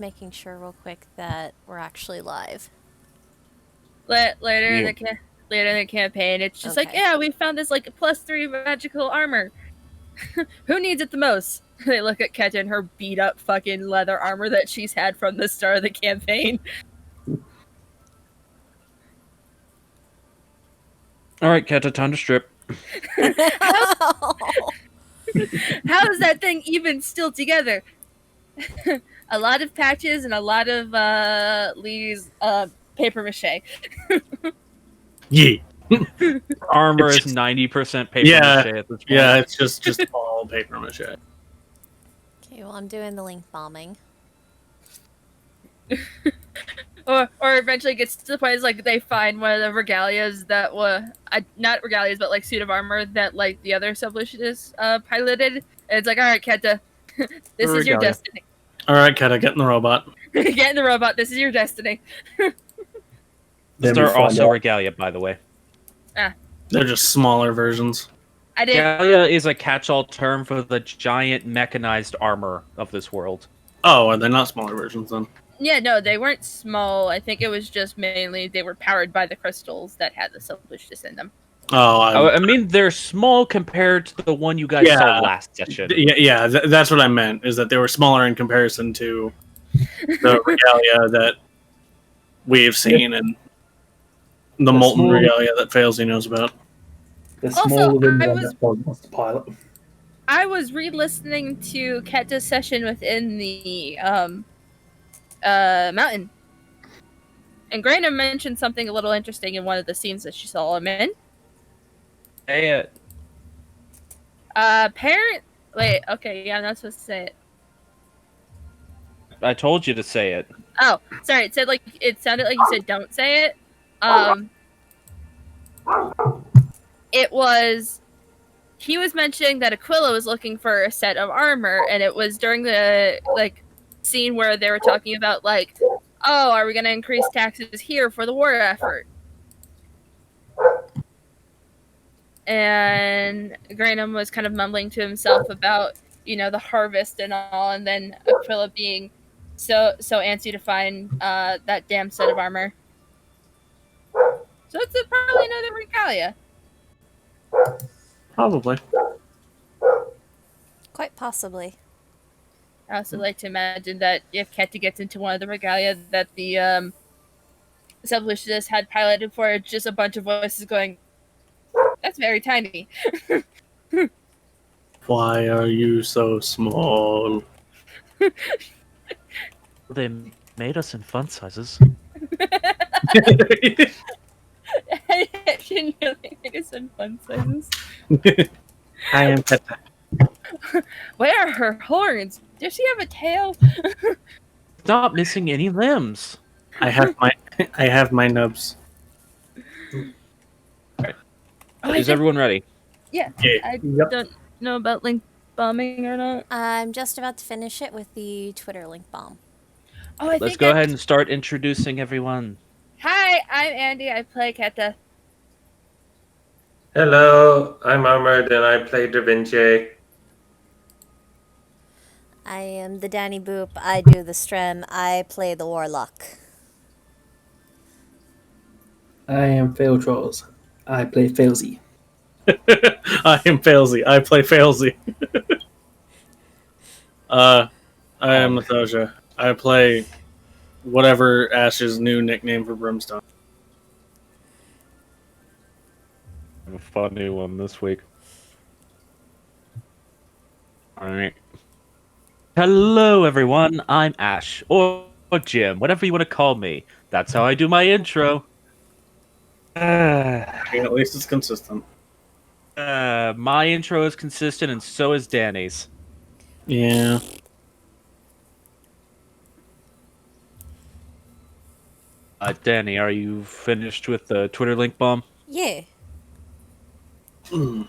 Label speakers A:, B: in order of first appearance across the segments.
A: Making sure real quick that we're actually live.
B: Later in the campaign, it's just like,
A: Okay.
B: yeah, we found this like +3 magical armor. Who needs it the most? They look at Keta and her beat up fucking leather armor that she's had from the start of the campaign.
C: All right, Keta, time to strip.
B: How is that thing even still together? A lot of patches and a lot of Lee's paper mache.
D: Yeah.
C: Armor
D: It's
C: is
D: just-
C: 90% paper
D: Yeah,
C: mache at this point.
D: Yeah, it's just all paper mache.
A: Okay, well, I'm doing the link bombing.
B: Or eventually gets to the point is like they find one of the regalias that were not regalias but like suit of armor that like the other sublicious piloted. And it's like, all right, Kenta, this is your
C: Regalia.
B: destiny.
D: All right, Keta, get in the robot.
B: Get in the robot. This is your destiny.
C: Those are also regalia, by the way.
D: They're just smaller versions.
B: I did.
C: Regalia is a catch-all term for the giant mechanized armor of this world.
D: Oh, are they not smaller versions then?
B: Yeah, no, they weren't small. I think it was just mainly they were powered by the crystals that had the sublicious in them.
D: Oh,
C: I mean, they're small compared to the one you guys saw last session.
D: yeah, that's what I meant. Is that they were smaller in comparison to the regalia that we've seen and the molten regalia that Failsy knows about.
E: The
B: Also,
E: smaller than
B: I
E: one
B: was-
E: that Bond wants to pilot.
B: I was re-listening to Keta's session within the mountain, and Graina mentioned something a little interesting in one of the scenes that she saw him in.
C: Say it.
B: Wait, okay, yeah, I'm not supposed to say it.
C: I told you to say it.
B: Oh, sorry. It sounded like you said don't say it. It was. He was mentioning that Aquila was looking for a set of armor, and it was during the scene where they were talking about oh, are we going to increase taxes here for the war effort? And Granum was kind of mumbling to himself about the harvest and all, and then Aquila being so antsy to find that damn set of armor. So it's probably another regalia.
D: Probably.
A: Quite possibly.
B: I also like to imagine that if Keta gets into one of the regalia that the sublicious had piloted for, it's just a bunch of voices going, "That's very tiny."
D: Why are you so small?
C: They made us in fun sizes.
B: I didn't really make it some fun sizes.
D: I am Keta.
B: Where are her horns? Does she have a tail?
C: Not missing any limbs.
D: I have my nubs.
C: Is everyone ready?
B: Yeah.
D: Yeah.
B: I
E: Yep.
B: don't know about link bombing or not.
A: I'm just about to finish it with the Twitter link bomb.
B: Oh, I
C: Let's
B: think
C: go ahead and start introducing everyone.
B: Hi, I'm Andy. I play Keta.
F: Hello, I'm Ahmed and I play Da Vinci.
A: I am the Danny Boop. I do the Strem. I play the Warlock.
E: I am Fail Trolls. I play Failsy.
D: I am Failsy. I play Failsy. I am Nathosha. I play whatever Ash's new nickname for Brimstone.
C: A funny one this week. Alright. Hello, everyone. I'm Ash, or Jim, whatever you want to call me. That's how I do my intro.
D: At least it's consistent.
C: My intro is consistent, and so is Danny's.
D: Yeah.
C: Danny, are you finished with the Twitter link bomb?
A: Yeah.
D: Mm.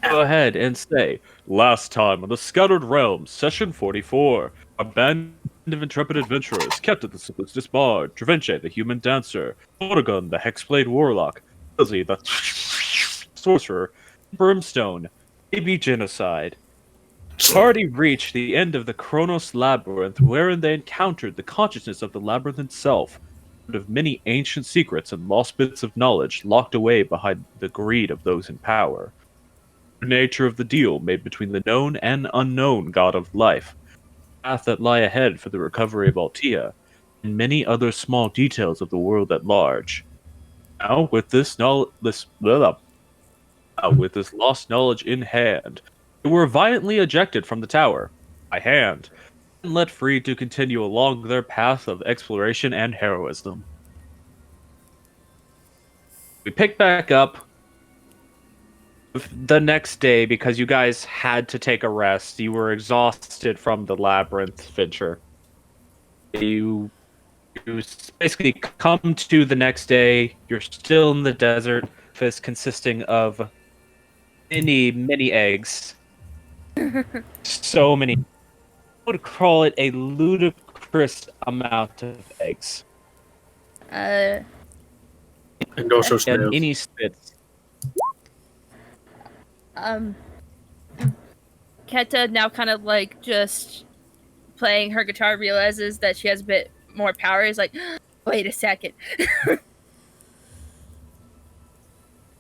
C: Go ahead and say, last time on the Scattered Realms, Session 44, a band of intrepid adventurers, Keta the Simplest Disbarred, Trevinche the Human Dancer, Oregon the Hexblade Warlock, Lizzie the Sorcerer, Brimstone, AB Genocide. The party reached the end of the Kronos Labyrinth, wherein they encountered the consciousness of the labyrinth itself, and of many ancient secrets and lost bits of knowledge locked away behind the greed of those in power. The nature of the deal made between the known and unknown god of life, the path that lie ahead for the recovery of Altea, and many other small details of the world at large. Now, with this with this lost knowledge in hand, they were violently ejected from the tower by hand and let free to continue along their path of exploration and heroism. We pick back up the next day because you guys had to take a rest. You were exhausted from the labyrinth venture. You, you basically come to the next day. You're still in the desert, fist consisting of many eggs. So many. I would call it a ludicrous amount of eggs.
B: Uh,
D: And also
C: And
D: snails.
C: any spits.
B: Kenta, now kind of like just playing her guitar, realizes that she has a bit more power. Is like, wait a second.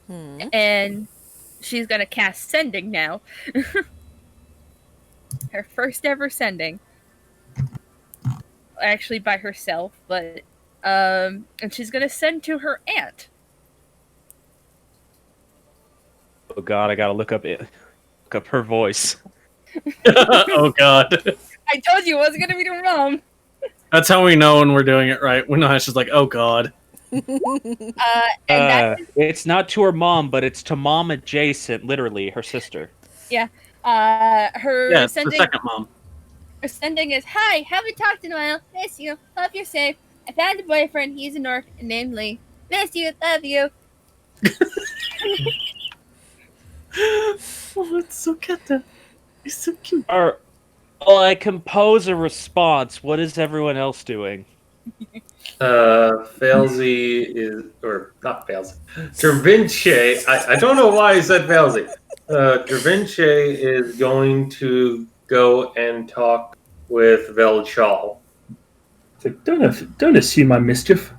B: And she's gonna cast Sending now. Her first ever Sending. Actually by herself, but and she's gonna send to her aunt.
C: Oh god, I gotta look up her voice.
D: Oh god.
B: I told you it wasn't gonna be the mom.
D: That's how we know when we're doing it right. We know it's just like, oh god.
B: And that is,
C: It's not to her mom, but it's to mom adjacent, literally her sister.
B: her
D: Yeah, it's the
B: sending.
D: second mom.
B: Her sending is, hi, haven't talked in a while. Miss you. Hope you're safe. I found a boyfriend. He's an orc named Lee. Miss you. Love you.
D: Oh, it's so cute. He's so cute.
C: Or, well, I compose a response. What is everyone else doing?
F: Failsy is, or not Failsy. Dravinche, I don't know why I said Failsy. Dravinche is going to go and talk with Velchal.
E: It's like, don't assume I'm mischief.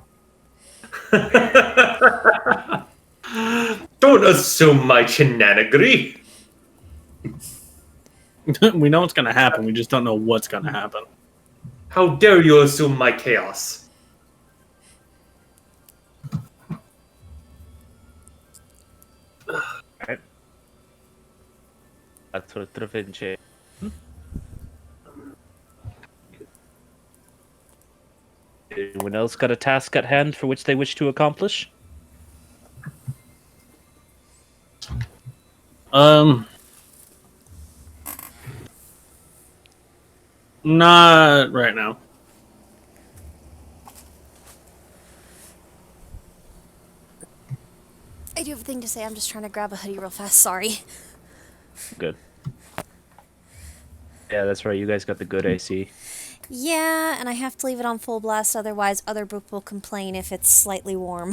F: Don't assume my shenanigans.
D: We know what's gonna happen, we just don't know what's gonna happen.
F: How dare you assume my chaos?
C: That's what Travince. Anyone else got a task at hand for which they wish to accomplish?
D: Not right now.
A: I do have a thing to say. I'm just trying to grab a hoodie real fast. Sorry.
C: Good. Yeah, that's right. You guys got the good AC.
A: Yeah, and I have to leave it on full blast, otherwise other group will complain if it's slightly warm.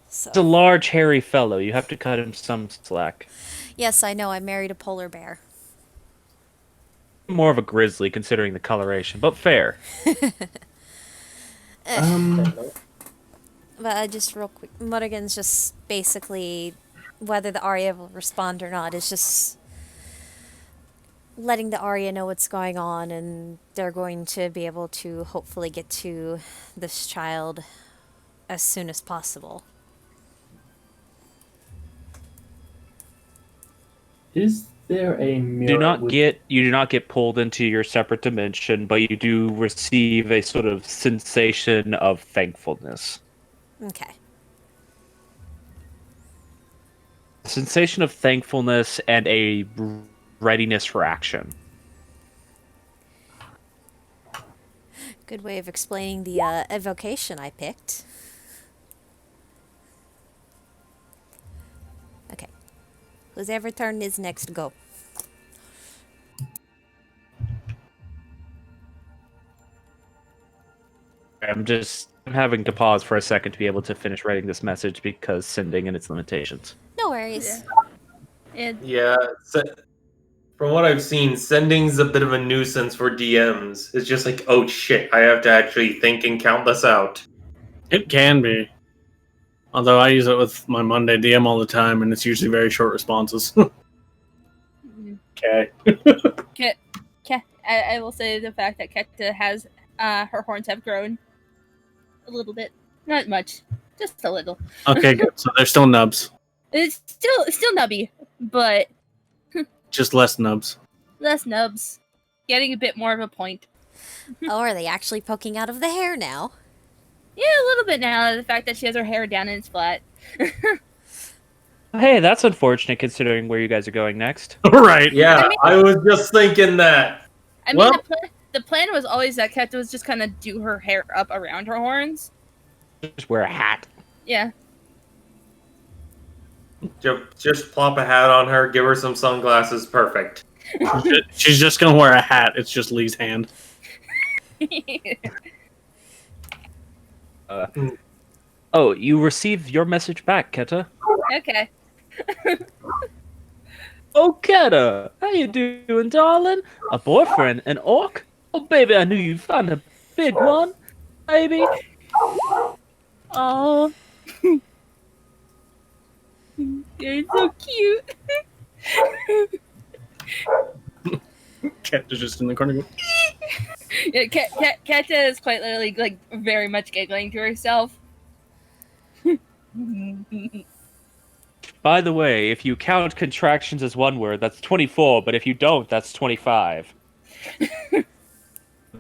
C: He's a
A: So,
C: large, hairy fellow. You have to cut him some slack.
A: yes, I know. I married a polar bear.
C: More of a grizzly, considering the coloration, but fair.
A: But just real quick, Mulligan's just basically, whether the Arya will respond or not, is just letting the Arya know what's going on, and they're going to be able to hopefully get to this child as soon as possible.
E: Is there a mirror?
C: You do not get pulled into your separate dimension, but you do receive a sort of sensation of thankfulness.
A: Okay.
C: A sensation of thankfulness and a readiness for action.
A: Good way of explaining the evocation I picked. Okay. Whose ever turn is next, go.
C: I'm having to pause for a second to be able to finish writing this message because sending and its limitations.
A: No worries.
B: And
F: Yeah. From what I've seen, sending's a bit of a nuisance for DMs. It's just like, oh shit, I have to actually think and count this out.
D: It can be. Although I use it with my Monday DM all the time, and it's usually very short responses. Okay.
B: I will say the fact that Keta has her horns have grown a little bit, not much, just a little.
D: Okay, good. So they're still nubs,
B: It's still nubby, but
D: just less nubs.
B: less nubs, getting a bit more of a point.
A: Oh, are they actually poking out of the hair now?
B: Yeah, a little bit now. The fact that she has her hair down and it's flat.
G: Hey, that's unfortunate considering where you guys are going next.
D: Right.
F: Yeah,
B: I
F: I,
B: mean-
F: was just thinking that.
B: I mean,
D: Well-
B: the plan was always that Keta was just kind of do her hair up around her horns.
G: Just wear a hat.
B: Yeah.
F: Just plop a hat on her, give her some sunglasses, perfect.
D: She's just gonna wear a hat. It's just Lee's hand.
G: Oh, you received your message back, Keta.
B: Okay.
G: Oh, Keta, how you doing, darling? A boyfriend, an orc? Oh, baby, I knew you'd find a big one, baby. Oh,
B: You're so cute.
D: Cat is just in the corner.
B: Yeah, Keta is quite literally like very much giggling to herself.
G: by the way, if you count contractions as one word, that's 24, but if you don't, that's 25. It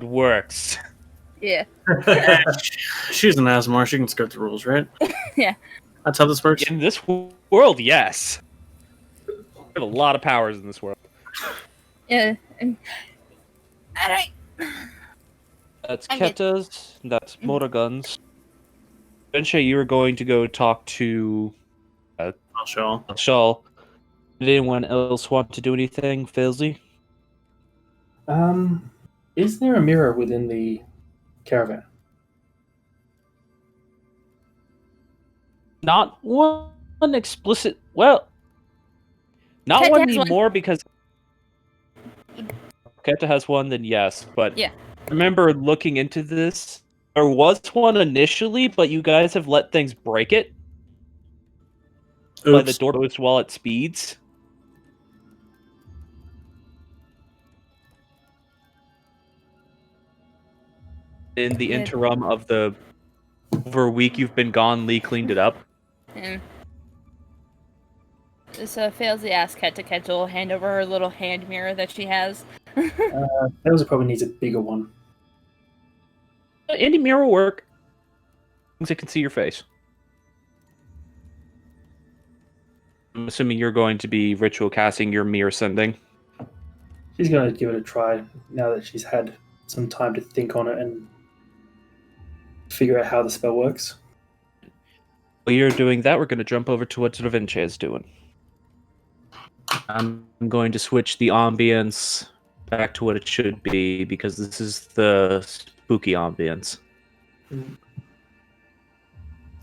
G: works.
B: Yeah.
D: She's an Asmar. She can skirt the rules, right?
B: Yeah.
D: That's how this works.
G: In this world, yes. We have a lot of powers in this world.
B: Yeah. All right.
G: That's
B: I'm good.
G: Keta's, that's Morrigan's. Eventually, you were going to go talk to
D: I'll show.
G: Shawl. Did anyone else want to do anything, Filzy?
E: Is there a mirror within the caravan?
G: Not one explicit. Well, not
B: Keta
G: one
B: has one.
G: anymore because Keta has one. Then yes, but
B: Yeah.
G: remember looking into this. There was one initially, but you guys have let things break it. By the
D: Oops.
G: door closed while it speeds. In the
B: Yeah.
G: interim of the over a week you've been gone, Lee cleaned it up.
B: Yeah. So fails the ass Keta will hand over her little hand mirror that she has.
E: Elsa probably needs a bigger one.
G: Any mirror work. Things that can see your face. I'm assuming you're going to be ritual casting your mirror sending.
E: She's going to give it a try now that she's had some time to think on it and figure out how the spell works.
G: While you're doing that, we're going to jump over to what Dravince is doing. I'm going to switch the ambience back to what it should be because this is the spooky ambience.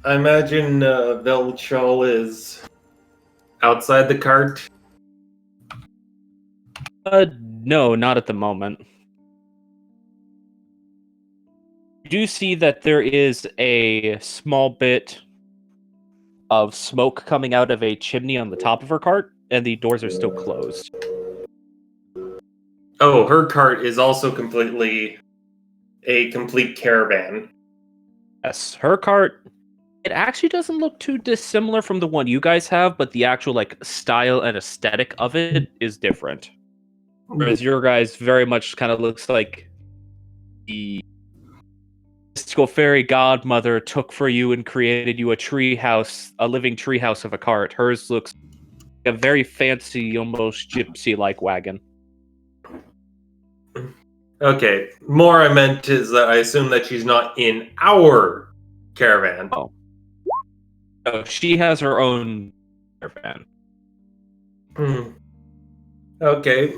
F: I imagine Velchol is outside the cart.
G: No, not at the moment. You do see that there is a small bit of smoke coming out of a chimney on the top of her cart, and the doors are still closed.
F: Oh, her cart is also a complete caravan.
G: Yes, her cart. It actually doesn't look too dissimilar from the one you guys have, but the actual style and aesthetic of it is different. Whereas your guys very much kind of looks like the mystical fairy godmother took for you and created you a living treehouse of a cart. Hers looks like a very fancy, almost gypsy-like wagon.
F: Okay, more I meant is that I assume that she's not in our caravan.
G: Oh. So she has her own caravan.
F: Hmm. Okay.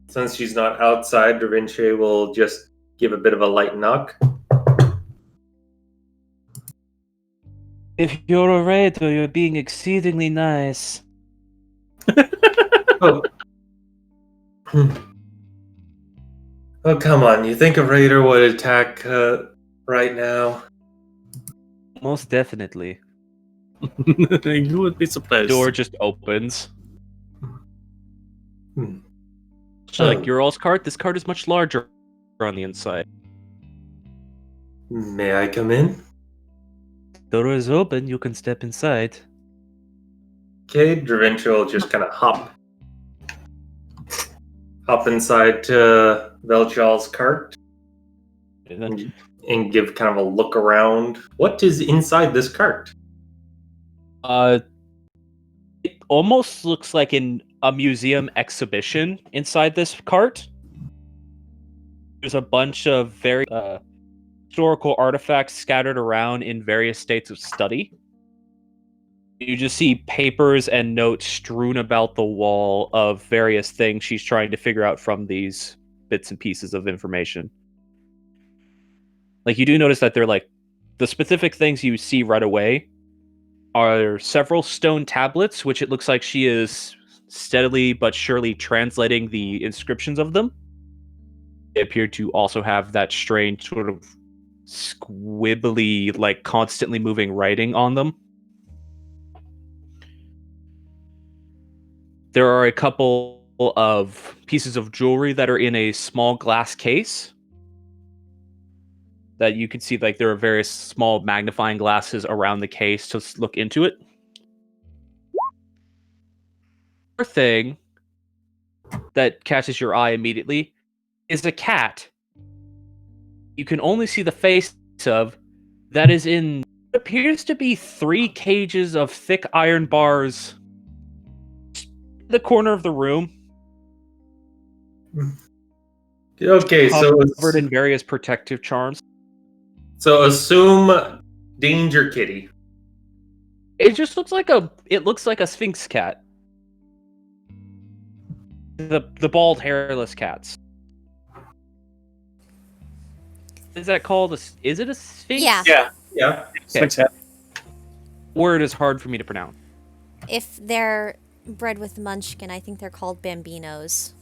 F: Since she's not outside, Dravince will just give a bit of a light knock.
G: If you're alright, or you're being exceedingly nice.
F: Oh. Oh, come on. You think a raider would attack right now?
G: Most definitely.
D: You would be surprised.
G: Door just opens.
F: Hmm.
G: So, like your all's cart, this cart is much larger on the inside.
F: May I come in?
G: Door is open, you can step inside.
F: Okay, Dravinci will just kind of hop inside Veljal's cart
G: And then
F: and give kind of a look around. What is inside this cart?
G: It almost looks like a museum exhibition inside this cart. There's a bunch of very historical artifacts scattered around in various states of study. You just see papers and notes strewn about the wall of various things she's trying to figure out from these bits and pieces of information. Like, you do notice that they're like the specific things you see right away are several stone tablets, which it looks like she is steadily but surely translating the inscriptions of them. They appear to also have that strange sort of squibbly, like constantly moving writing on them. There are a couple of pieces of jewelry that are in a small glass case that you can see, like there are various small magnifying glasses around the case to look into it. Another thing that catches your eye immediately is a cat. You can only see the face of that is in what appears to be 3 cages of thick iron bars in the corner of the room,
F: Okay,
G: covered in various protective charms.
F: so assume Danger Kitty.
G: It just looks like a Sphinx cat. The bald hairless cats. Is that called is it a Sphinx?
A: Yeah.
F: Yeah.
D: Sphinx hat.
G: Word is hard for me to pronounce.
A: If they're bred with munchkin, I think they're called bambinos.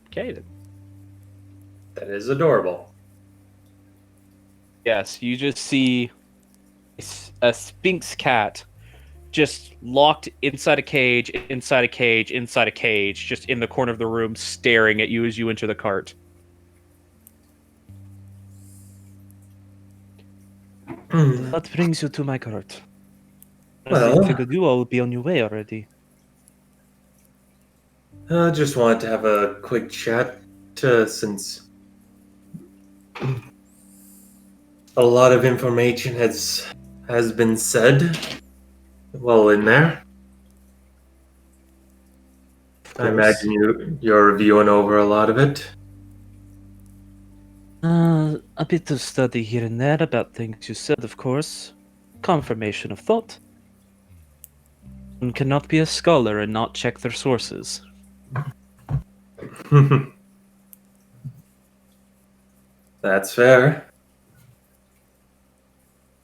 G: Okay.
F: That is adorable.
G: Yes, you just see a Sphinx cat just locked inside a cage, inside a cage, inside a cage, just in the corner of the room, staring at you as you enter the cart. What brings you to my cart?
F: Well-
G: I figured you all would be on your way already.
F: I just wanted to have a quick chat since a lot of information has been said. Well, in there, I imagine you're reviewing over a lot of it.
G: A bit of study here and there about things you said, of course. Confirmation of thought. One cannot be a scholar and not check their sources.
F: That's fair.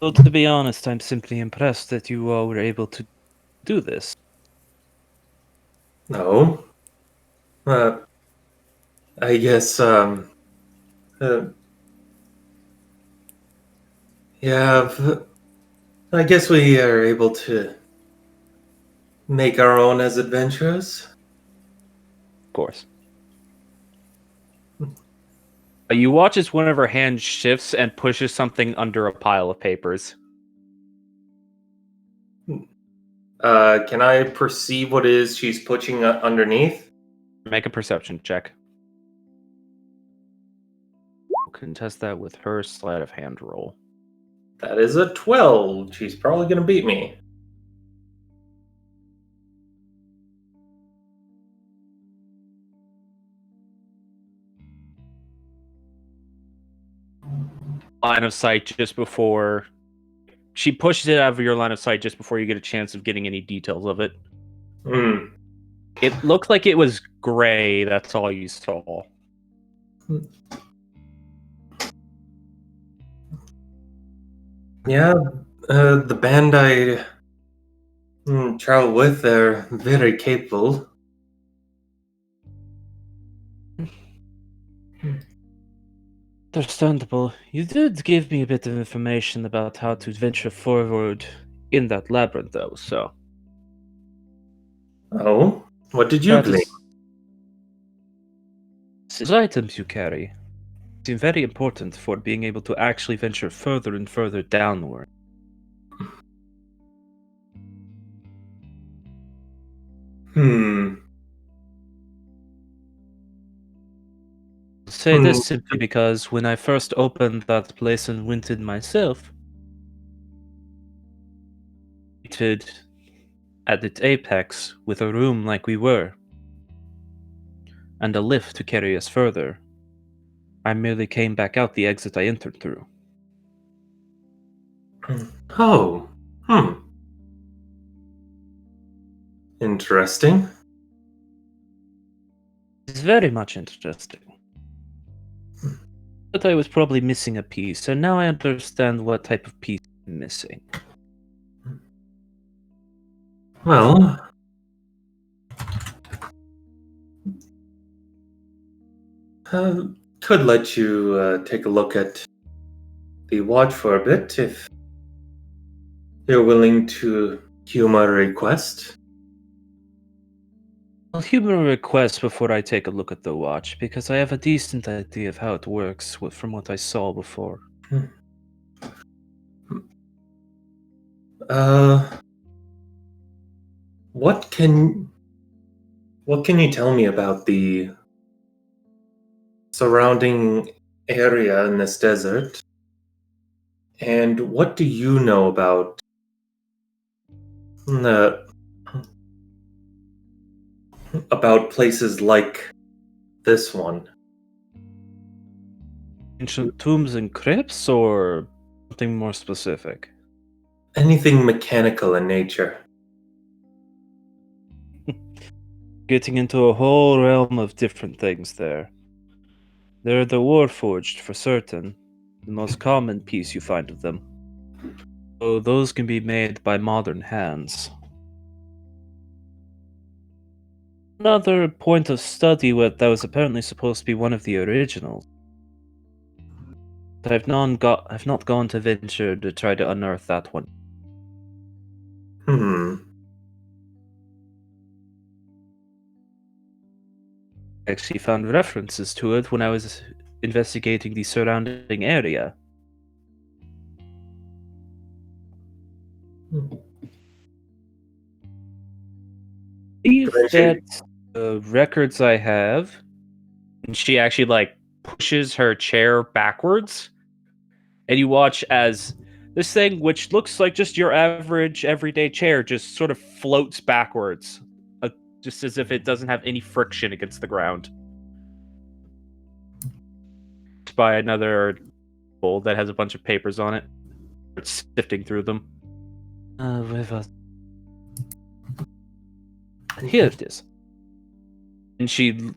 G: Though, to be honest, I'm simply impressed that you all were able to do this.
F: No. I guess, yeah, I guess we are able to make our own as adventurers.
G: Of course. You watch as one of her hands shifts and pushes something under a pile of papers.
F: Can I perceive what it is she's pushing underneath?
G: Make a perception check. Contest that with her sleight of hand roll.
F: That is a 12. She's probably going to beat me.
G: Line of sight just before she pushes it out of your line of sight just before you get a chance of getting any details of it.
F: Hmm.
G: It looked like it was gray, that's all you saw.
F: Yeah, the band I travel with, they're very capable.
G: Understandable. You did give me a bit of information about how to venture forward in that labyrinth, though, so.
F: Oh? What did you
G: That
F: glean?
G: those items you carry seem very important for being able to actually venture further and further downward.
F: Hmm.
G: I'll say this simply because when I first opened that place and went in myself, it at its apex with a room like we were, and a lift to carry us further. I merely came back out the exit I entered through.
F: Oh. Hmm. Interesting.
G: It's very much interesting. But I was probably missing a piece, and now I understand what type of piece I'm missing.
F: Well, could let you take a look at the watch for a bit if you're willing to humor a request.
G: I'll humor a request before I take a look at the watch, because I have a decent idea of how it works from what I saw before.
F: Uh, what can you tell me about the surrounding area in this desert? And what do you know about places like this one?
G: Ancient tombs and crypts, or something more specific?
F: Anything mechanical in nature?
G: Getting into a whole realm of different things there. They're the Warforged, for certain. The most common piece you find of them. So those can be made by modern hands. Another point of study that was apparently supposed to be one of the originals. But I've not gone to venture to try to unearth that one. I actually found references to it when I was investigating the surrounding area. Believe that the records I have, and she actually pushes her chair backwards, and you watch as this thing, which looks like just your average everyday chair, just sort of floats backwards, just as if it doesn't have any friction against the ground. By another bowl that has a bunch of papers on it. It's sifting through them. Here it is. And she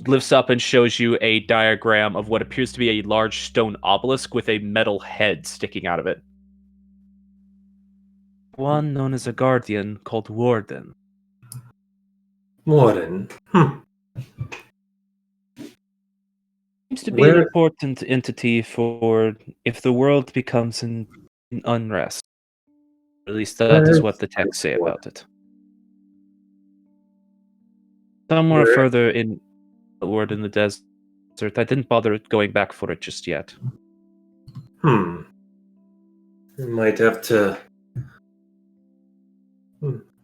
G: lifts up and shows you a diagram of what appears to be a large stone obelisk with a metal head sticking out of it. One known as a guardian called Warden.
F: Warden.
G: Seems to be an important entity for if the world becomes in unrest. At least that is what the texts say about it. Somewhere further inward in the desert. I didn't bother going back for it just yet.
F: Might have to.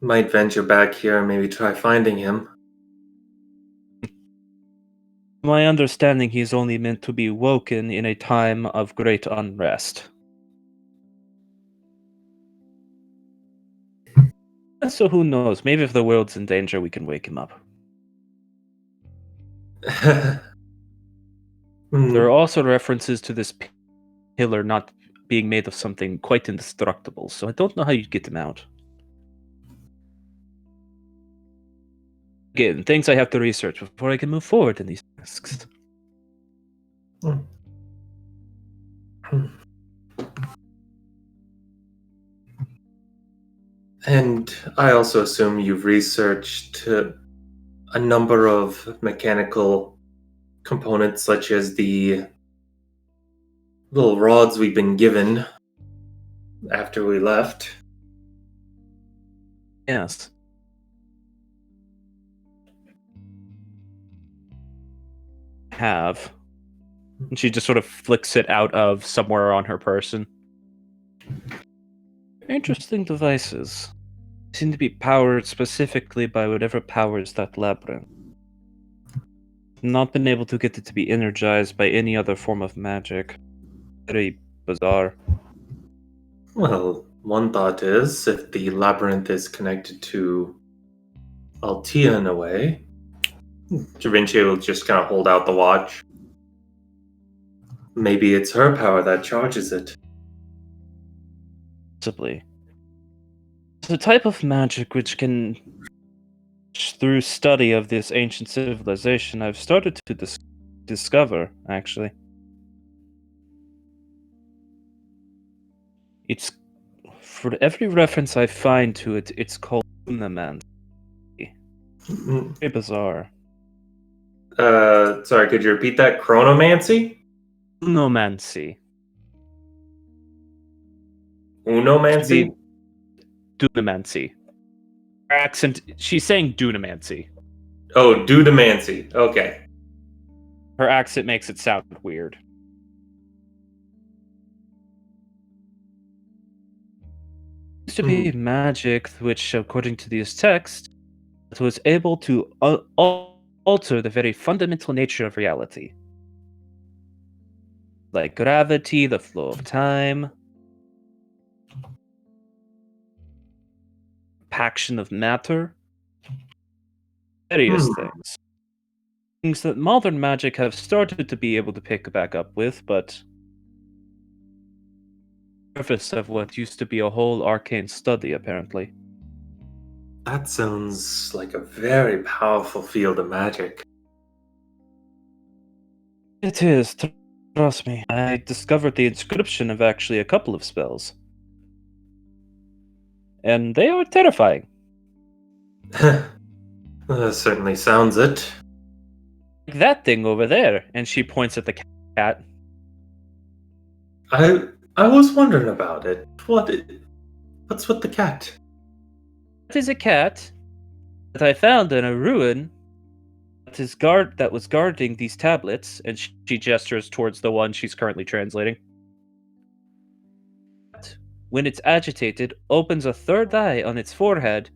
F: Might venture back here and maybe try finding him.
G: My understanding, he's only meant to be woken in a time of great unrest. So who knows? Maybe if the world's in danger, we can wake him up. There are also references to this pillar not being made of something quite indestructible, so I don't know how you'd get him out. Again, things I have to research before I can move forward in these tasks.
F: And I also assume you've researched a number of mechanical components, such as the little rods we've been given after we left.
G: Yes. Have. And she just sort of flicks it out of somewhere on her person. Interesting devices. Seem to be powered specifically by whatever powers that labyrinth. Not been able to get it to be energized by any other form of magic. Very bizarre.
F: Well, one thought is if the labyrinth is connected to Altia in a way, Da Vinci will just kind of hold out the watch. Maybe it's her power that charges it.
G: Possibly. It's a type of magic which can, through study of this ancient civilization, I've started to discover, actually. It's, for every reference I find to it, it's called Unaman.
F: Mm,
G: Very bizarre.
F: Sorry, could you repeat that? Chronomancy?
G: Unomancy.
F: Unomancy?
G: Dunamancy. Her accent, she's saying Dunamancy.
F: Oh, Dudamancy. Okay.
G: Her accent makes it sound weird. Used to be magic which, according to these texts, was able to alter the very fundamental nature of reality. Like gravity, the flow of time, compaction of matter, various things. Things that modern magic have started to be able to pick back up with, but surface of what used to be a whole arcane study, apparently.
F: That sounds like a very powerful field of magic.
G: It is, trust me. I discovered the inscription of actually a couple of spells. And they are terrifying.
F: Certainly sounds it.
G: Like that thing over there. And she points at the cat.
F: I was wondering about it. What's with the cat?
G: That is a cat that I found in a ruin that was guarding these tablets, and she gestures towards the one she's currently translating. When it's agitated, opens a third eye on its forehead.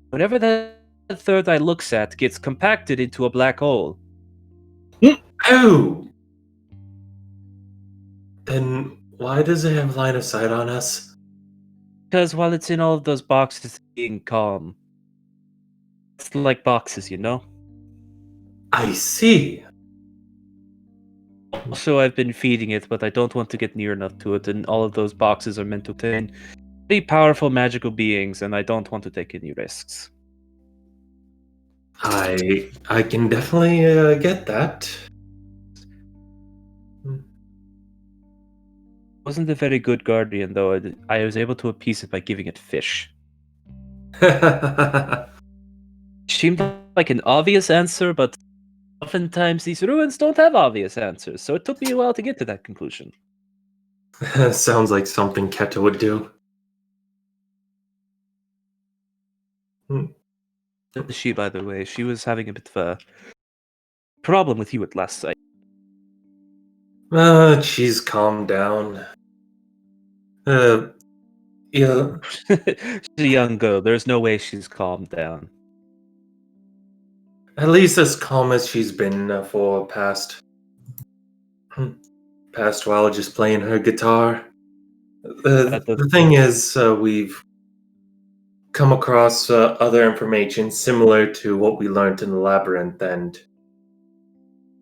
G: Whenever that third eye looks at, gets compacted into a black hole.
F: Oh! Then why does it have line of sight on us?
G: Because while it's in all of those boxes, it's being calm. It's like boxes, you know?
F: I see.
G: Also, I've been feeding it, but I don't want to get near enough to it, and all of those boxes are meant to contain very powerful magical beings, and I don't want to take any risks.
F: I can definitely get that.
G: Wasn't a very good guardian, though. I was able to appease it by giving it fish. Seemed like an obvious answer, but oftentimes these ruins don't have obvious answers, so it took me a while to get to that conclusion.
F: Sounds like something Keta would do.
G: She, by the way, she was having a bit of a problem with you at last sight.
F: She's calmed down. Yeah.
G: She's a young girl. There's no way she's calmed down.
F: At least as calm as she's been for past while, just playing her guitar. The thing is, we've come across other information similar to what we learned in the labyrinth, and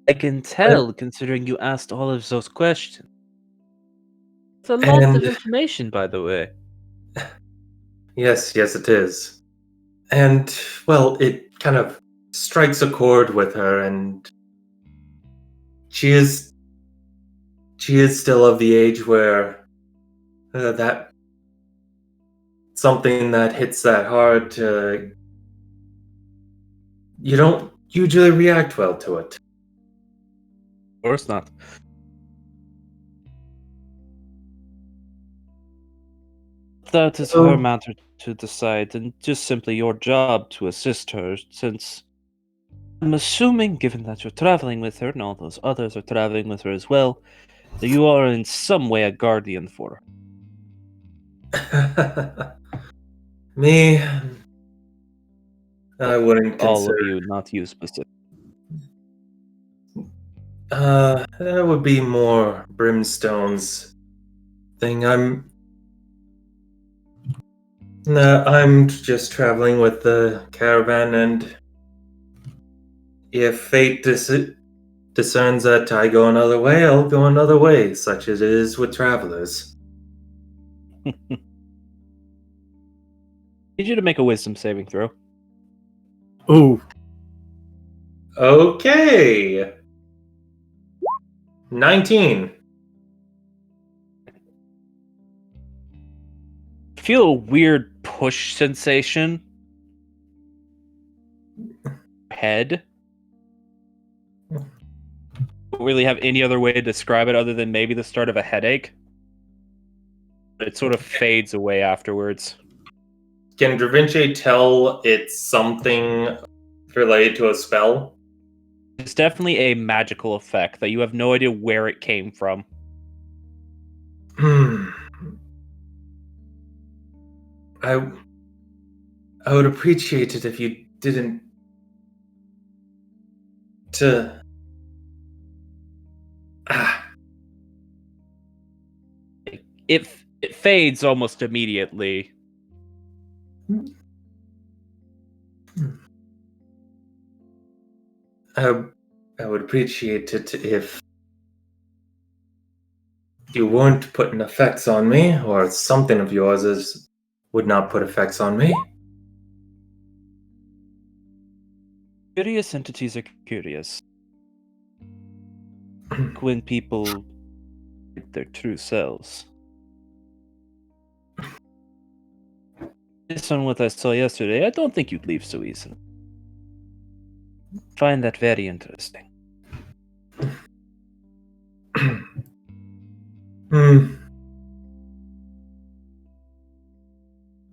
G: I can tell, considering you asked all of those questions. It's a lot of information, by the way.
F: Yes, it is. And, well, it kind of strikes a chord with her, and she is still of the age where that something that hits that hard, you don't usually react well to it.
G: Of course not. That is her matter to decide, and just simply your job to assist her, since I'm assuming, given that you're traveling with her and all those others are traveling with her as well, that you are in some way a guardian for her.
F: Me, I wouldn't
G: All of
F: consider.
G: you, not you specifically.
F: That would be more Brimstone's thing. I'm just traveling with the caravan, and if fate discerns that I go another way, I'll go another way, such as it is with travelers.
G: Need you to make a wisdom saving throw.
D: Ooh.
F: Okay. 19.
G: Feel a weird push sensation. Head. Don't really have any other way to describe it other than maybe the start of a headache. But it sort of fades away afterwards.
F: Can Da Vinci tell it's something related to a spell?
G: It's definitely a magical effect that you have no idea where it came from.
F: I would appreciate it if you didn't to
G: It fades almost immediately.
F: I would appreciate it if you weren't putting effects on me, or something of yours would not put effects on me.
G: Curious entities are curious. When people hide their true selves. Based on what I saw yesterday, I don't think you'd leave so easily. Find that very interesting.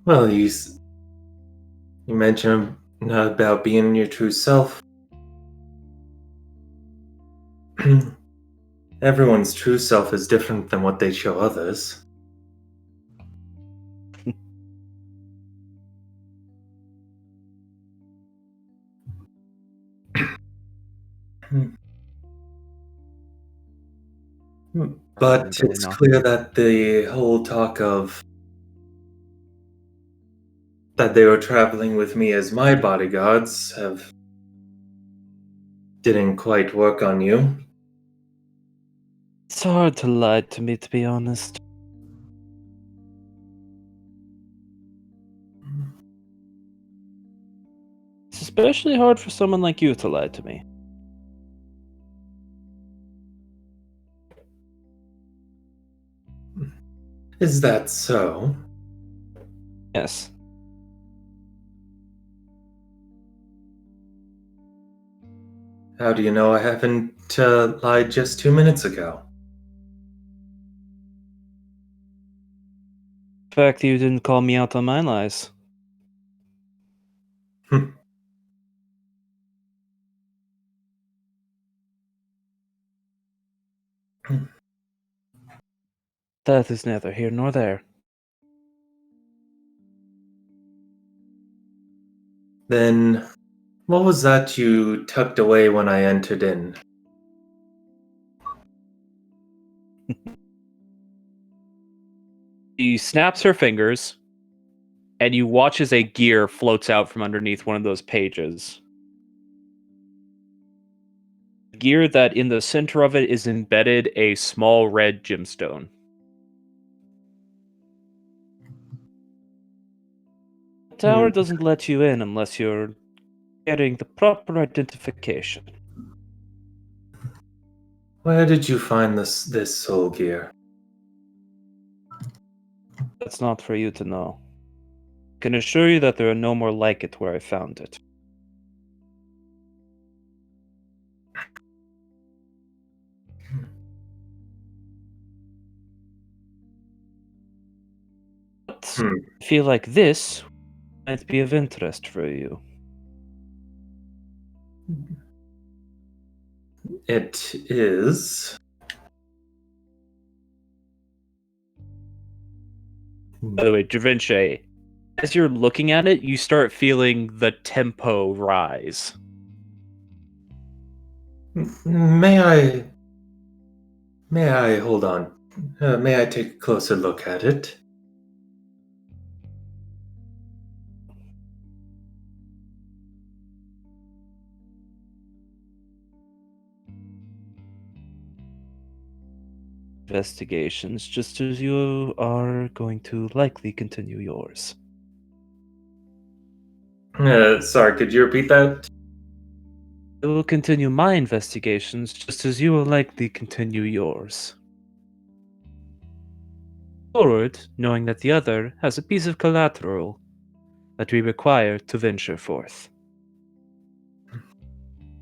F: Well, you mentioned about being your true self. Everyone's true self is different than what they show others. But it's clear that the whole talk of that they were traveling with me as my bodyguards didn't quite work on you.
G: It's hard to lie to me, to be honest. It's especially hard for someone like you to lie to me.
F: Is that so?
G: Yes.
F: How do you know I haven't lied just 2 minutes ago?
G: The fact that you didn't call me out on my lies. That is neither here nor there.
F: Then, what was that you tucked away when I entered in?
G: She snaps her fingers, and you watch as a gear floats out from underneath one of those pages. Gear that in the center of it is embedded a small red gemstone. The tower doesn't let you in unless you're getting the proper identification.
F: Where did you find this soul gear?
G: That's not for you to know. can assure you that there are no more like it where I found it. But
F: Hmm.
G: I feel like this might be of interest for you.
F: It is.
G: By the way, Da Vinci, as you're looking at it, you start feeling the tempo rise.
F: May I? May I hold on? May I take a closer look at it?
G: Investigations, just as you are going to likely continue yours.
F: Sorry, could you repeat that?
G: I will continue my investigations, just as you will likely continue yours. Forward, knowing that the other has a piece of collateral that we require to venture forth.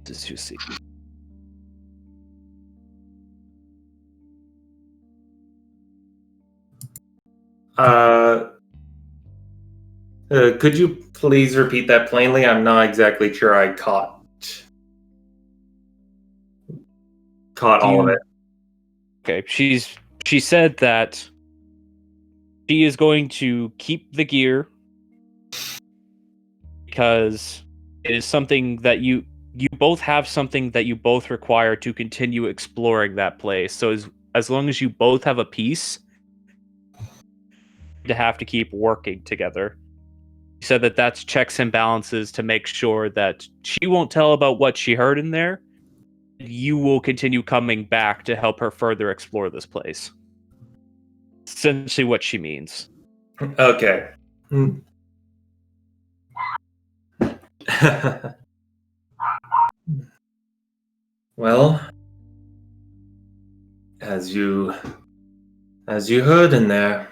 G: As you see.
F: Uh, could you please repeat that plainly? I'm not exactly sure I caught all of it.
G: Okay, she said that she is going to keep the gear because it is something that you both have something that you both require to continue exploring that place. So as long as you both have a piece, to have to keep working together. She said that that's checks and balances to make sure that she won't tell about what she heard in there. You will continue coming back to help her further explore this place. Essentially what she means.
F: Okay. Well, as you heard in there,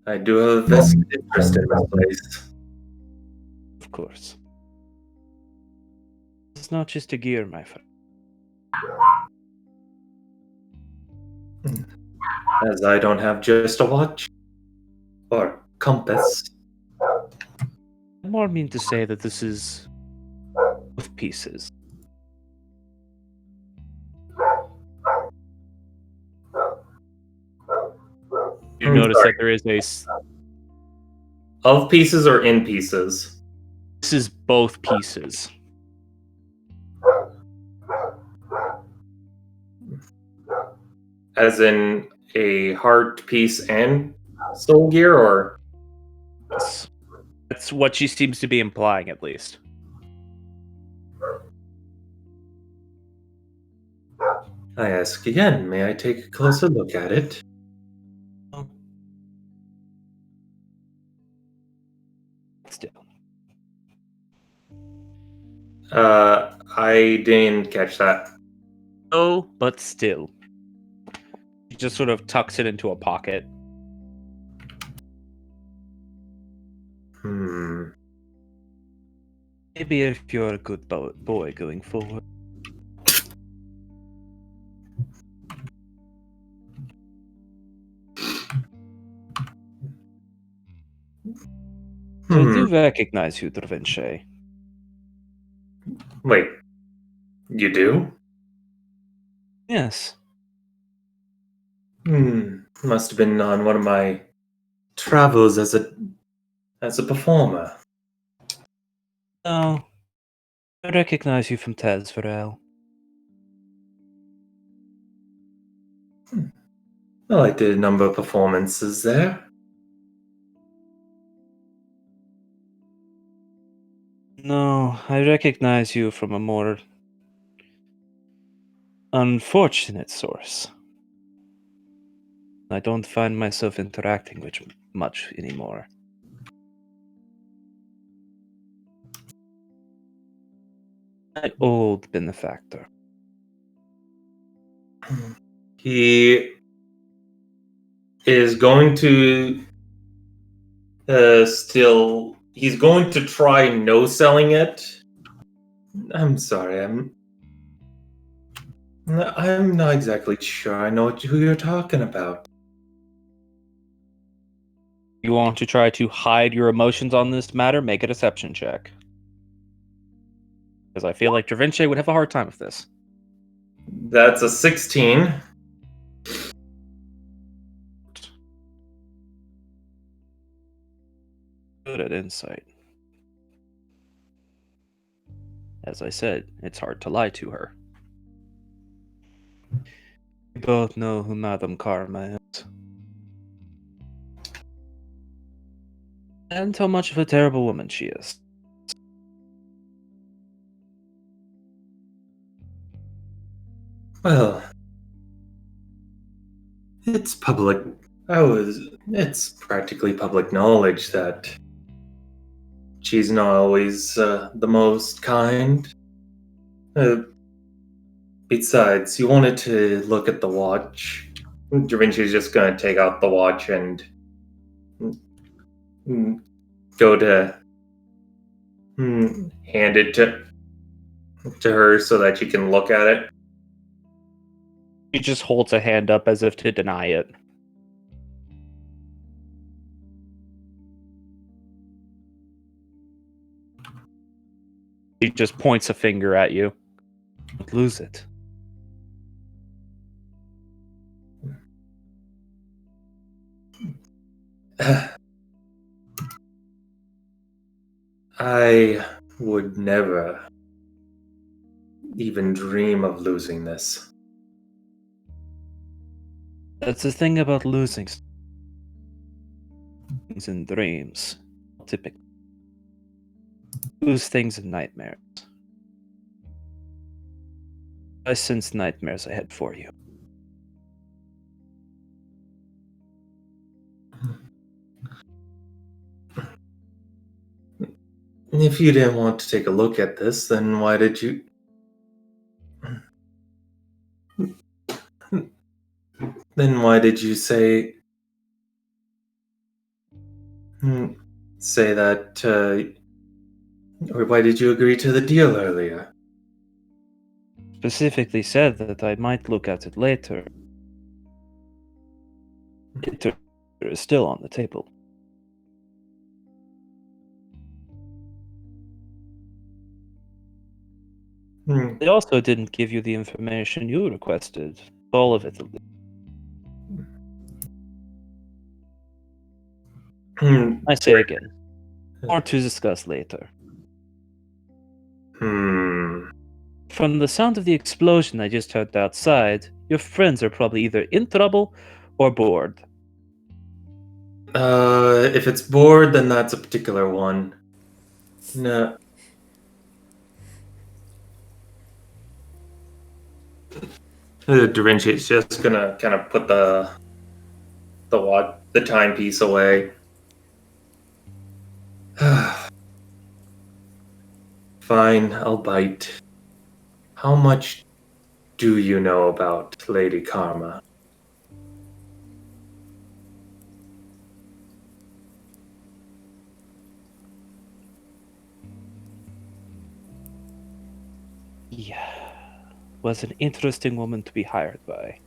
F: I do have a vested interest in this place.
G: Of course. It's not just a gear, my friend.
F: As I don't have just a watch or compass.
G: I more mean to say that this is both pieces. You notice
F: sorry.
G: that there is
F: Of pieces or in pieces?
G: this is both pieces.
F: As in a heart piece and soul gear, or?
G: That's what she seems to be implying, at least.
F: I ask again, may I take a closer look at it?
G: Still.
F: I didn't catch that.
G: Oh, but still. She just sort of tucks it into a pocket. Maybe if you're a good boy going forward. I do recognize you, Da Vinci.
F: Wait, you do?
G: Yes.
F: Must have been on one of my travels as a performer.
G: No. I recognize you from Tezverel.
F: Well, I did a number of performances there.
G: No, I recognize you from a more unfortunate source. I don't find myself interacting with much anymore. My old benefactor.
F: He is going to still, he's going to try no selling it. I'm sorry, I'm not exactly sure I know who you're talking about.
G: You want to try to hide your emotions on this matter? Make a deception check. Because I feel like Da Vinci would have a hard time with this.
F: That's a 16.
G: Good at insight. As I said, it's hard to lie to her. We both know who Madame Karma is. And how much of a terrible woman she is.
F: Well, it's public. It's practically public knowledge that she's not always the most kind. Besides, you wanted to look at the watch. Da Vinci's just gonna take out the watch and go to hand it to her so that she can look at it.
G: She just holds a hand up as if to deny it. She just points a finger at you. Don't lose it.
F: I would never even dream of losing this.
G: That's the thing about losing things in dreams. Typically. Lose things in nightmares. I sense nightmares ahead for you.
F: If you didn't want to take a look at this, then why did you... Then why did you say that, or why did you agree to the deal earlier?
G: Specifically said that I might look at it later. It is still on the table. They also didn't give you the information you requested. All of it. I say again. More to discuss later. From the sound of the explosion I just heard outside, your friends are probably either in trouble or bored.
F: If it's bored, then that's a particular one. No. Da Vinci's just gonna kind of put the timepiece away. Fine, I'll bite. How much do you know about Lady Karma?
G: Yeah. Was an interesting woman to be hired by.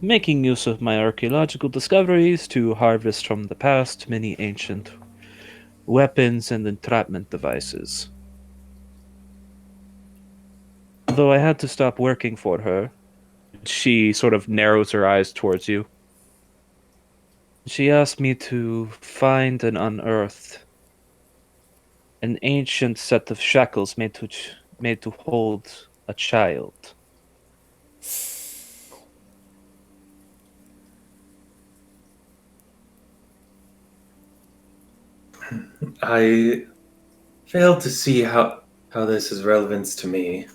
G: Making use of my archaeological discoveries to harvest from the past many ancient weapons and entrapment devices. Though I had to stop working for her, she sort of narrows her eyes towards you. She asked me to find and unearth an ancient set of shackles made to hold a child.
F: I fail to see how this is relevant to me.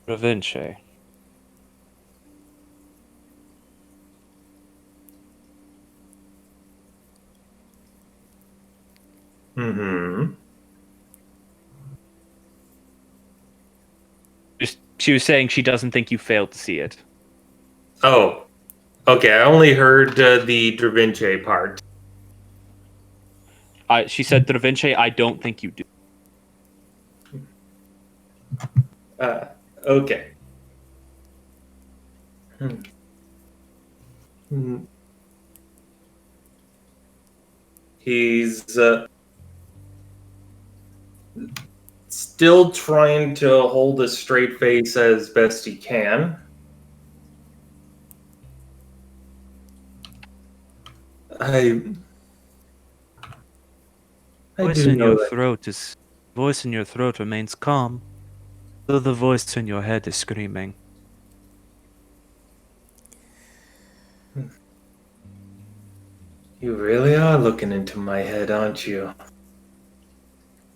G: Da Vinci. She was saying she doesn't think you failed to see it.
F: Oh, okay. I only heard the Da Vinci part.
G: She said, Da Vinci, I don't think you do.
F: Okay. Hmm. He's still trying to hold a straight face as best he can. I
H: Voice
F: do
H: in
F: know
H: your
F: that.
H: voice in your throat remains calm, though the voice in your head is screaming.
F: You really are looking into my head, aren't you?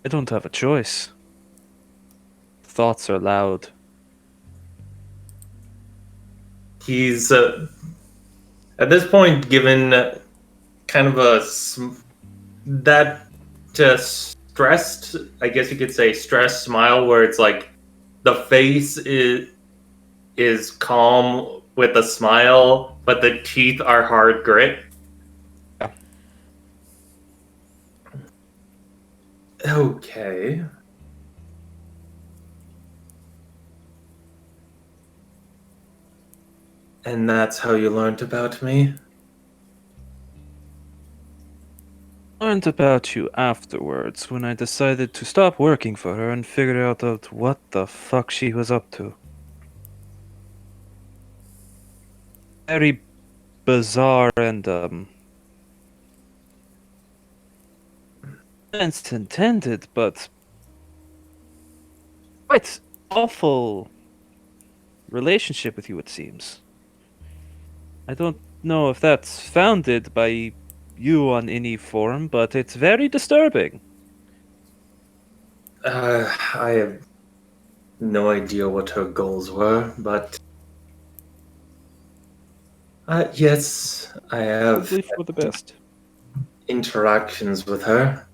H: I don't have a choice. Thoughts are loud.
F: He's at this point given kind of that stressed, I guess you could say stressed smile, where it's like the face is calm with a smile, but the teeth are hard grit.
G: Yeah.
F: Okay. And that's how you learned about me?
H: Learned about you afterwards when I decided to stop working for her and figure out what the fuck she was up to. Very bizarre and sense intended, but quite awful relationship with you, it seems. I don't know if that's founded by you on any form, but it's very disturbing.
F: I have no idea what her goals were, but yes, I have
H: Probably for the best.
F: interactions with her.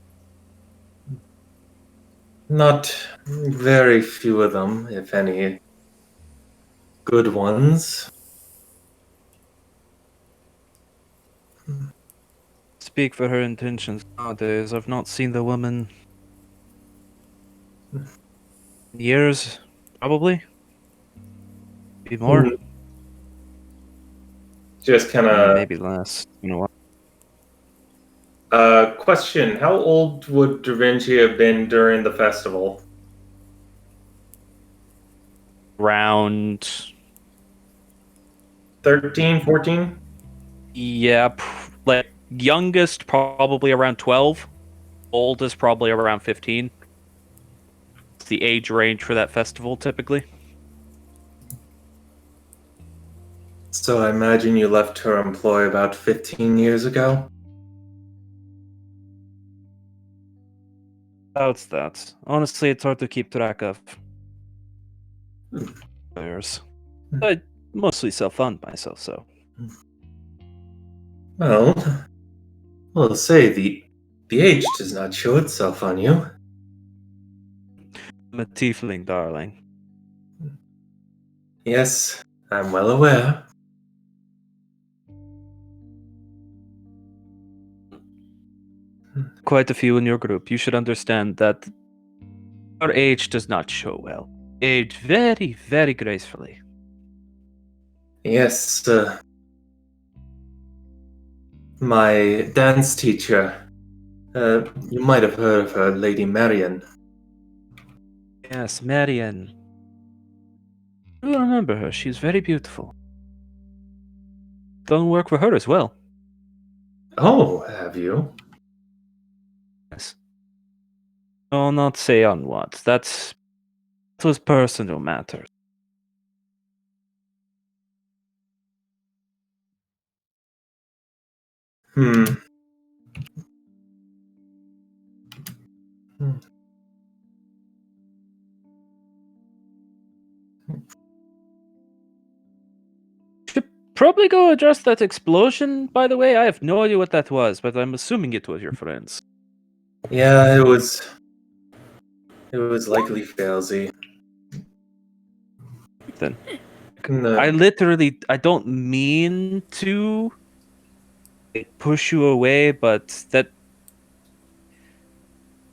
F: Not very few of them, if any, good ones.
H: Speak for her intentions nowadays. I've not seen the woman in years, probably. Maybe more.
F: Just kind
H: Yeah,
F: of
H: maybe less. You know what?
F: question: how old would Da Vinci have been during the festival?
G: Around,
F: 13, 14?
G: yeah, like youngest probably around 12, oldest probably around 15. It's the age range for that festival typically.
F: So I imagine you left her employ about 15 years ago?
H: Doubts that. Honestly, it's hard to keep track of. Players. I mostly self-fund myself, so.
F: Well, we'll say the age does not show itself on you.
H: I'm a tiefling, darling.
F: Yes, I'm well aware.
H: Quite a few in your group. You should understand that your age does not show well. Age very, very gracefully.
F: Yes, my dance teacher. You might have heard of her, Lady Marian.
H: Yes, Marian. I remember her. She's very beautiful. Done work for her as well.
F: Oh, have you?
H: Yes. I'll not say on what. That was personal matter.
F: Hmm.
H: Should probably go address that explosion, by the way. I have no idea what that was, but I'm assuming it was your friends.
F: Yeah, it was. It was likely Failsy.
H: then.
F: No.
H: I don't mean to push you away, but that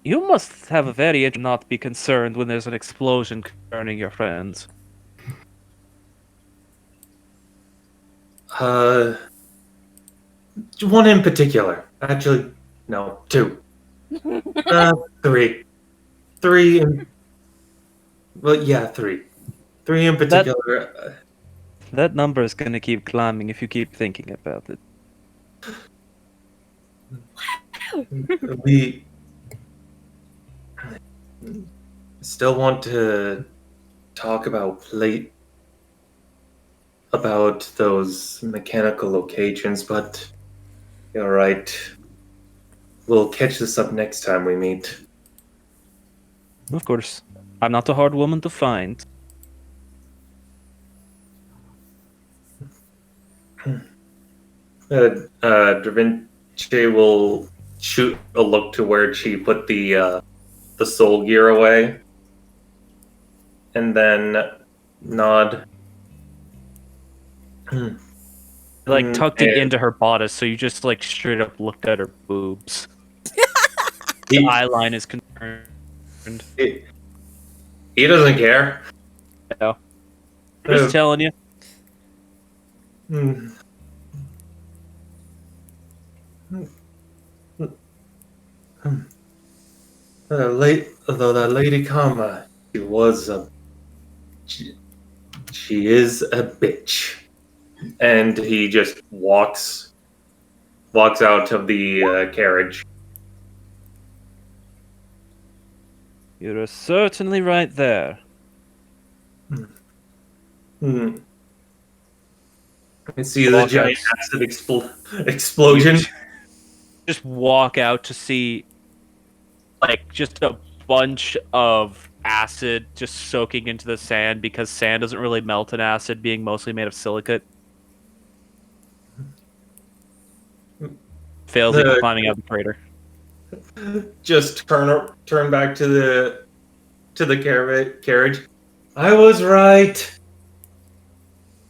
H: you must have a very not be concerned when there's an explosion concerning your friends.
F: One in particular. Actually, no, two. Three. Three in, well, yeah, three. Three in particular.
H: That number is going to keep climbing if you keep thinking about it.
F: We still want to talk about those mechanical locations, but you're right. We'll catch this up next time we meet.
H: Of course, I'm not a hard woman to find.
F: Da Vinci will shoot a look to where she put the soul gear away, and then nod.
H: Like tucked it
F: And
H: into her bodice, so you just like straight up looked at her boobs.
F: he,
H: The eye line is concerned.
F: he, he doesn't care.
H: No. Just
F: Uh,
H: telling you.
F: hmm. Though that lady Karma, she, she is a bitch, and he just walks out of the carriage.
H: You're certainly right there.
F: Hmm. I see the
H: Walk
F: giant
H: out.
F: acid explosion.
H: Just walk out to see like just a bunch of acid just soaking into the sand because sand doesn't really melt in acid, being mostly made of silicate. Fails even
F: The-
H: climbing out of the crater.
F: Just turn back to the carriage. I was right.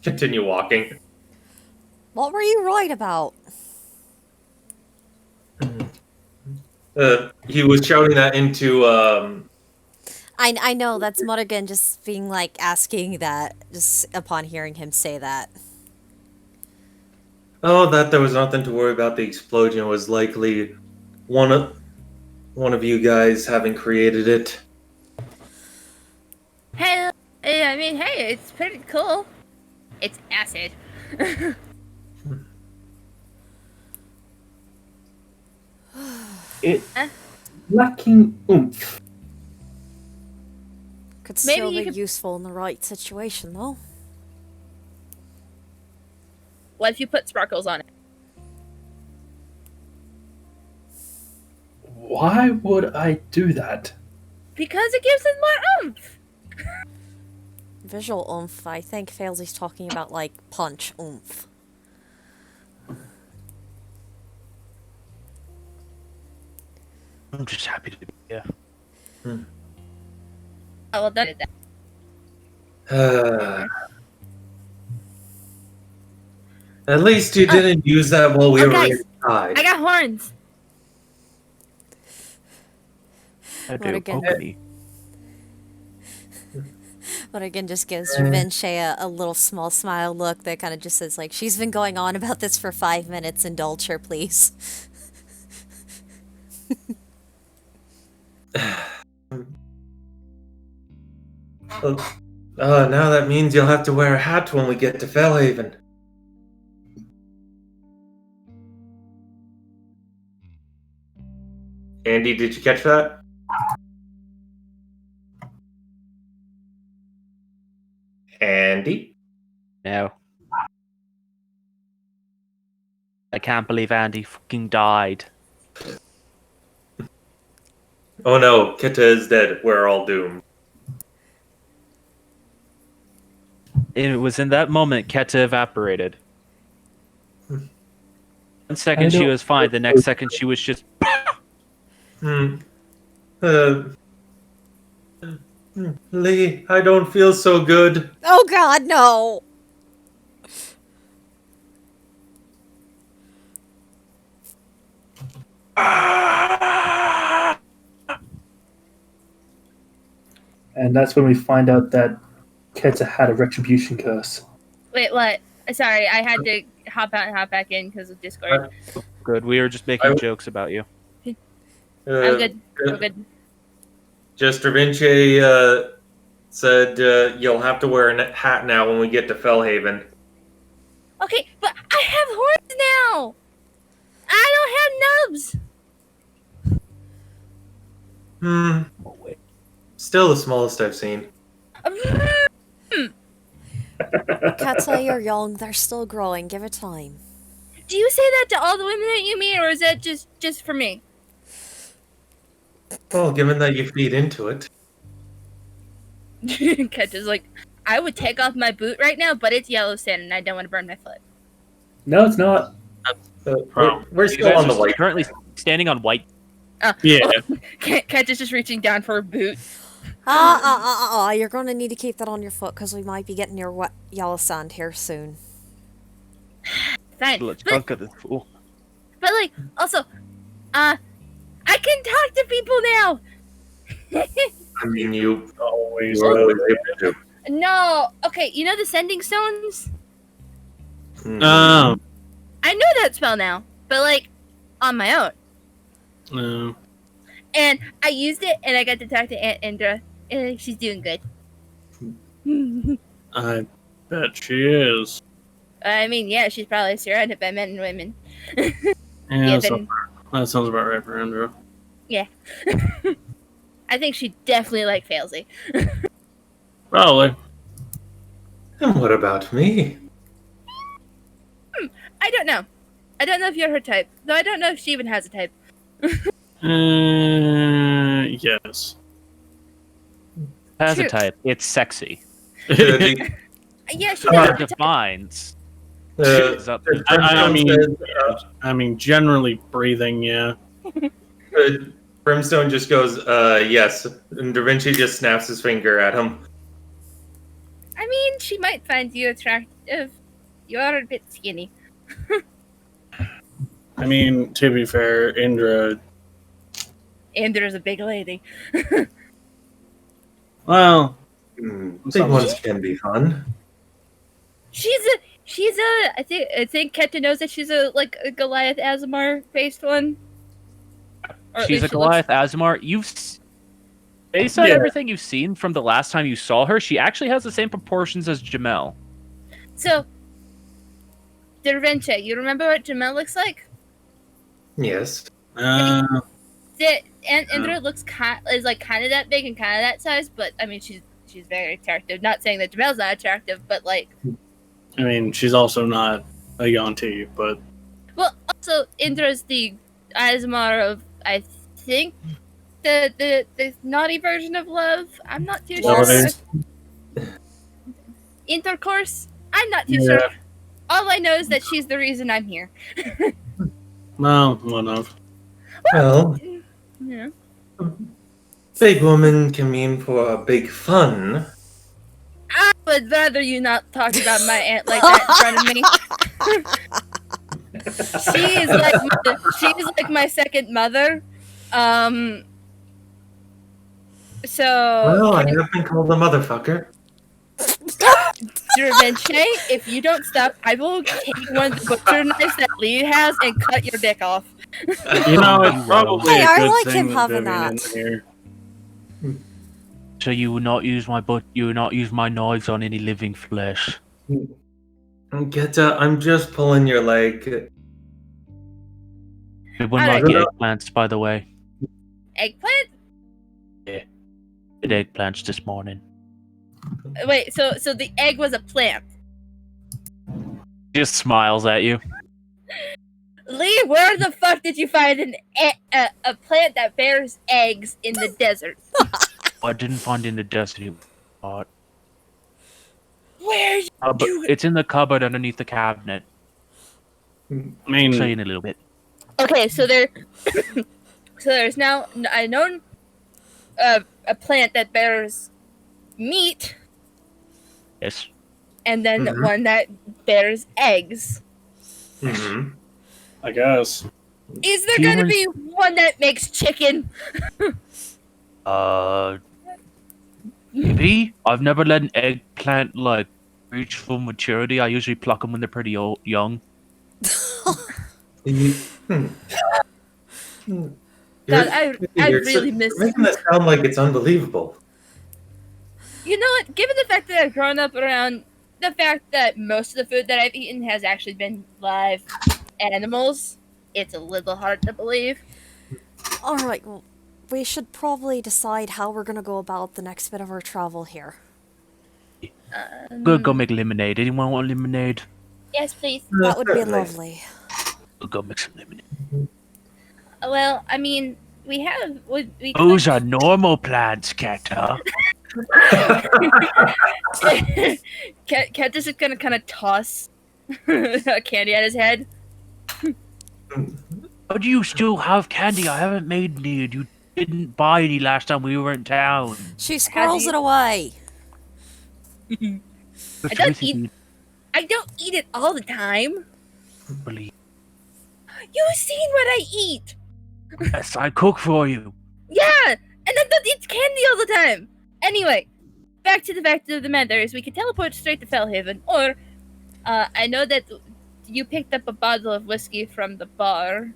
F: Continue walking.
A: What were you right about?
F: He was shouting that into
A: I know that's Muddigan just being like asking that just upon hearing him say that.
F: oh, that there was nothing to worry about. The explosion was likely one of you guys having created it.
B: Hey, I mean, hey, it's pretty cool. It's acid.
E: It lacking oomph.
A: Could
B: Maybe
A: still
B: you
A: be
B: could-
A: useful in the right situation, though.
B: What if you put sparkles on it?
E: Why would I do that?
B: Because it gives it more oomph.
A: Visual oomph, I think Failsy's talking about, like, punch oomph.
H: I'm just happy to be here.
B: Oh, well, that.
F: At least you didn't use that while we
B: Oh,
F: were
B: guys,
F: inside.
B: I got horns.
H: How
A: What
H: dare you
A: again?
H: poke me?
A: Muddigan just gives Vince a little small smile look that kind of just says, like, she's been going on about this for 5 minutes, indulge her, please.
F: Now that means you'll have to wear a hat when we get to Fellhaven. Andy, did you catch that? Andy?
H: No. I can't believe Andy fucking died.
F: Oh no, Kitta is dead. We're all doomed.
H: It was in that moment Keta evaporated. 1 second she was fine, the next second she was just
F: Hmm. Uh, Lee, I don't feel so good.
A: Oh God, no!
E: And that's when we find out that Keta had a retribution curse.
B: Wait, what? Sorry, I had to hop out and hop back in because of Discord.
G: Good. We were just making jokes about you.
B: I'm good. I'm good.
F: Just Da Vinci said you'll have to wear a hat now when we get to Fellhaven.
B: Okay, but I have horns now. I don't have nubs.
F: Still the smallest I've seen.
A: Cats you're young, they're still growing. Give it time.
B: Do you say that to all the women that you meet, or is that just for me?
F: Well, given that you feed into it.
B: Catch is like, I would take off my boot right now, but it's yellow sand and I don't want to burn my foot.
E: No, it's not.
F: We're
G: You
F: still
G: guys
F: on the
G: are
F: white.
G: currently standing on white.
D: Yeah.
B: Catch is just reaching down for a boot.
A: You're going to need to keep that on your foot because we might be getting your wet yellow sand here soon.
B: Fine.
H: Let's conquer this fool.
B: But like, also, I can talk to people now.
F: I mean, you
D: Always.
F: were always able to.
B: No, okay, you know the sending stones?
D: Um.
B: I know that spell now, but like, on my own.
D: No.
B: And I used it, and I got to talk to Aunt Indra, and she's doing good.
D: I bet she is.
B: I mean, yeah, she's probably surrounded by men and women.
D: Yeah,
B: Given-
D: that sounds about right for Andrew.
B: I think she definitely like Failsy.
D: Probably.
F: And what about me?
B: I don't know. I don't know if you're her type, though I don't know if she even has a type.
D: Yes.
G: Has
B: True.
G: a type. It's sexy.
B: Yeah, she
G: It
B: does have a type.
G: defines.
F: Uh,
G: Up
D: I mean, generally breathing, yeah.
F: Brimstone just goes, yes. And Da Vinci just snaps his finger at him.
B: I mean, she might find you attractive. You are a bit skinny.
D: I mean, to be fair, Indra.
B: Indra's a big lady.
D: Well,
F: Big ones can be fun.
B: She's a. I think Keta knows that she's a Goliath Azamar based one. Or at
G: She's a
B: least she looks-
G: Goliath Azamar. Based on
D: Yeah.
G: everything you've seen from the last time you saw her, she actually has the same proportions as Jamel.
B: So, Dervenche, you remember what Jamel looks like?
F: Yes.
B: And Indra looks kind of that big and kind of that size, but I mean she's very attractive. Not saying that Jamel's not attractive, but like,
D: I mean, she's also not a Yonti, but
B: well, also Indra's the Azamar of I think the naughty version of love. I'm not too sure.
E: Lust.
B: Intercourse. I'm not too
D: Yeah.
B: sure. All I know is that she's the reason I'm here.
D: well, one of.
F: Well,
B: Yeah.
F: big woman can mean for big fun.
B: I would rather you not talk about my aunt like that in front of me. She's like my second mother. So
F: Well, I have been called a motherfucker.
B: Dervenche, if you don't stop, I will take one of the butcher knives that Lee has and cut your dick off.
D: You know, it's probably
A: Hey,
D: a
A: I
D: good
A: like
D: thing
A: him
D: that
A: having
D: Vivian
A: that.
D: isn't here.
H: So you will not use you will not use my knives on any living flesh.
F: Geta, I'm just pulling your leg.
H: It wouldn't
B: Alright.
H: like eggplants, by the way.
B: Eggplant?
H: Did eggplants this morning.
B: Wait, so the egg was a plant.
G: Just smiles at you.
B: Lee, where the fuck did you find a plant that bears eggs in the desert?
H: I didn't find it in the desert part.
B: Where?
H: But it's in the cupboard underneath the cabinet.
D: I
H: I'll
D: mean,
H: show you in a little bit.
B: Okay, so there's now a known a plant that bears meat,
G: Yes.
B: and then
F: Mhm.
B: one that bears eggs.
F: Hmm.
D: I guess.
B: Is there gonna be one that makes chicken?
G: Maybe. I've never let an eggplant like reach full maturity. I usually pluck them when they're pretty young.
F: Hmm.
B: God,
F: You're,
B: I
F: you're,
B: really
F: you're
B: miss.
F: making that sound like it's unbelievable.
B: You know what? Given the fact that I've grown up around the fact that most of the food that I've eaten has actually been live animals, it's a little hard to believe.
A: All right, well, we should probably decide how we're gonna go about the next bit of our travel here.
G: Go make lemonade. Anyone want lemonade?
B: Yes, please.
A: That would be
F: Certainly.
A: lovely.
G: Go make some lemonade.
B: Well, I mean, we
G: Those
B: could.
G: are normal plants, Kata.
B: Cat is gonna kind of toss a candy at his head.
G: How do you still have candy? I haven't made any. And you didn't buy any last time we were in town.
A: She
B: How do
A: squirrels
B: you-
A: it away.
G: What's
B: don't
G: with
B: eat-
G: you?
B: I don't eat it all the time.
G: Believe.
B: You've seen what I eat.
G: Yes, I cook for you.
B: Yeah, and I don't eat candy all the time. Anyway, back to the fact of the matter is we can teleport straight to Fellhaven, or I know that you picked up a bottle of whiskey from the bar.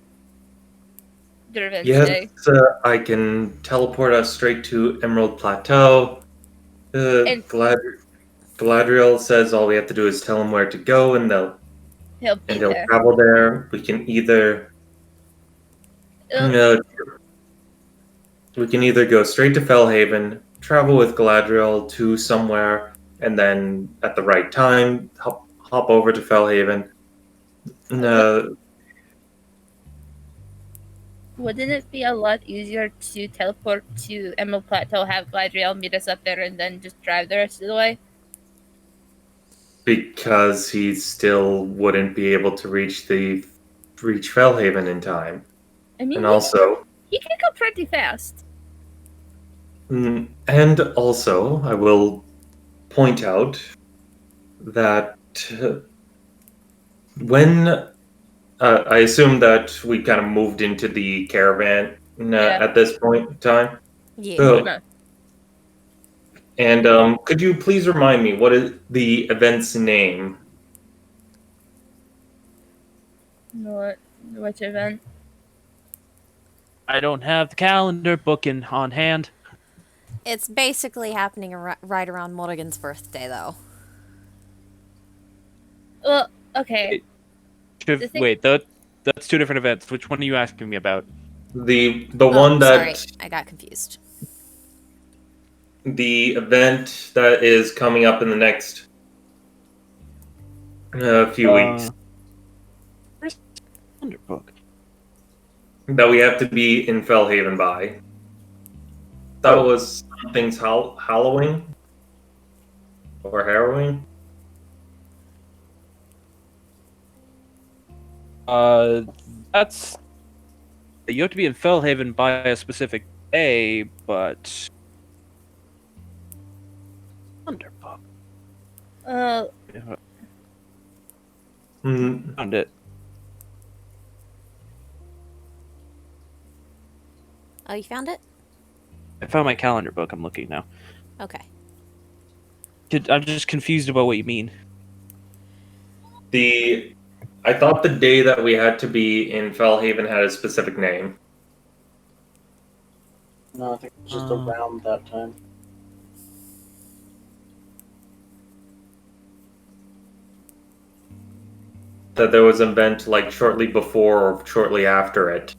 B: Dervin
F: Yes, I can teleport us straight to Emerald Plateau.
B: And-
F: Galadriel says all we have to do is tell him where to go, and
B: He'll be
F: he'll
B: there.
F: travel there. We can either
B: Uh,
F: go straight to Fellhaven, travel with Galadriel to somewhere, and then at the right time hop over to Fellhaven. No,
B: Wouldn't it be a lot easier to teleport to Emerald Plateau, have Gladriel meet us up there, and then just drive the rest of the way?
F: because he still wouldn't be able to reach Fellhaven in time,
B: I mean,
F: and also.
B: he can go pretty fast.
F: And also, I will point out that when I assume that we kind of moved into the caravan at this point in time.
A: Yeah.
F: So,
B: No.
F: and could you please remind me what is the event's name?
B: Which event?
G: I don't have the calendar book on hand.
A: It's basically happening right around Morrigan's birthday, though.
B: Well, okay. The thing-
G: Wait, that's two different events. Which one are you asking me about?
F: The
A: Oh,
F: one that
A: sorry, I got confused.
F: the event that is coming up in the next few weeks
G: Where's the calendar book?
F: that we have to be in Fellhaven by. That was something's Halloween or harrowing.
G: That's you have to be in Fellhaven by a specific day, but calendar book. Found it.
A: Oh, you found it?
G: I found my calendar book. I'm looking now.
A: Okay.
G: I'm just confused about what you mean.
F: I thought the day that we had to be in Fellhaven had a specific name.
D: No, I think it's just around that time.
F: That there was an event like shortly before or shortly after it.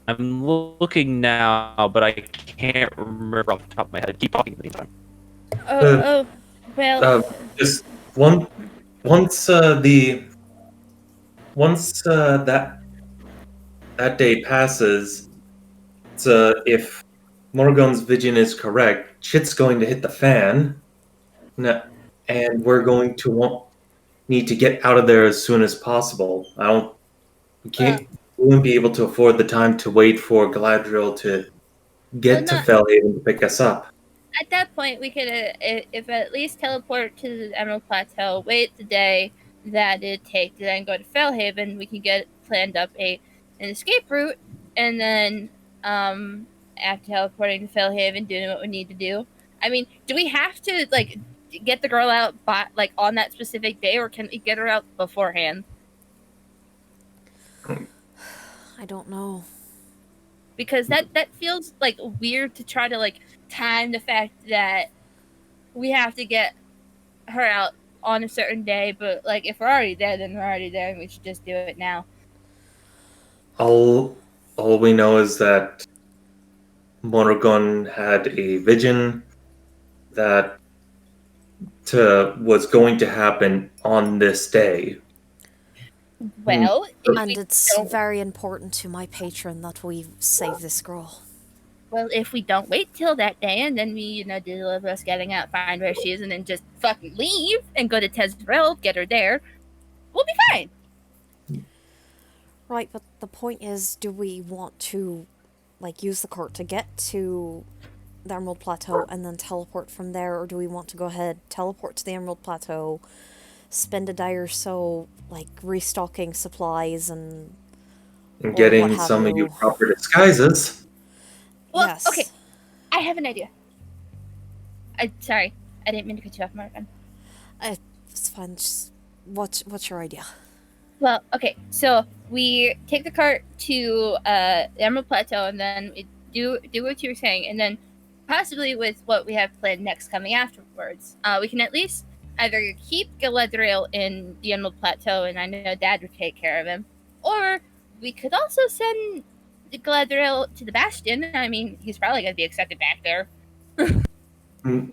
G: I'm looking now, but I can't remember off the top of my head. Keep talking in the meantime.
B: Well.
F: Just once that day passes, if Morgon's vision is correct, shit's going to hit the fan, and we're going to need to get out of there as soon as possible. We won't be able to afford the time to wait for Galadriel to get to
B: not-
F: Fellhaven to pick us up.
B: At that point, we could, if at least teleport to the Emerald Plateau, wait the day that it takes to then go to Fellhaven. We can get planned up an escape route, and then after teleporting to Fellhaven, doing what we need to do. I mean, do we have to like get the girl out like on that specific day, or can we get her out beforehand?
A: I don't know.
B: Because that feels like weird to try to like time the fact that we have to get her out on a certain day, but like if we're already there, then we're already there, and we should just do it now.
F: All we know is that Morrigan had a vision that was going to happen on this day.
B: Well, if
A: And
B: we
A: it's
B: don't,
A: very important to my patron that we save this girl.
B: well, if we don't wait till that day, and then we, deliver us getting out, find where she is, and then just fucking leave and go to Tezrel, get her there, we'll be fine.
A: Right, but the point is, do we want to, like, use the cart to get to the Emerald Plateau and then teleport from there, or do we want to go ahead, teleport to the Emerald Plateau, spend a day or so, like, restocking supplies and
F: Getting
A: what have
F: some of
A: you.
F: your proper disguises.
B: Well,
A: Yes.
B: okay, I have an idea. Sorry, I didn't mean to cut you off, Morgan.
A: It's fine. Just what's your idea?
B: Well, okay, so we take the cart to the Emerald Plateau, and then we do what you were saying, and then possibly with what we have planned next coming afterwards, we can at least either keep Galadriel in the Emerald Plateau, and I know Dad would take care of him, or we could also send Galadriel to the Bastion. I mean, he's probably going to be accepted back there.
F: Mm.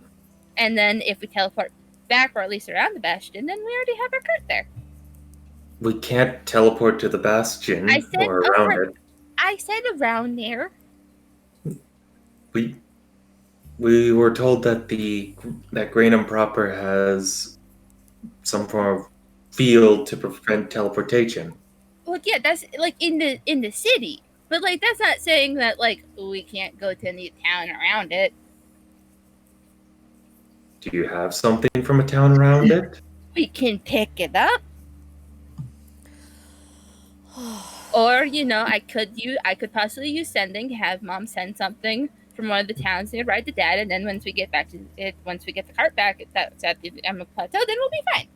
B: And then if we teleport back, or at least around the Bastion, then we already have our cart there.
F: We can't teleport to the Bastion
B: I said
F: or around
B: over-
F: it.
B: I said around there.
F: We were told that that Grainham proper has some form of field to prevent teleportation.
B: Well, yeah, that's like in the city, but like that's not saying that like we can't go to any town around it.
F: Do you have something from a town around it?
B: We can pick it up, or I could possibly use sending, have Mom send something from one of the towns nearby to Dad, and then once we get the cart back that's at the Emerald Plateau, then we'll be fine.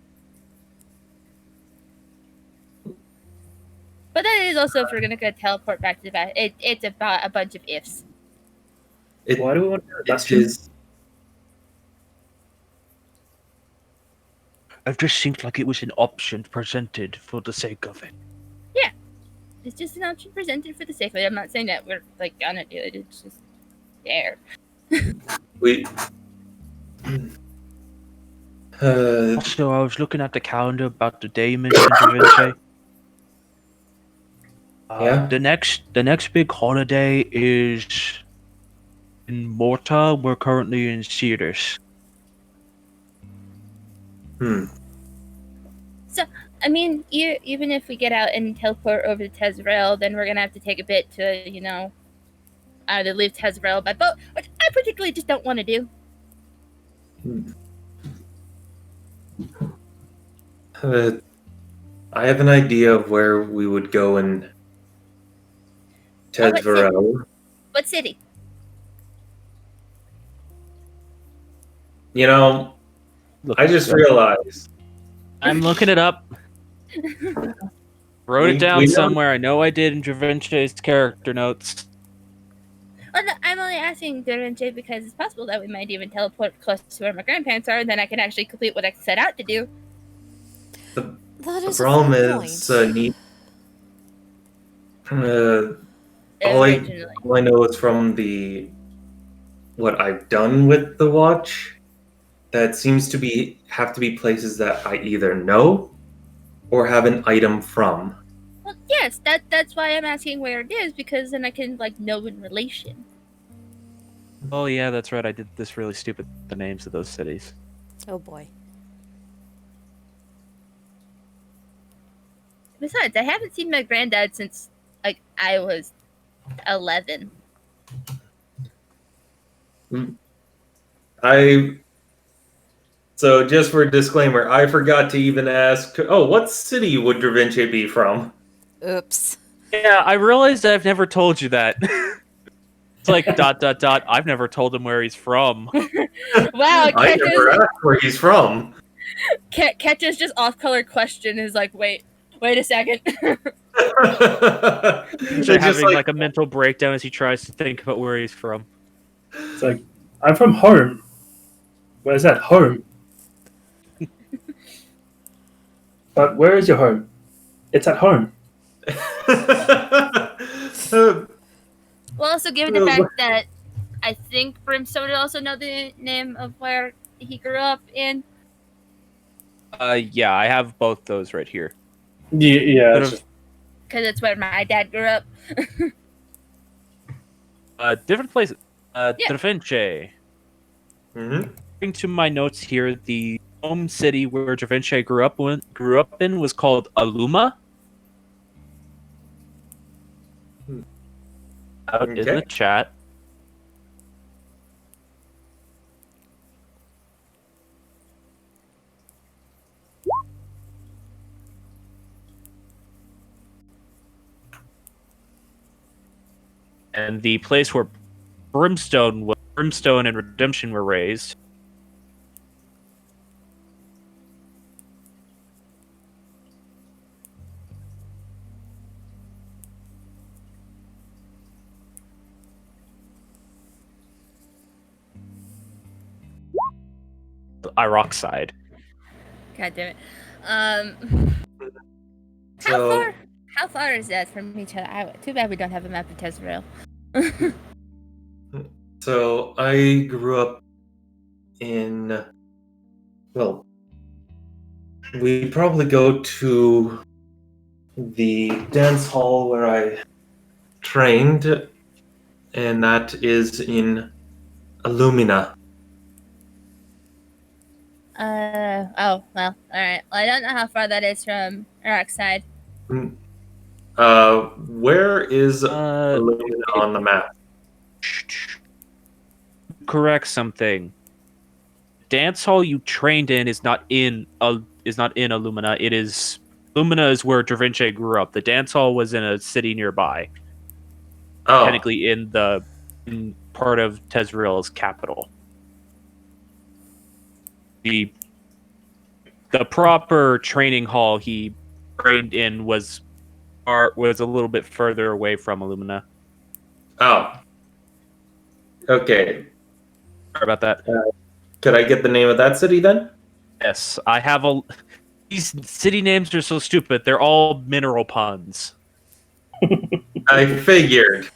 B: But that is also if we're gonna go teleport back to the back. It's about a bunch of ifs.
E: Why do we want to
F: It
E: Bastion?
F: is.
H: It just seemed like it was an option presented for the sake of it.
B: It's just an option presented for the sake of it. I'm not saying that we're like gonna do it. It's just there.
F: We.
H: Also, I was looking at the calendar about the day mentioned, Da Vinci.
F: Yeah?
H: The next big holiday is in Morta. We're currently in Cedars.
B: I mean, even if we get out and teleport over to Tezrel, then we're gonna have to take a bit to, either leave Tezrel by boat, which I particularly just don't want to do.
F: I have an idea of where we would go in Tedvarel.
B: What city?
F: I just realized.
G: I'm looking it up. Wrote it down
F: We know-
G: somewhere. I know I did in Da Vinci's character notes.
B: Well, no, I'm only asking Dorinche because it's possible that we might even teleport close to where my grandparents are, and then I can actually complete what I set out to do.
A: That
F: The
A: is a
F: problem
A: fair
F: is,
A: point.
F: all
B: Originally.
F: I know is from what I've done with the watch. That seems to have to be places that I either know or have an item from.
B: Well, yes, that's why I'm asking where it is, because then I can know in relation.
G: Oh yeah, that's right. I did this really stupid the names of those cities.
A: Oh boy.
B: Besides, I haven't seen my granddad since I was 11.
F: So just for a disclaimer, I forgot to even ask. Oh, what city would Dravince be from?
A: Oops.
G: Yeah, I realized I've never told you that. It's like ... I've never told him where he's from.
B: Wow,
F: I never asked where he's from.
B: Ketch's just off-color question is like, wait a second.
G: He's
F: They're just
G: having
F: like,
G: like a mental breakdown as he tries to think about where he's from.
E: It's like, I'm from home. Where's that? Home. But where is your home? It's at home.
B: Well, also given the fact that I think Brimstone would also know the name of where he grew up in.
G: Yeah, I have both those right here.
E: Yeah,
G: But
E: it's
G: if,
E: just
B: Because it's where my dad grew up.
G: different places.
B: Yeah.
G: Dravince.
F: Mhm.
G: According to my notes here, the home city where Dravince grew up in was called Aluma. Out in
F: Okay.
G: the chat. And the place where Brimstone and Redemption were raised. The Iraq side.
B: God damn it.
F: So,
B: How far is that from each other? Too bad we don't have a map of Tezrael.
F: so I grew up in. Well, we probably go to the dance hall where I trained, and that is in Illumina.
B: Oh, well, alright. Well, I don't know how far that is from Iraq's side.
F: Where is
G: Uh,
F: Illumina on the map?
G: correct something. Dance hall you trained in is not in Illumina. It is Illumina is where Dravince grew up. The dance hall was in a city nearby,
F: Oh,
G: technically in part of Tezreel's capital. The proper training hall he trained in was a little bit further away from Illumina.
F: oh. Okay.
G: Sorry about that.
F: Could I get the name of that city then?
G: Yes, I have a. These city names are so stupid. They're all mineral puns.
F: I figured.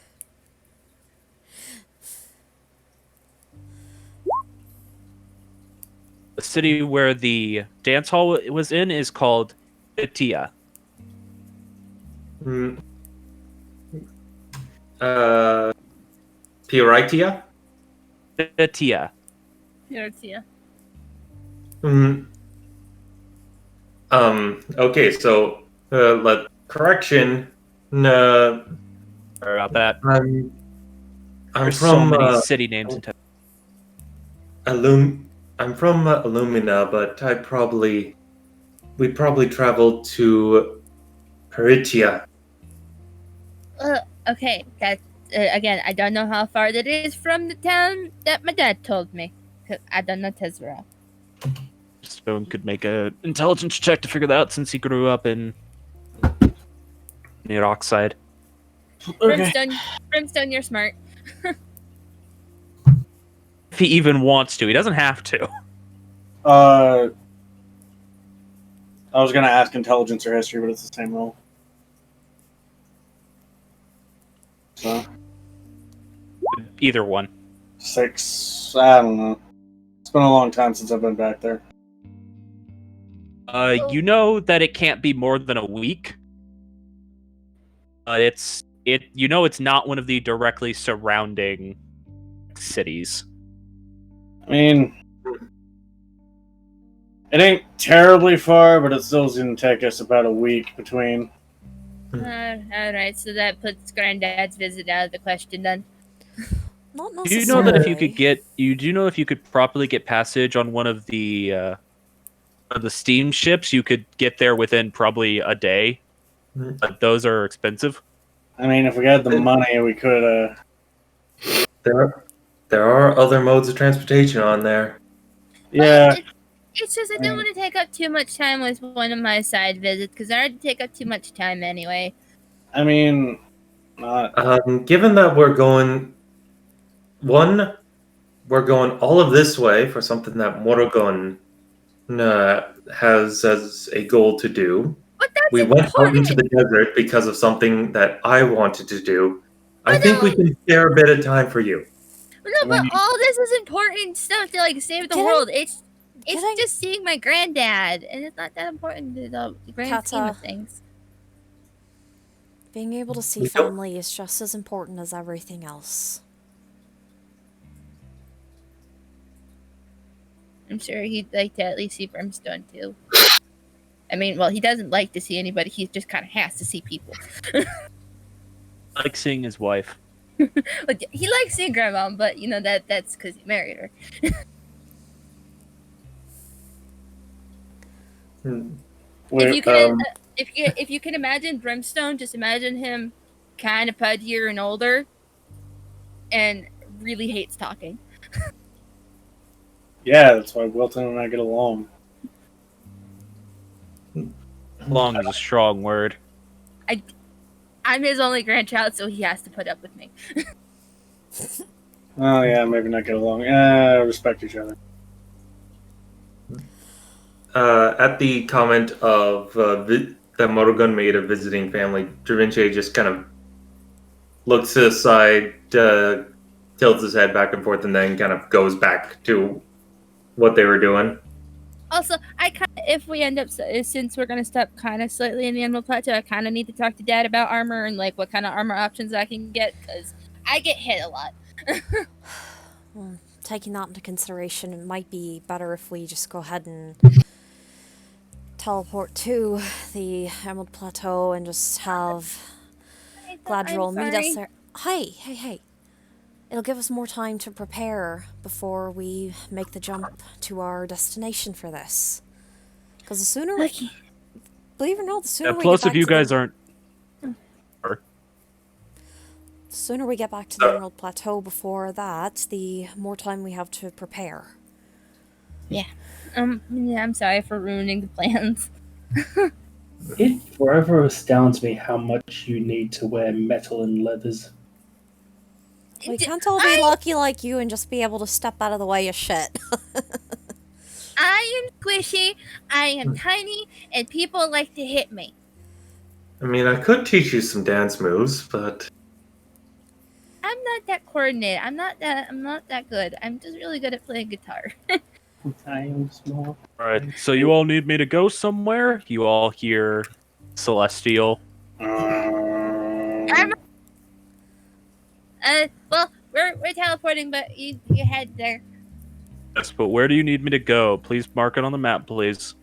G: The city where the dance hall was in is called Itia.
F: Hmm. Puritia?
G: Itia.
B: Here.
F: Hmm. Okay, so, correction. No,
G: Sorry about that.
F: I'm
G: There's so
F: from,
G: many city names in
F: I'm from Illumina, but we probably traveled to Peritia.
B: Okay, that again, I don't know how far that is from the town that my dad told me. 'Cause I don't know Tezrael.
G: Stone could make a intelligence check to figure that out since he grew up in the Oxide.
E: okay.
B: Brimstone, you're smart.
G: If he even wants to, he doesn't have to.
D: I was gonna ask intelligence or history, but it's the same roll. So
G: Either one.
D: 6. I don't know. It's been a long time since I've been back there.
G: You know that it can't be more than a week. But it's not one of the directly surrounding cities.
D: I mean, it ain't terribly far, but it still's gonna take us about a week between.
B: Alright, so that puts Granddad's visit out of the question then.
A: Not
G: Do you know that if you
A: necessarily.
G: could get you do you know if you could properly get passage on one of the steamships, you could get there within probably a day.
F: Mm.
G: But those are expensive.
D: I mean, if we had the money, we could.
F: There are other modes of transportation on there.
D: Yeah.
B: It's just I
D: I
B: don't
D: mean,
B: want to take up too much time with one of my side visits because I already take up too much time anyway.
D: I mean, not.
F: Given that we're going all of this way for something that Morrigan has as a goal to do.
B: But that's
F: We went out into
B: important.
F: the desert because of something that I wanted to do. I
B: But
F: think we can spare a bit of time for you.
B: no,
D: I
B: but
D: mean,
B: all this is important stuff to like save the
A: Getting-
B: world. It's
A: getting-
B: just seeing my granddad, and it's not that important to the grand scheme of
A: Kata.
B: things.
A: Being able to see
F: We don't-
A: family is just as important as everything else.
B: I'm sure he'd like to at least see Brimstone too. I mean, well, he doesn't like to see anybody. He just kind of has to see people.
G: Like seeing his wife.
B: But he likes seeing Grandma, but you know that's because he married her. If you can, if you can imagine Brimstone, just imagine him kind of pudgier and older, and really hates talking.
D: yeah, that's why Wilton and I get along.
G: Long is a strong word.
B: I'm his only grandchild, so he has to put up with me.
D: Oh yeah, maybe not get along. Respect each other.
F: At the comment of that Morrigan made of visiting family, Dravince just kind of looks to the side, tilts his head back and forth, and then kind of goes back to what they were doing.
B: Also, if we end up since we're gonna stop kind of slightly in the Emerald Plateau, I kind of need to talk to Dad about armor and like what kind of armor options I can get because I get hit a lot.
A: Well, taking that into consideration, it might be better if we just go ahead and teleport to the Emerald Plateau and just have Gladriel meet us there. Hey. It'll give us more time to prepare before we make the jump to our destination for this. Because the sooner,
B: Okay.
A: believe it or not, the sooner we
G: Plus,
A: get
G: if
A: back
G: you
A: to the-
G: guys aren't,
A: the sooner we get back to the Emerald Plateau before that, the more time we have to prepare.
B: Yeah, I'm sorry for ruining the plans.
E: It forever astounds me how much you need to wear metal and leathers.
A: We can't all be lucky like you and just be able to step out of the way of shit.
B: I am squishy, I am tiny, and people like to hit me.
F: I mean, I could teach you some dance moves, but
B: I'm not that coordinated. I'm not that good. I'm just really good at playing guitar.
E: I am small.
G: alright. So you all need me to go somewhere. You all hear Celestial.
B: Well, we're teleporting, but you head there.
G: Yes, but where do you need me to go? Please mark it on the map, please.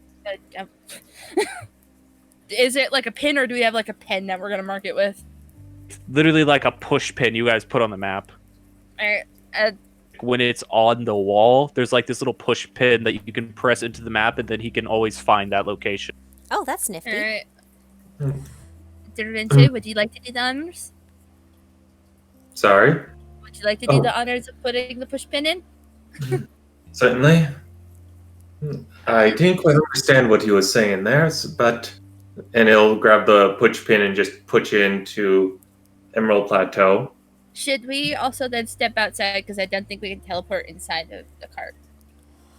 B: Is it like a pin, or do we have like a pen that we're gonna mark it with?
G: Literally like a push pin you guys put on the map.
B: Alright.
G: When it's on the wall, there's like this little push pin that you can press into the map, and then he can always find that location.
A: Oh, that's nifty.
B: Alright.
F: Hmm.
B: Vinci, would you like to do the honors?
F: sorry.
B: Would you like to do the honors of putting the push pin in?
F: Certainly. I didn't quite understand what he was saying there, but and he'll grab the push pin and just push into Emerald Plateau.
B: Should we also then step outside because I don't think we can teleport inside of the cart?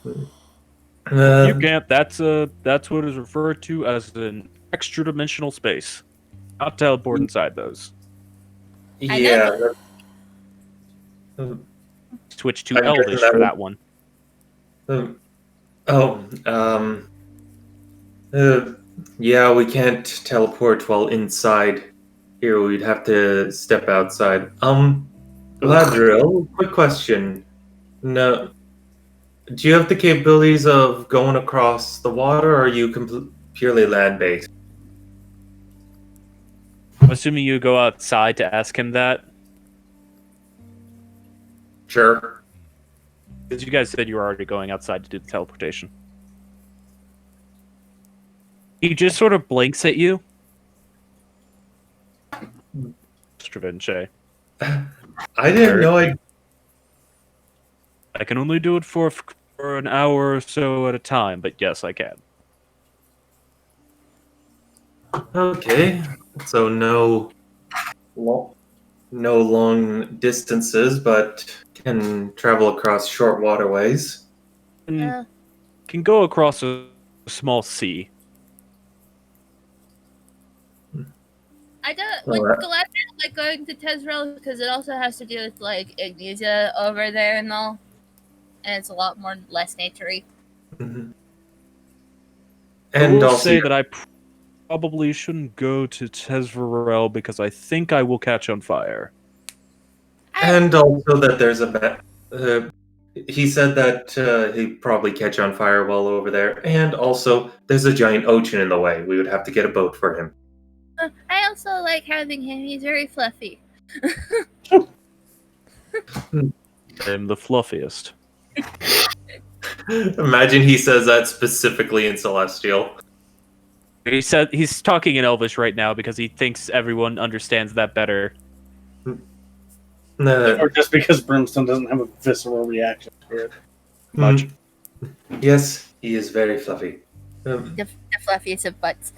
G: You can't. That's what is referred to as an extra dimensional space. Not teleport inside those.
B: I know,
F: Yeah.
G: Switch to
F: I'm guessing
G: Elvish
F: that
G: for
F: would-
G: that one.
F: Yeah, we can't teleport while inside. Here, we'd have to step outside. Gladriel, quick question. No, do you have the capabilities of going across the water, or are you purely land-based?
G: I'm assuming you go outside to ask him that.
F: Sure.
G: Because you guys said you were already going outside to do the teleportation. He just sort of blinks at you. Mr. Vinci.
F: I didn't know
G: I can only do it for an hour or so at a time, but yes, I can.
F: Okay. So no long distances, but can travel across short waterways.
G: Can go across a small sea.
B: I don't
F: All
B: like
F: right.
B: Galadriel like going to Tezrel because it also has to do with like Ignesia over there and all, and it's a lot more less naturey.
F: Mhm.
G: I
F: And
G: will
F: also,
G: say that I probably shouldn't go to Tezverel because I think I will catch on fire.
F: and also that there's he said that he'd probably catch on fire while over there. And also, there's a giant ocean in the way. We would have to get a boat for him.
B: I also like having him. He's very fluffy.
G: I'm the fluffiest.
F: Imagine he says that specifically in Celestial.
G: He said he's talking in Elvish right now because he thinks everyone understands that better.
D: Or just because Brimstone doesn't have a visceral reaction to it.
G: Much.
F: Yes, he is very fluffy.
B: The fluffiest of butts.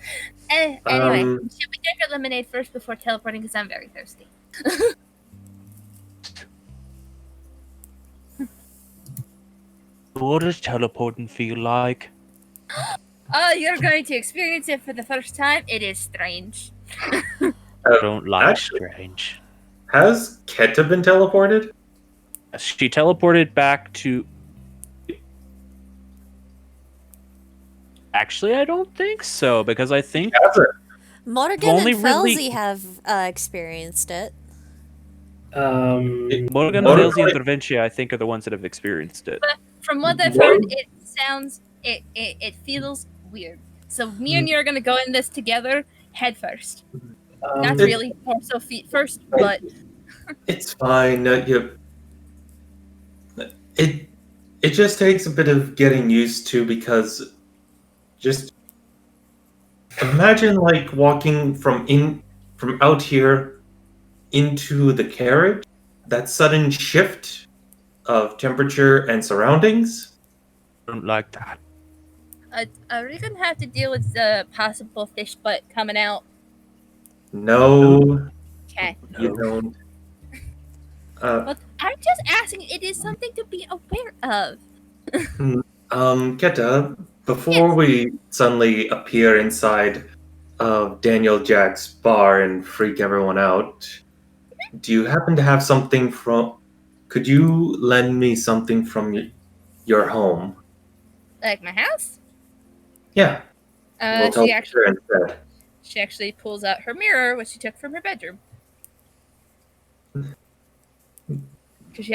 B: Anyway, should we drink our lemonade first before teleporting? Because I'm very thirsty.
H: What does teleporting feel like?
B: Oh, you're going to experience it for the first time. It is strange.
H: I don't like
F: Actually,
H: strange.
F: has Keta been teleported?
G: She teleported back to. Actually, I don't think so because I think
A: Morgan
G: only
A: and
G: really-
A: Felzy have experienced it.
G: Morgan,
F: Morgan-
G: Valesy, and Travinci, I think, are the ones that have experienced it.
B: From what I've
F: What?
B: heard, it sounds, it feels weird. So me and you are gonna go in this together, head first. Not really, more so feet first, but
F: It's fine. It just takes a bit of getting used to because just imagine like walking from out here into the carriage. That sudden shift of temperature and surroundings.
H: I don't like that.
B: are we gonna have to deal with the possible fish butt coming out?
F: No,
B: Okay.
F: you don't.
B: But I'm just asking. It is something to be aware of.
F: Keta, before we suddenly appear inside of Daniel Jack's bar and freak everyone out, do you happen to have something from? Could you lend me something from your home?
B: Like my house.
F: Yeah, we'll
B: She
F: instead.
B: actually pulls out her mirror, which she took from her bedroom. Because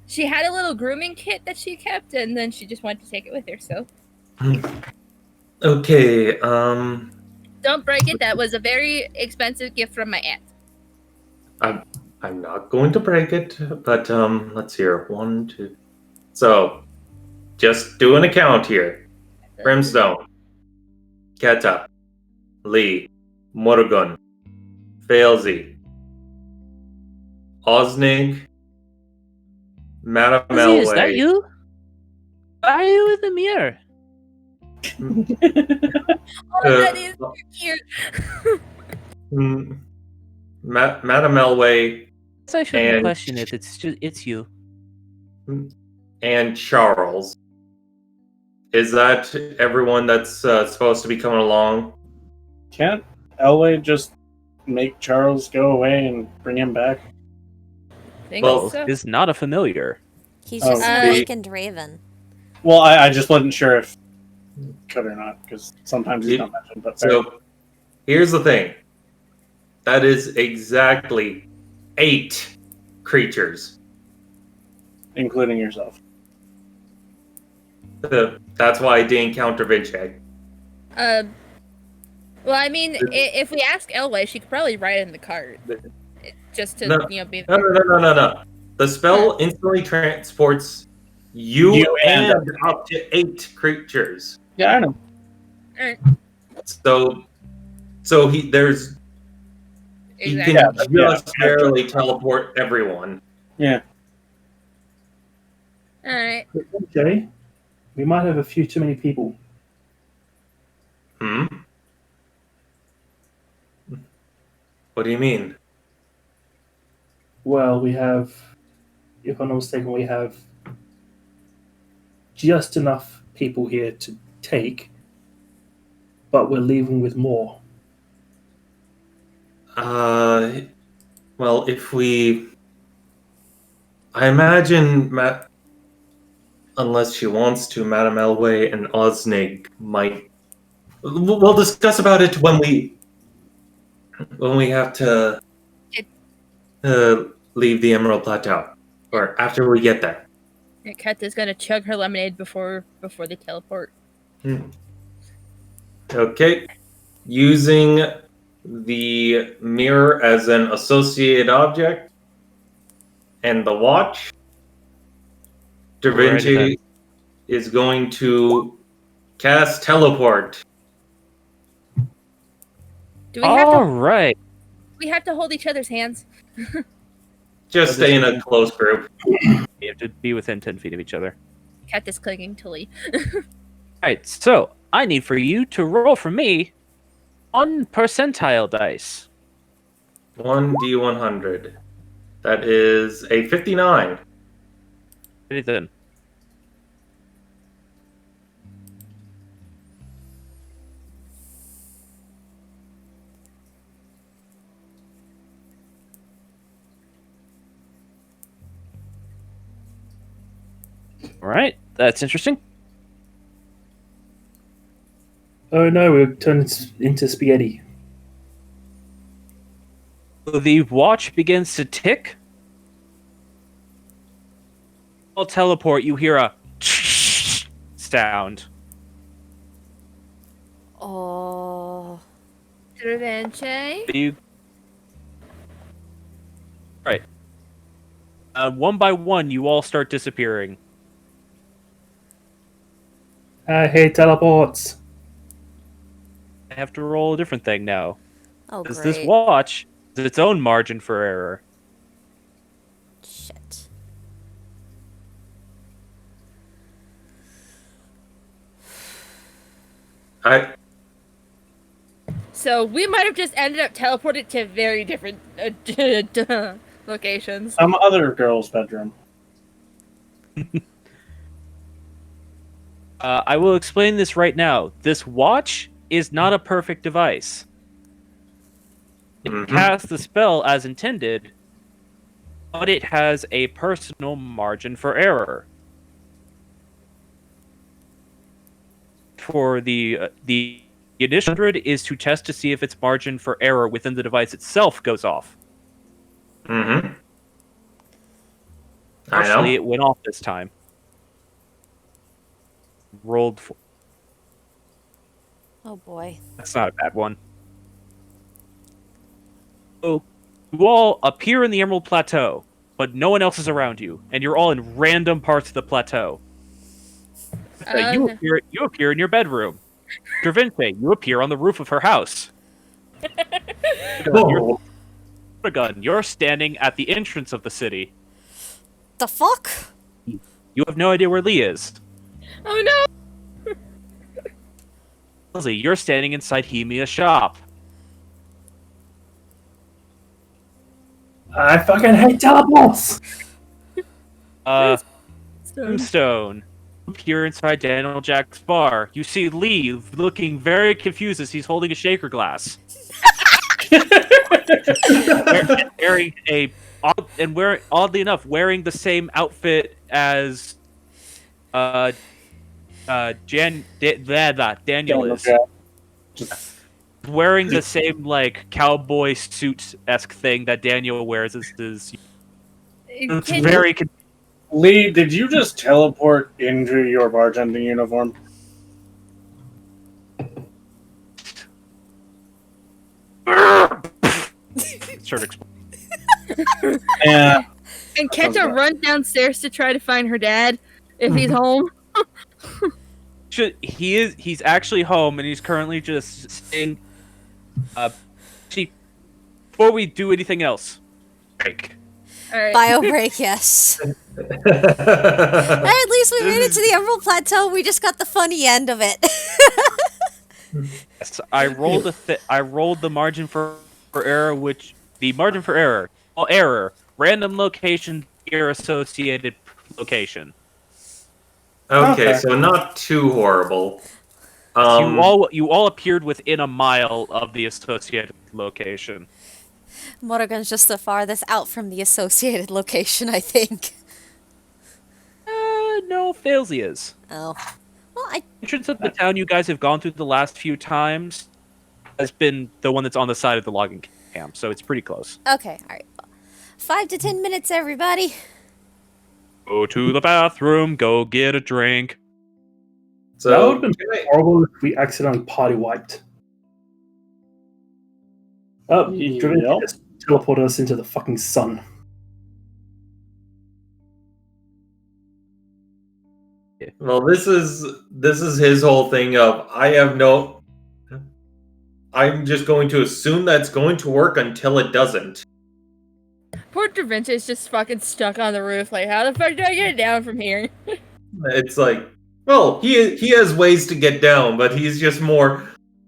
B: she had a little grooming kit that she kept, and then she just wanted to take it with her. So
F: Okay.
B: don't break it. That was a very expensive gift from my aunt.
F: I'm not going to break it, but let's hear 1, 2. So, just do an account here. Brimstone, Keta, Lee, Morgan, Failsy, Osnig, Madame
H: Ozzy, is that
F: Elway.
H: you? Why are you in the mirror?
B: Oh, that is cute.
F: Madame Elway
H: Guess I shouldn't
F: And-
H: question it. It's you.
F: and Charles. Is that everyone that's supposed to be coming along?
D: Can't Elway just make Charles go away and bring him back?
B: Think
F: Well,
B: so.
G: Is not a familiar.
A: He's just an
B: the-
A: awakened raven.
D: Well, I just wasn't sure if could or not because sometimes he's not mentioned. But fair.
F: So, here's the thing. That is exactly 8 creatures.
D: including yourself.
F: That's why I didn't counter Vinci.
B: Well, I mean, if we ask Elway, she could probably write it in the card, just to
F: No.
B: be.
F: No. The spell instantly transports you,
D: You and
F: and up to 8 creatures.
D: Yeah, I know.
B: Alright,
F: So he
B: exactly.
F: can
D: Yeah,
F: just barely teleport everyone.
D: Yeah.
B: Alright.
E: Jay, we might have a few too many people.
F: Hmm. What do you mean?
E: Well, we have, if I'm not mistaken, we have just enough people here to take, but we're leaving with more.
F: Well, I imagine unless she wants to, Madame Elway and Osnig might. We'll discuss about it when we have to leave the Emerald Plateau, or after we get there.
B: Kat is gonna chug her lemonade before they teleport.
F: Okay. Using the mirror as an associated object and the watch, Da
G: Alrighty then.
F: Vinci is going to cast teleport.
B: Do we have to?
G: Alright.
B: We have to hold each other's hands.
F: Just stay in a close group.
G: You have to be within 10 feet of each other.
B: Kat is clinging to Lee.
G: Alright, so I need for you to roll for me 1 percentile dice.
F: 1d100. That is a 59.
G: Alrighty then. Alright, that's interesting.
E: Oh no, we're turned into spaghetti.
G: The watch begins to tick. I'll teleport, you hear a sound.
A: Oh.
B: Revenge.
G: You... Right. One by one, you all start disappearing.
E: I hate teleports.
G: I have to roll a different thing now.
A: Oh,
G: Because
A: great.
G: this watch has its own margin for error.
A: Shit.
B: So we might have just ended up teleported to very different locations.
D: Some other girl's bedroom.
G: I will explain this right now. This watch is not a perfect device. It casts the spell as intended, but it has a personal margin for error. For the initial 100 is to test to see if its margin for error within the device itself goes off.
F: Mm-hmm.
G: Actually, it went off this time. Rolled for...
A: Oh boy.
G: That's not a bad one. So, you all appear in the Emerald Plateau, but no one else is around you, and you're all in random parts of the plateau. You appear in your bedroom. Dravince, you appear on the roof of her house. You're standing at the entrance of the city.
A: The fuck?
G: You have no idea where Lee is.
B: Oh no!
G: Leslie, you're standing inside Hemia's shop.
E: I fucking hate teleports!
G: Tombstone. Here inside Daniel Jack's bar, you see Lee looking very confused as he's holding a shaker glass. Oddly enough, wearing the same outfit as Daniel is. Wearing the same like cowboy suit-esque thing that Daniel wears is it's very
D: Lee, did you just teleport into your bartending uniform?
G: Sort of
D: Yeah.
B: And
E: That sounds
B: Kenta
E: right.
B: run downstairs to try to find her dad if he's home.
G: He's actually home and he's currently just saying, actually, before we do anything else, break.
B: All right.
A: Bio break, yes. Hey, at least we made it to the Emerald Plateau. We just got the funny end of it.
G: Yes, I rolled the margin for error, which the margin for error, random location, your associated location.
F: Okay,
E: Okay.
F: so not too horrible.
G: You all appeared within a mile of the associated location.
A: Morrigan's just the farthest out from the associated location, I think.
G: No, Failsy is.
A: Oh. Well, I...
G: Entrance of the town you guys have gone through the last few times has been the one that's on the side of the logging camp, so it's pretty close.
A: Okay, alright. 5 to 10 minutes, everybody.
C: Go to the bathroom, go get a drink.
F: So
E: That would have been
F: can I-
E: horrible if we accidentally party wiped. Oh, Driven
I: Yep.
E: just teleported us into the fucking sun.
F: well, this is his whole thing of I'm just going to assume that's going to work until it doesn't.
B: Poor Da Vinci is just fucking stuck on the roof. Like, how the fuck do I get down from here?
F: It's like, well, he has ways to get down, but he's just more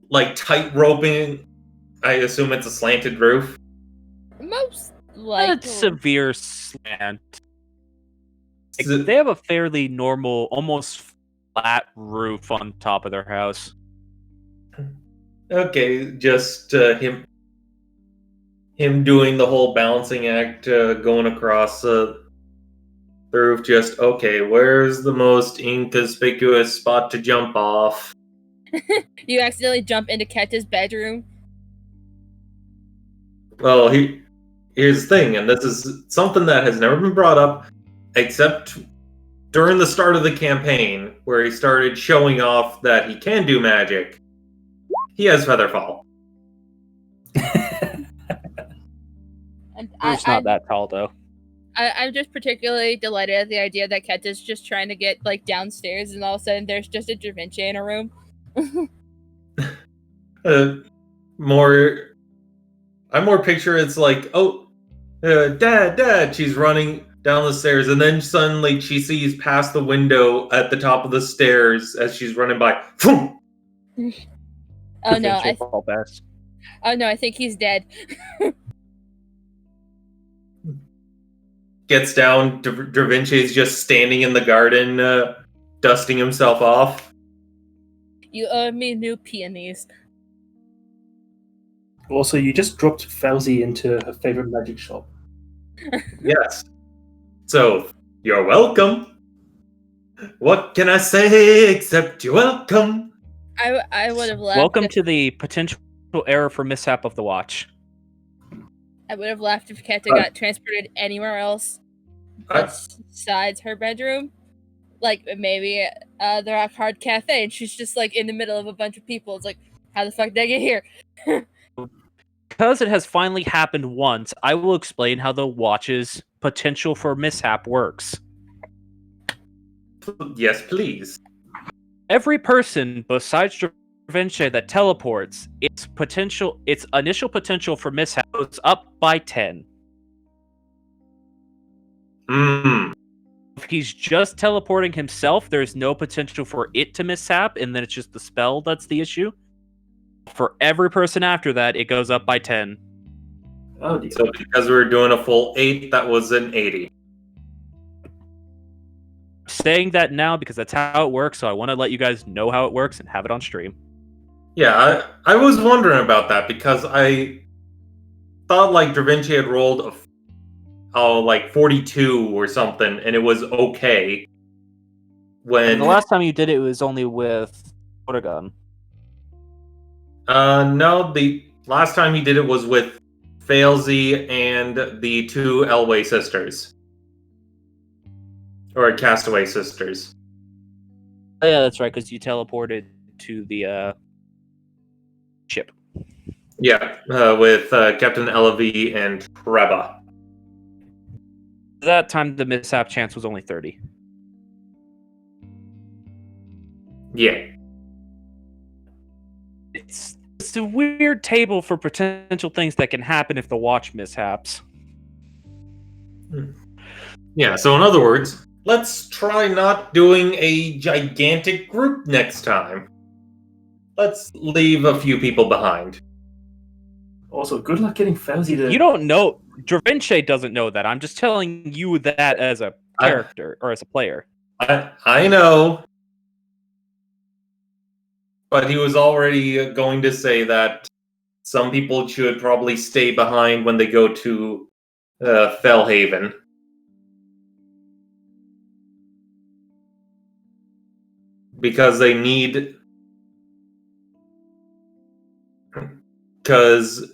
F: like tight roping. I assume it's a slanted roof.
B: Most
G: A
B: likely.
G: severe slant. Like,
F: So-
G: they have a fairly normal, almost flat roof on top of their house.
F: Okay, just him doing the whole balancing act, going across the roof. Just okay, where's the most inconspicuous spot to jump off?
B: You accidentally jump into Keta's bedroom.
F: Well, here's the thing, and this is something that has never been brought up, except during the start of the campaign, where he started showing off that he can do magic. He has Featherfall.
B: And
G: Roof's not that tall, though.
B: I'm just particularly delighted at the idea that Keta's just trying to get like downstairs, and all of a sudden there's just a Da Vinci in a room.
F: I more picture it's like, oh, Dad, she's running down the stairs, and then suddenly she sees past the window at the top of the stairs as she's running by. Phoom!
B: Oh no!
G: Fall best.
B: Oh no! I think he's dead.
F: Gets down, Da Vinci's just standing in the garden, dusting himself off.
B: You owe me new peonies.
E: Also, you just dropped Fauzi into her favorite magic shop.
F: Yes. So, you're welcome. What can I say except you're welcome?
B: I would have laughed.
G: Welcome
B: if,
G: to the potential error for mishap of the watch.
B: I would have laughed if Keta
E: Right.
B: got transported anywhere else
F: I-
B: besides her bedroom. Like maybe the Rock Hard Cafe, and she's just like in the middle of a bunch of people. It's like, how the fuck did I get here?
G: Because it has finally happened once, I will explain how the watch's potential for mishap works.
F: Yes, please.
G: Every person besides Da Vinci that teleports, its initial potential for mishap goes up by 10.
F: Mm.
G: If he's just teleporting himself, there's no potential for it to mishap, and then it's just the spell that's the issue. For every person after that, it goes up by 10.
E: Oh dear.
F: So because we were doing a full 8, that was an 80.
G: Saying that now because that's how it works, so I want to let you guys know how it works and have it on stream.
F: Yeah, I was wondering about that because I thought like Da Vinci had rolled like 42 or something, and it was okay. When
G: And the last time you did it was only with Oregon.
F: no, the last time he did it was with Failsy and the two Elway sisters. Or Castaway sisters.
G: Oh, yeah, that's right, because you teleported to the ship.
F: Yeah, with Captain Elavie and Reba.
G: That time the mishap chance was only 30.
F: Yeah.
G: It's a weird table for potential things that can happen if the watch mishaps.
F: Yeah, so in other words, let's try not doing a gigantic group next time. Let's leave a few people behind.
E: Also, good luck getting Fauzi to.
G: You don't know. Dravinche doesn't know that. I'm just telling you that as a character or as a player.
F: I know, but he was already going to say that some people should probably stay behind when they go to Fellhaven. Because they need. Because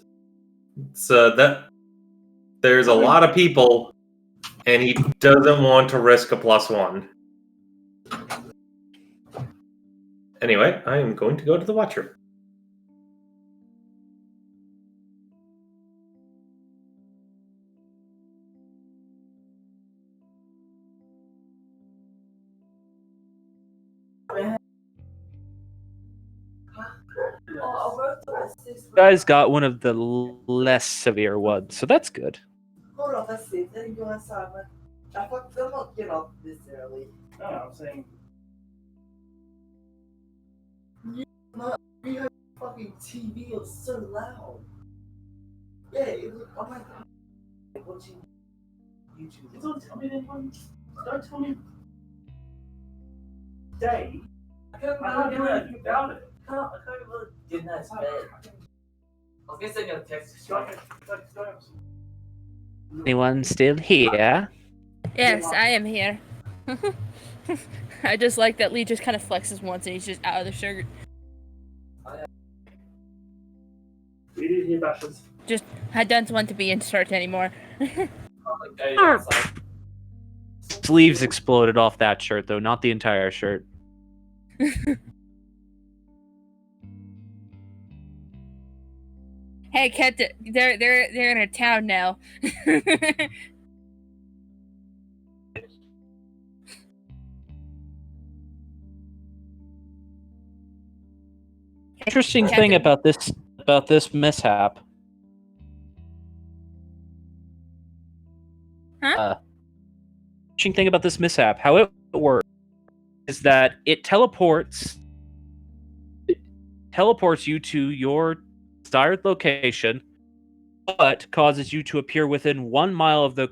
F: that there's a lot of people, and he doesn't want to risk a +1. Anyway, I am going to go to the Watcher.
G: You guys got one of the less severe ones, so that's good.
I: Hold on, let's see. Then go inside. I fucked them up, get up this early.
E: No, I'm saying.
I: We heard fucking TV. It was so loud. Yeah, it was. Oh my god. Watching YouTube.
E: You don't tell me anyone. Don't tell me. Day.
I: I can't
E: I don't know anything about it.
I: I can't remember. Good night's bed. I was gonna send you a text.
G: Anyone still here?
B: Yes, I am here. I just like that Lee just kind of flexes once and he's just out of the shirt.
E: We didn't hear bashes.
B: I don't want to be in shirt anymore.
G: Sleeves exploded off that shirt, though, not the entire shirt.
B: Hey, Ket, they're in a town now.
G: Interesting thing about this mishap. Interesting thing about this mishap, how it works, is that it teleports you to your desired location, but causes you to appear within 1 mile of the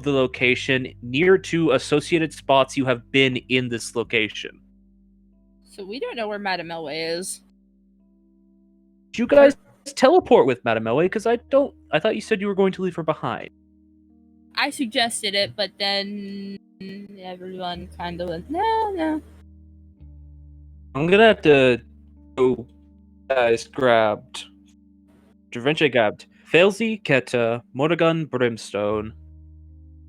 G: location near to associated spots you have been in this location.
B: So we don't know where Madame Elway is.
G: Did you guys teleport with Madame Elway? Because I thought you said you were going to leave her behind.
B: I suggested it, but then everyone kind of went, no.
G: I'm gonna have to go. Guys grabbed. Dravinche grabbed Failsy, Keta, Morrigan, Brimstone,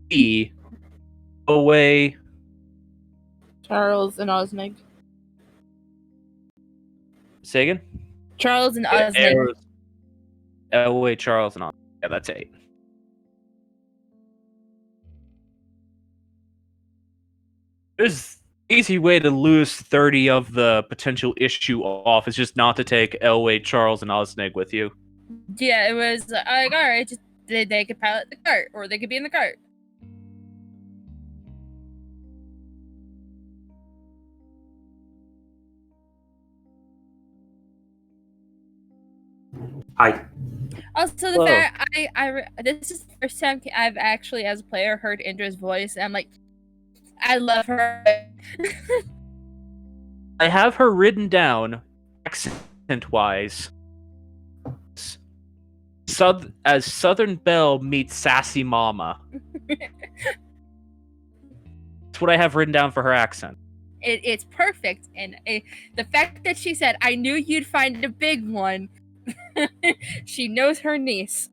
G: E, Away,
B: Charles and Osnig.
G: say again?
B: Charles and Osnig.
G: Away, Charles, and Osnig. Yeah, that's 8. There's an easy way to lose 30 of the potential issue off is just not to take Elway, Charles, and Osnig with you.
B: Yeah, it was like, alright, just they could pilot the cart, or they could be in the cart.
F: Hi.
B: Also, the fact this is the first time I've actually, as a player, heard Indra's voice, and I'm like, I love her.
G: I have her written down, accent-wise, as Southern Belle meets Sassy Mama. That's what I have written down for her accent.
B: It's perfect, and the fact that she said, "I knew you'd find a big one." She knows her niece.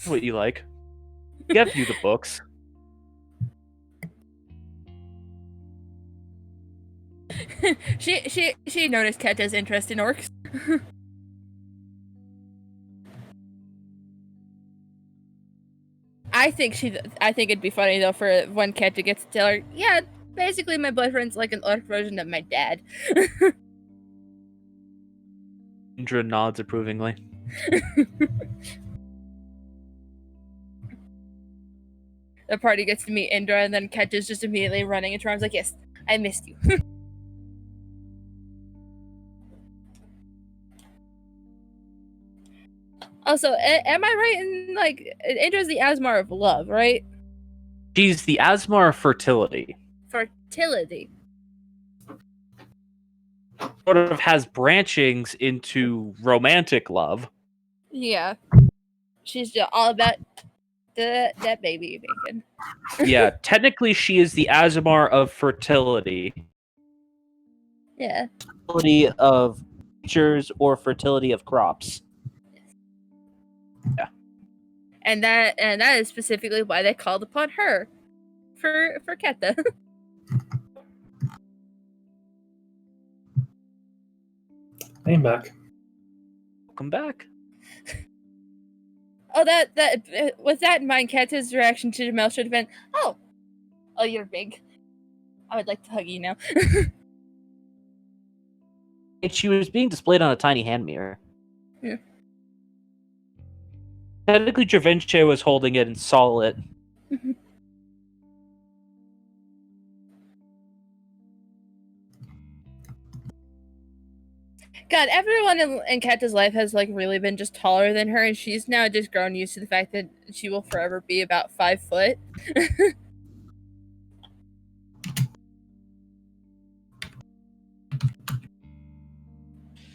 G: What you like? Get you the books.
B: She noticed Keta's interest in orcs. I think it'd be funny though for when Keta gets to tell her, yeah, basically my boyfriend's like an Earth version of my dad.
G: Indra nods approvingly.
B: The party gets to meet Indra, and then Keta's just immediately running into her arms like, yes, I missed you. Also, am I right in, like, Indra's the Asmar of love, right?
G: She's the Asmar of fertility.
B: Fertility.
G: Sort of has branchings into romantic love.
B: Yeah. She's just all about that baby making.
G: Yeah, technically she is the Asmar of fertility.
B: Yeah.
G: Fertility of creatures or fertility of crops. Yeah.
B: And that is specifically why they called upon her for Keta.
E: I'm back.
G: Welcome back.
B: Oh, that with that in mind, Keta's reaction to Jamel should have been, oh, you're big. I would like to hug you now.
G: She was being displayed on a tiny hand mirror.
B: Yeah.
G: Technically, Dravinche was holding it and saw it.
B: God, everyone in Keta's life has like really been just taller than her, and she's now just grown used to the fact that she will forever be about 5 foot.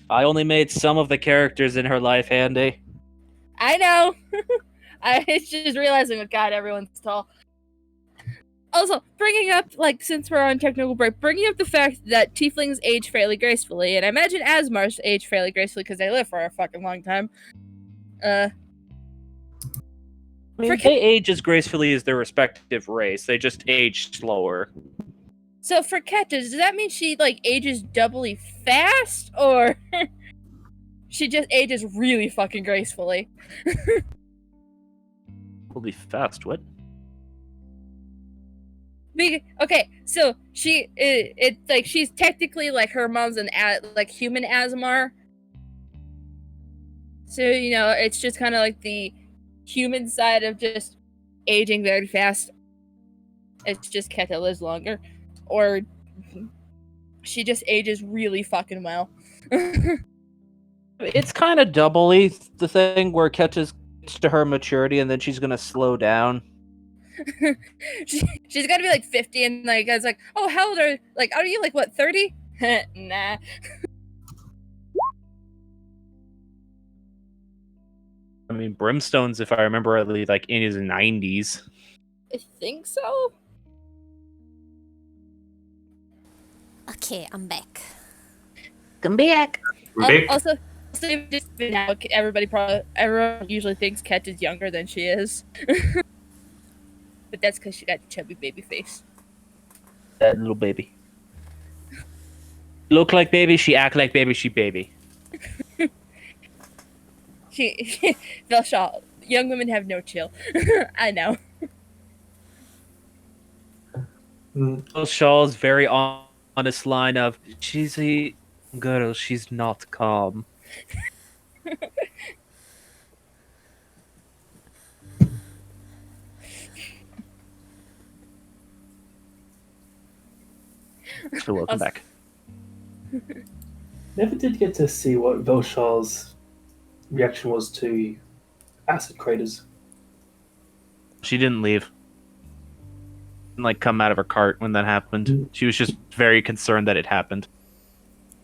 G: I only made some of the characters in her life handy.
B: I know. It's just realizing, oh God, everyone's tall. Also, bringing up, like, since we're on technical break, bringing up the fact that tieflings age fairly gracefully, and I imagine Asmars age fairly gracefully because they live for a fucking long time.
G: I mean, they age as gracefully as their respective race. They just age slower.
B: So for Keta, does that mean she, like, ages doubly fast, or she just ages really fucking gracefully?
G: Probably fast, what?
B: Okay, so it's like she's technically like her mom's an like human Asmar. So, you know, it's just kind of like the human side of just aging very fast. It's just Keta lives longer, or she just ages really fucking well.
G: It's kind of doubly the thing where Ketcha's to her maturity and then she's gonna slow down.
B: She's gonna be like 50, and like I was like, oh, how old are you like what 30? Nah.
G: I mean, Brimstone's, if I remember rightly, like in his 90s.
B: I think so.
A: Okay, I'm back.
B: Come back.
F: Vic?
B: Also, just now, everyone usually thinks Ket is younger than she is, but that's because she got the chubby baby face.
G: That little baby. Look like baby, she act like baby, she baby.
B: Velshaw, young women have no chill. I know.
G: Shaw's very honest line of, she's a girl, she's not calm. So welcome back.
E: Never did get to see what Velshaw's reaction was to acid craters.
C: She didn't leave. Didn't, like, come out of her cart when that happened. She was just very concerned that it happened.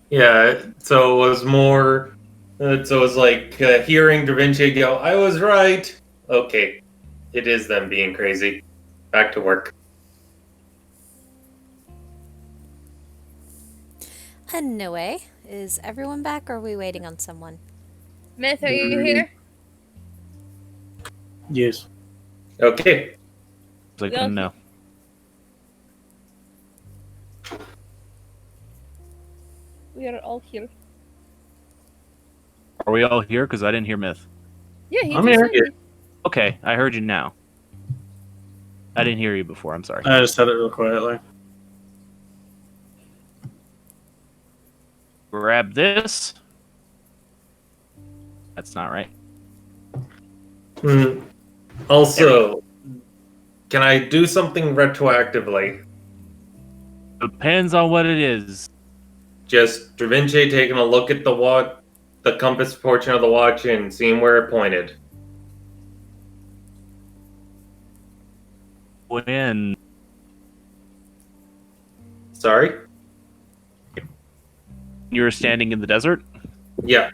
F: Yeah, so it was more. So it was like hearing Da Vinci go, I was right. Okay, it is them being crazy. Back to work.
A: Anyway, is everyone back or are we waiting on someone?
B: Myth, are you here?
D: Yes.
F: Okay.
C: It's like,
B: Yeah.
C: no.
B: We are all here.
C: Are we all here? Because I didn't hear Myth.
B: Yeah, he
D: I'm
B: just
D: here.
B: said-
C: Okay, I heard you now.
G: I didn't hear you before. I'm sorry.
D: I just said it real quietly.
G: Grab this. That's not right.
F: Also, can I do something retroactively?
G: Depends on what it is.
F: Just Da Vinci taking a look at the compass portion of the watch, and seeing where it pointed.
G: When
F: Sorry?
G: you were standing in the desert.
F: Yeah.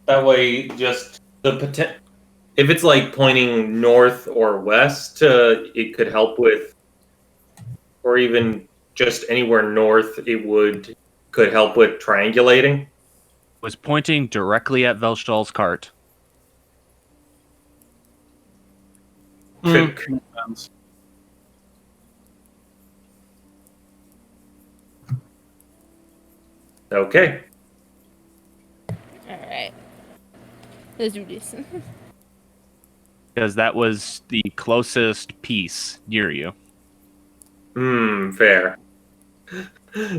F: That way, just the potential. If it's like pointing north or west, it could help with, or even just anywhere north, could help with triangulating.
G: Was pointing directly at Velstall's cart.
F: Could,
D: Sounds-
F: okay.
B: Alright. Let's do this.
G: Because that was the closest piece near you.
F: Fair.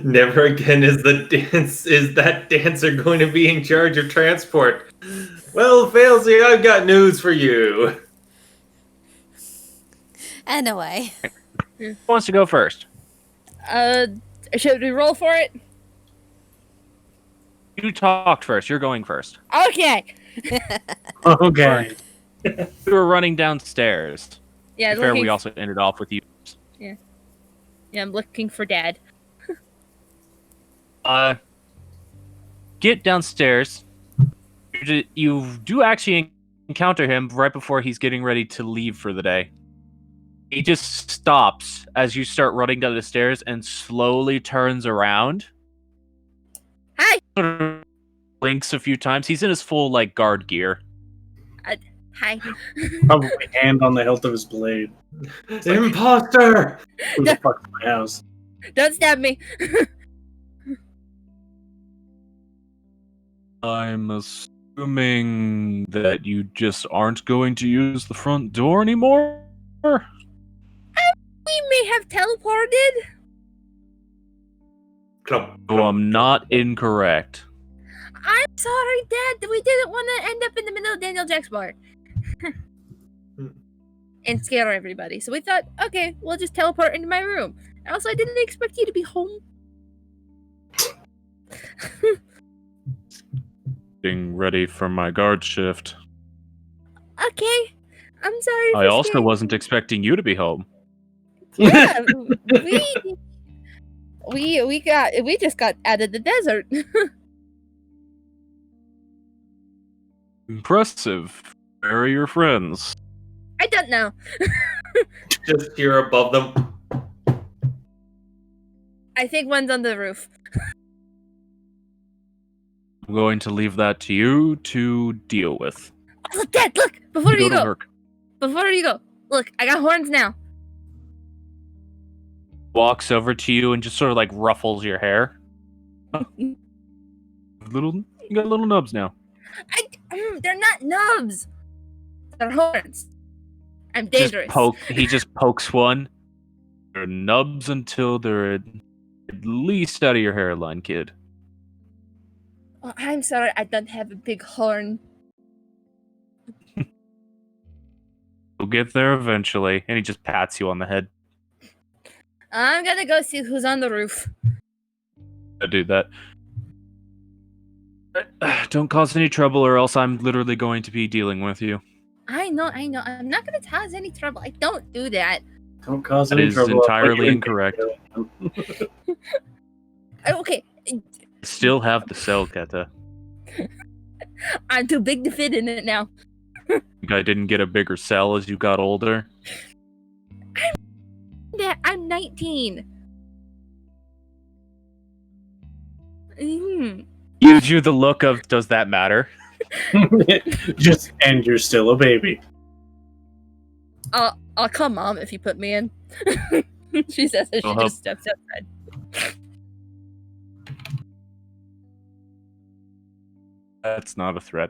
F: Never again is that dancer going to be in charge of transport. Well, Failsy, I've got news for you.
A: Anyway.
G: Who wants to go first?
B: Should we roll for it?
G: You talked first. You're going first.
B: Okay.
D: Okay.
G: You were running downstairs.
B: Yeah,
G: To be fair, we
B: looking,
G: also ended off with you.
B: yeah, I'm looking for Dad.
G: Get downstairs. You do actually encounter him right before he's getting ready to leave for the day. He just stops as you start running down the stairs and slowly turns around.
B: Hi.
G: Sort of blinks a few times. He's in his full like guard gear.
B: Hi.
D: Probably hand on the hilt of his blade.
F: Imposter!
D: Who the fuck's my house?
B: Don't stab me.
C: I'm assuming that you just aren't going to use the front door anymore?
B: We may have teleported.
F: Clump,
G: So I'm not incorrect.
B: I'm sorry, Dad. We didn't want to end up in the middle of Daniel Jack's bar and scare everybody. So we thought, okay, we'll just teleport into my room. Also, I didn't expect you to be home.
C: Getting ready for my guard shift.
B: Okay, I'm sorry.
C: I
B: for
C: also
B: scaring
C: wasn't
B: you.
C: expecting you to be home.
B: Yeah, we just got out of the desert.
C: Impressive. Where are your friends?
B: I don't know.
F: just here above them.
B: I think one's on the roof.
C: I'm going to leave that to you to deal with.
B: Look, Dad, look! Before you
C: to
B: go,
C: work.
B: look, I got horns now.
G: Walks over to you and just sort of like ruffles your hair. You got little nubs now.
B: They're not nubs. They're horns. I'm dangerous.
G: He just pokes one. They're nubs until they're at least out of your hairline, kid.
B: Oh, I'm sorry, I don't have a big horn.
G: We'll get there eventually. And he just pats you on the head.
B: I'm gonna go see who's on the roof.
C: I do that.
G: Don't cause any trouble or else I'm literally going to be dealing with you.
B: I know. I'm not gonna cause any trouble. I don't do that.
D: Don't cause
G: That
D: any
G: is
D: trouble. I'll put
G: entirely
D: you in
G: incorrect.
D: jail.
B: Okay,
G: Still have the cell, Keta.
B: I'm too big to fit in it now.
C: Think I didn't get a bigger cell as you got older?
B: I'm 19.
G: Gives you the look of, does that matter?
D: And you're still a baby.
B: I'll call Mom if you put me in. She says that she
C: Uh-huh.
B: just steps outside.
C: That's not a threat.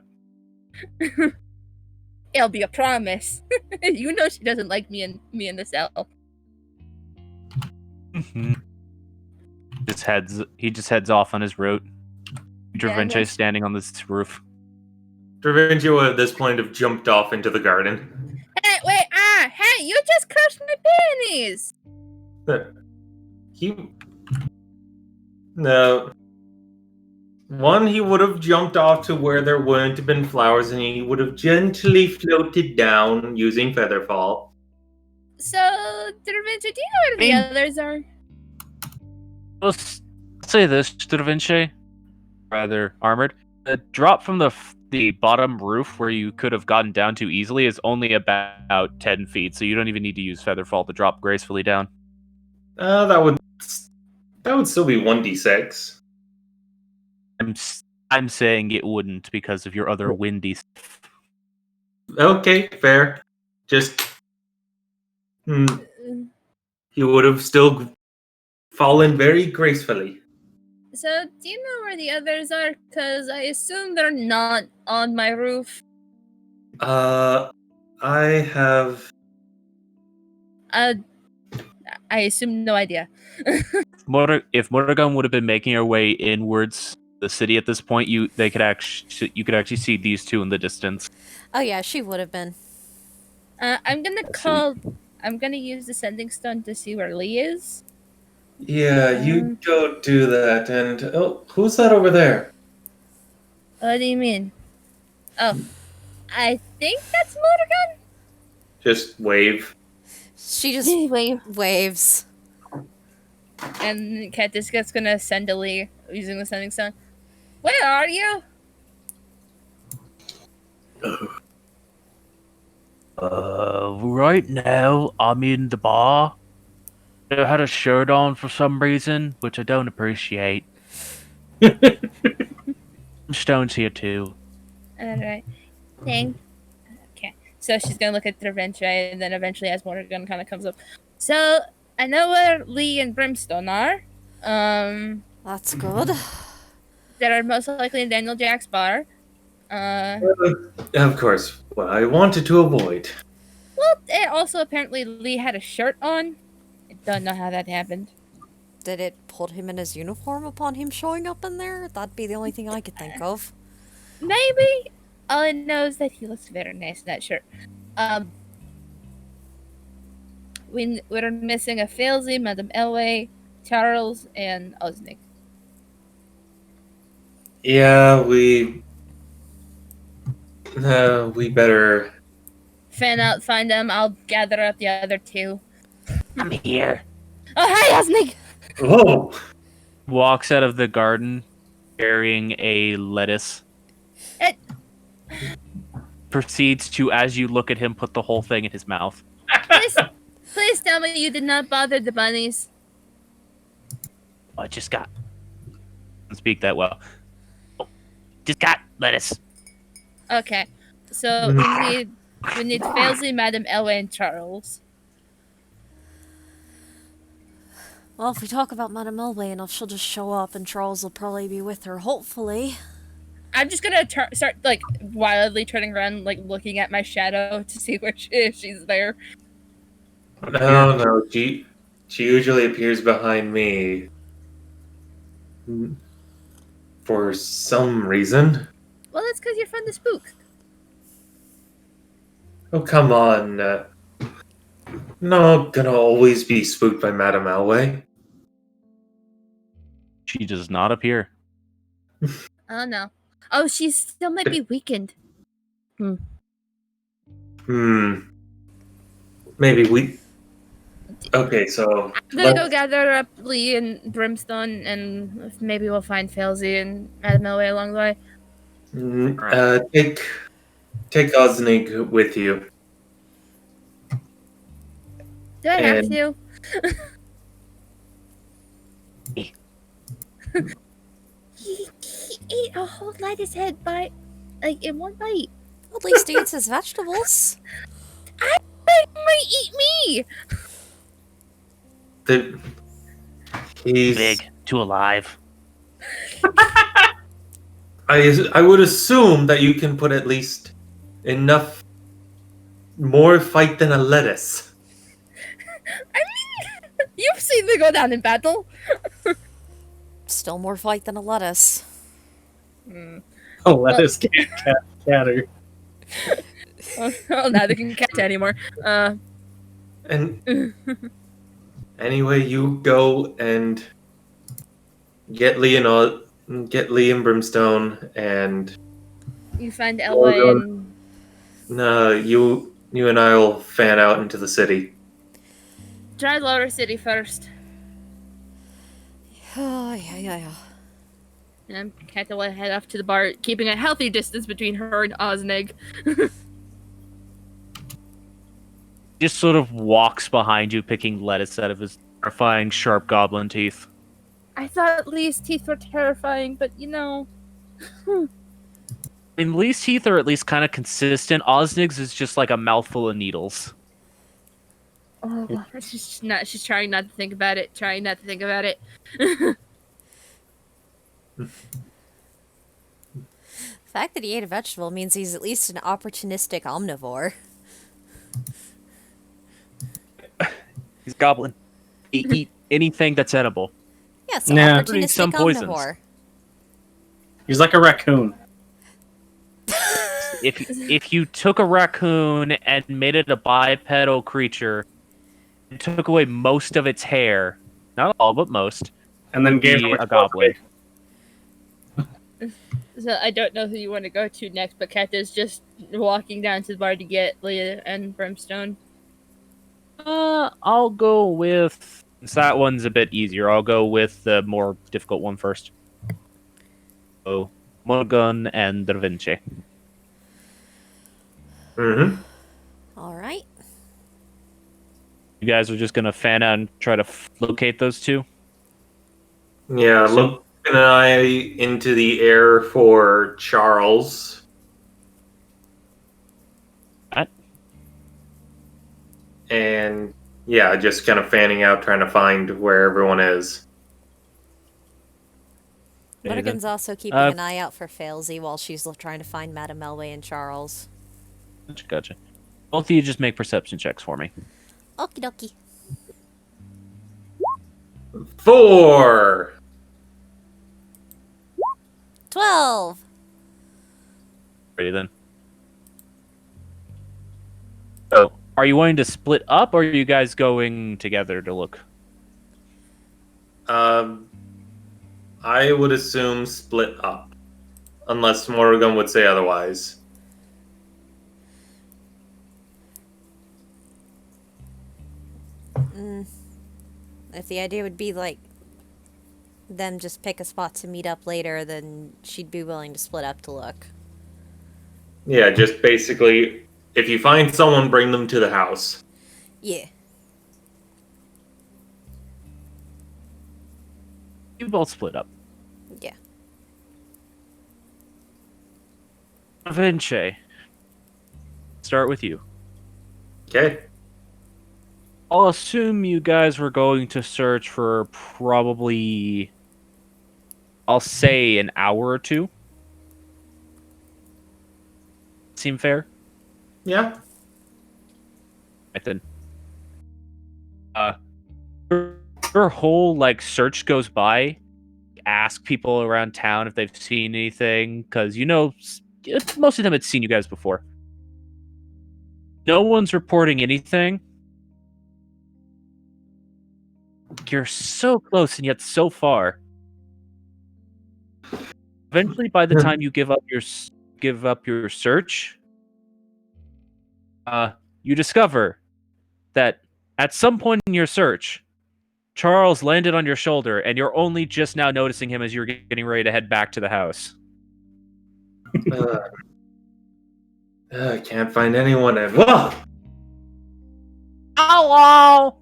B: It'll be a promise. You know she doesn't like me in the cell.
G: He just heads off on his route.
B: Yeah,
G: Dravinche standing on this roof.
F: Dravincio at this point have jumped off into the garden.
B: Hey, wait, hey, you just crushed my panties!
F: He no. One, he would have jumped off to where there wouldn't have been flowers, and he would have gently floated down using Featherfall.
B: So, Dravinci, do you know where the others are?
G: Let's say this, Dravinche, rather armored. The drop from the bottom roof where you could have gotten down to easily is only about 10 feet, so you don't even need to use Featherfall to drop gracefully down.
F: That would still be 1d6.
G: I'm saying it wouldn't because of your other windy stuff.
F: Okay, fair. Just he would have still fallen very gracefully.
B: So, do you know where the others are? Because I assume they're not on my roof.
F: I have.
B: I assume no idea.
G: If Morrigan would have been making her way inwards the city at this point, you could actually see these two in the distance.
A: Oh yeah, she would have been.
B: I'm gonna use the sending stone to see where Lee is.
F: Yeah, you go do that. And who's that over there?
B: What do you mean? Oh, I think that's Morrigan.
F: Just wave.
A: She just waves.
B: And Katiska's gonna send a Lee using the sending stone. Where are you?
G: Right now I'm in the bar. I had a shirt on for some reason, which I don't appreciate. Stone's here too.
B: Alright. Okay. So she's gonna look at Dravinci, and then eventually as Morrigan kind of comes up. So, I know where Lee and Brimstone are.
A: That's good.
B: They're most likely in Daniel Jack's bar.
F: Of course, what I wanted to avoid.
B: Well, also apparently Lee had a shirt on. I don't know how that happened.
A: Did it put him in his uniform upon him showing up in there? That'd be the only thing I could think of.
B: Maybe. All I know is that he looks very nice in that shirt. We're missing a Failsy, Madame Elway, Charles, and Osnick.
F: Yeah, we better.
B: Fan out, find them. I'll gather up the other two.
G: I'm here.
B: Oh, hi, Osnick!
F: Whoa!
G: Walks out of the garden carrying a lettuce. Proceeds to, as you look at him, put the whole thing in his mouth.
B: Please tell me you did not bother the bunnies.
G: I just got. Don't speak that well. Oh, just got lettuce.
B: Okay, so we need Failsy, Madame Elway, and Charles.
A: Well, if we talk about Madame Elway enough, she'll just show up and Charles will probably be with her, hopefully.
B: I'm just gonna start, like, wildly turning around, like, looking at my shadow to see if she's there.
F: No, she usually appears behind me. For some reason.
B: Well, that's because you're fun to spook.
F: Oh, come on. Not gonna always be spooked by Madame Elway.
G: She does not appear.
B: Oh, no. Oh, she still might be weakened.
F: Maybe we... Okay, so...
B: I'm gonna go gather up Lee and Brimstone, and maybe we'll find Failsy and Madame Elway along the way.
F: Take Osnig with you.
B: Do I have to? He ate a whole lettuce head in one bite.
A: At least he eats his vegetables.
B: I think he might eat me!
F: He's
G: big, too alive.
F: I would assume that you can put at least enough more fight than a lettuce.
B: You've seen me go down in battle.
A: Still more fight than a lettuce.
D: Oh, lettuce can't catter.
B: Oh, neither can cat anymore.
F: And anyway, you go and get get Lee and Brimstone, and
B: You find
F: we'll
B: Elway
F: go-
B: and
F: you and I will fan out into the city.
B: try Lower City first.
A: Oh, yeah.
B: And Cat will head off to the bar, keeping a healthy distance between her and Osnig.
G: Just sort of walks behind you, picking lettuce out of his terrifying sharp goblin teeth.
B: I thought Lee's teeth were terrifying, but you know.
G: I mean, Lee's teeth are at least kind of consistent. Osnig's is just like a mouthful of needles.
B: Oh, she's trying not to think about it. Trying not to think about it.
A: The fact that he ate a vegetable means he's at least an opportunistic omnivore.
G: He's a goblin. He eat anything that's edible.
A: Yeah, so
D: Yeah.
G: Including
A: opportunistic
G: some poisons.
A: omnivore.
D: He's like a raccoon.
G: If you took a raccoon and made it a bipedal creature, and took away most of its hair, not all but most,
D: And then
G: would
D: gave
G: be
D: him
G: a goblin.
B: So I don't know who you want to go to next, but Cat is just walking down to the bar to get Leah and Brimstone.
G: I'll go with since that one's a bit easier. I'll go with the more difficult one first. So Morgan and Da Vinci.
F: Mm-hmm.
A: All right.
G: You guys are just gonna fan out and try to locate those two.
F: Yeah,
G: So-
F: look an eye into the air for Charles.
G: What?
F: And yeah, just kind of fanning out, trying to find where everyone is.
G: Okay, then.
A: Morgan's also keeping an eye out for Failsy while she's trying to find Madame Elway and Charles.
G: Gotcha. Both of you just make perception checks for me.
A: Okie dokie.
F: 4.
A: 12!
G: Ready then. So, are you wanting to split up, or are you guys going together to look?
F: I would assume split up, unless Morgan would say otherwise.
A: If the idea would be like them just pick a spot to meet up later, then she'd be willing to split up to look.
F: Yeah, just basically, if you find someone, bring them to the house.
A: Yeah.
G: You both split up.
A: Yeah.
G: Vinci. Start with you.
F: Okay.
G: I'll assume you guys were going to search for probably, I'll say, an hour or two. Seem fair?
F: Yeah.
G: Right then. Your whole like search goes by. Ask people around town if they've seen anything, because you know most of them had seen you guys before. No one's reporting anything. You're so close and yet so far. Eventually, by the time you give up your search, you discover that at some point in your search, Charles landed on your shoulder, and you're only just now noticing him as you're getting ready to head back to the house.
F: I can't find anyone. And whoa!
G: Hello.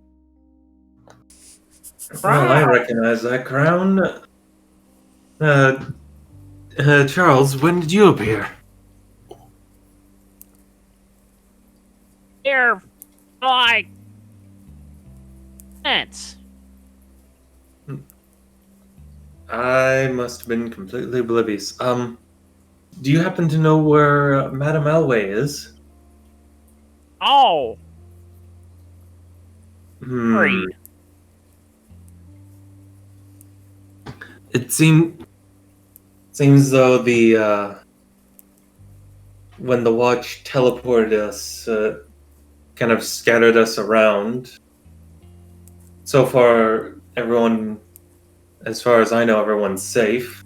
F: Well, I recognize that crown. Charles, when did you appear?
G: Here, like minutes.
F: I must have been completely oblivious. Do you happen to know where Madame Elway is?
G: Oh,
F: Hmm.
G: great.
F: It seems though the when the watch teleported us, kind of scattered us around. So far, everyone, as far as I know, everyone's safe.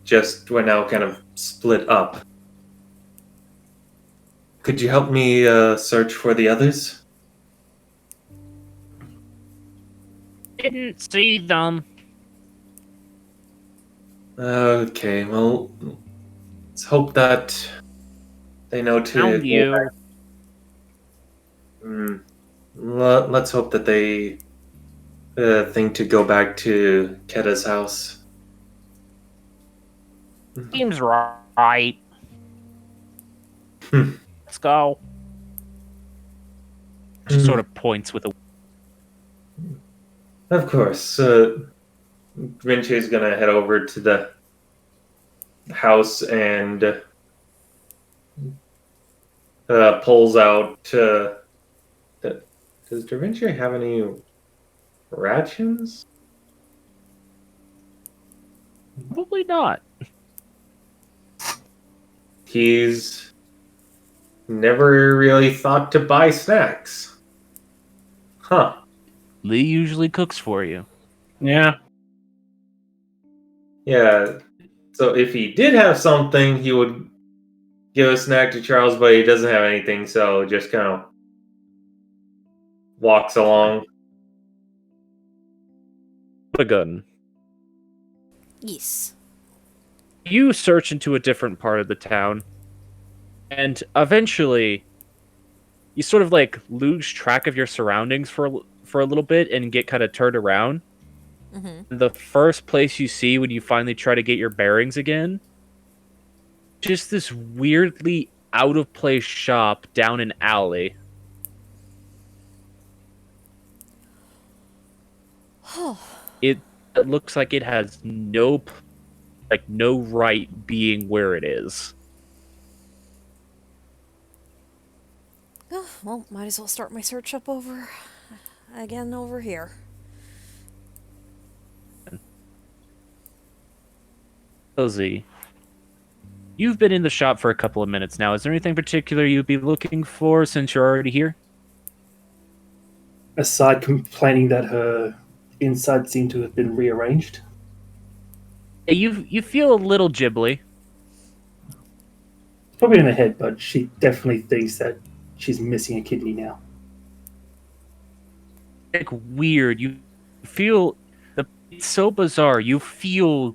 F: Just we're now kind of split up. Could you help me search for the others?
G: Didn't see them.
F: Okay, well, let's hope that they know
G: Found
F: to.
G: you.
F: Hmm. Let's hope that they think to go back to Keda's house.
G: Seems right.
F: Hmm.
G: Let's go. Just sort of points with a.
F: Of course, Vinci is gonna head over to the house and pulls out. Does Da Vinci have any rations?
G: Probably not.
F: He's never really thought to buy snacks. Huh.
G: Lee usually cooks for you.
D: Yeah.
F: Yeah. So if he did have something, he would give a snack to Charles, but he doesn't have anything, so just kind of walks along.
G: A gun.
A: Yes.
G: You search into a different part of the town, and eventually, you sort of like lose track of your surroundings for a little bit and get kind of turned around.
A: Mm-hmm.
G: The first place you see when you finally try to get your bearings again, just this weirdly out of place shop down an alley. It looks like it has no right being where it is.
A: Oh, well, might as well start my search up again over here.
G: Lizzie, you've been in the shop for a couple of minutes now. Is there anything particular you'd be looking for since you're already here?
E: Aside complaining that her insides seem to have been rearranged.
G: You feel a little ghibli.
E: Probably in her head, but she definitely thinks that she's missing a kidney now.
G: Like weird. You feel it's so bizarre. You feel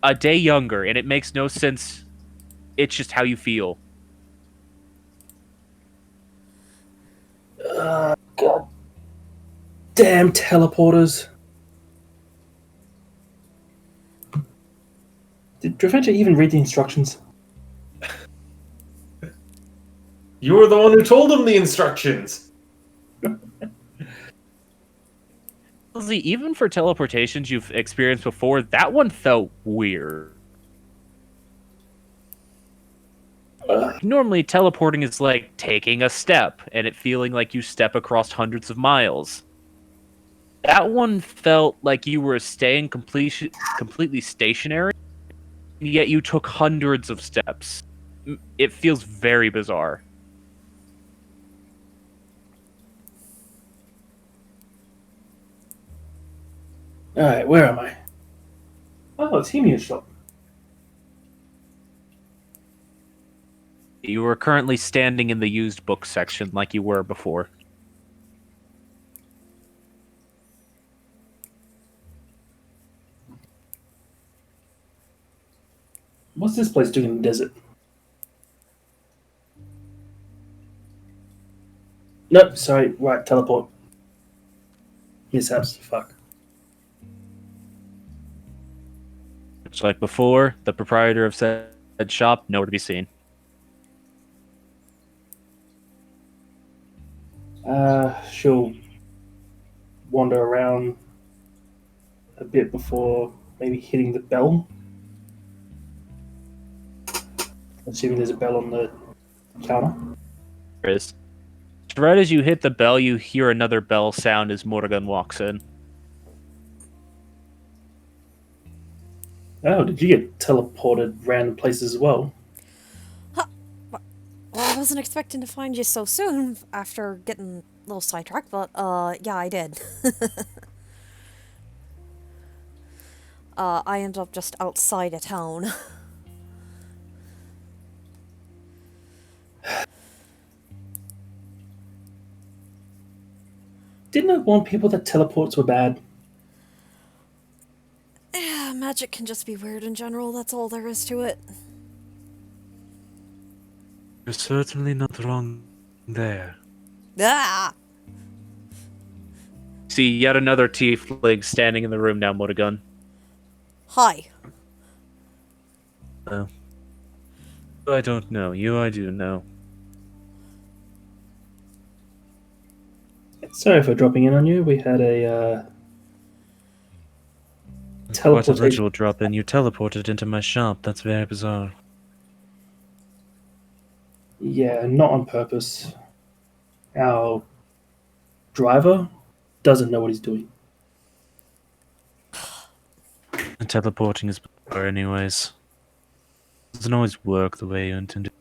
G: a day younger, and it makes no sense. It's just how you feel.
E: God damn teleporters. Did Draventure even read the instructions?
F: You were the one who told him the instructions.
G: Lizzie, even for teleportations you've experienced before, that one felt weird. Normally, teleporting is like taking a step and it feeling like you step across hundreds of miles. That one felt like you were staying completely stationary, yet you took hundreds of steps. It feels very bizarre.
E: Alright, where am I? Oh, it's Hemia's shop.
G: You are currently standing in the used book section like you were before.
E: What's this place doing in the desert? Nope, sorry, right, teleport. Mishaps, fuck.
G: Just like before, the proprietor of said shop, nowhere to be seen.
E: She'll wander around a bit before maybe hitting the bell. Assuming there's a bell on the counter.
G: There is. Right as you hit the bell, you hear another bell sound as Morgan walks in.
E: Oh, did you get teleported random places as well?
A: Well, I wasn't expecting to find you so soon after getting a little sidetracked, but yeah, I did. I ended up just outside of town.
E: Didn't I warn people that teleports were bad?
A: Yeah, magic can just be weird in general, that's all there is to it.
H: You're certainly not wrong there.
A: Ah!
G: See yet another tiefling standing in the room now, Morgan.
A: Hi.
H: I don't know. You, I do know.
E: Sorry for dropping in on you. We had a
H: Quite a
E: teleportation.
H: literal drop in. You teleported into my shop. That's very bizarre.
E: Yeah, not on purpose. Our driver doesn't know what he's doing.
H: And teleporting is bizarre anyways. Doesn't always work the way you intended.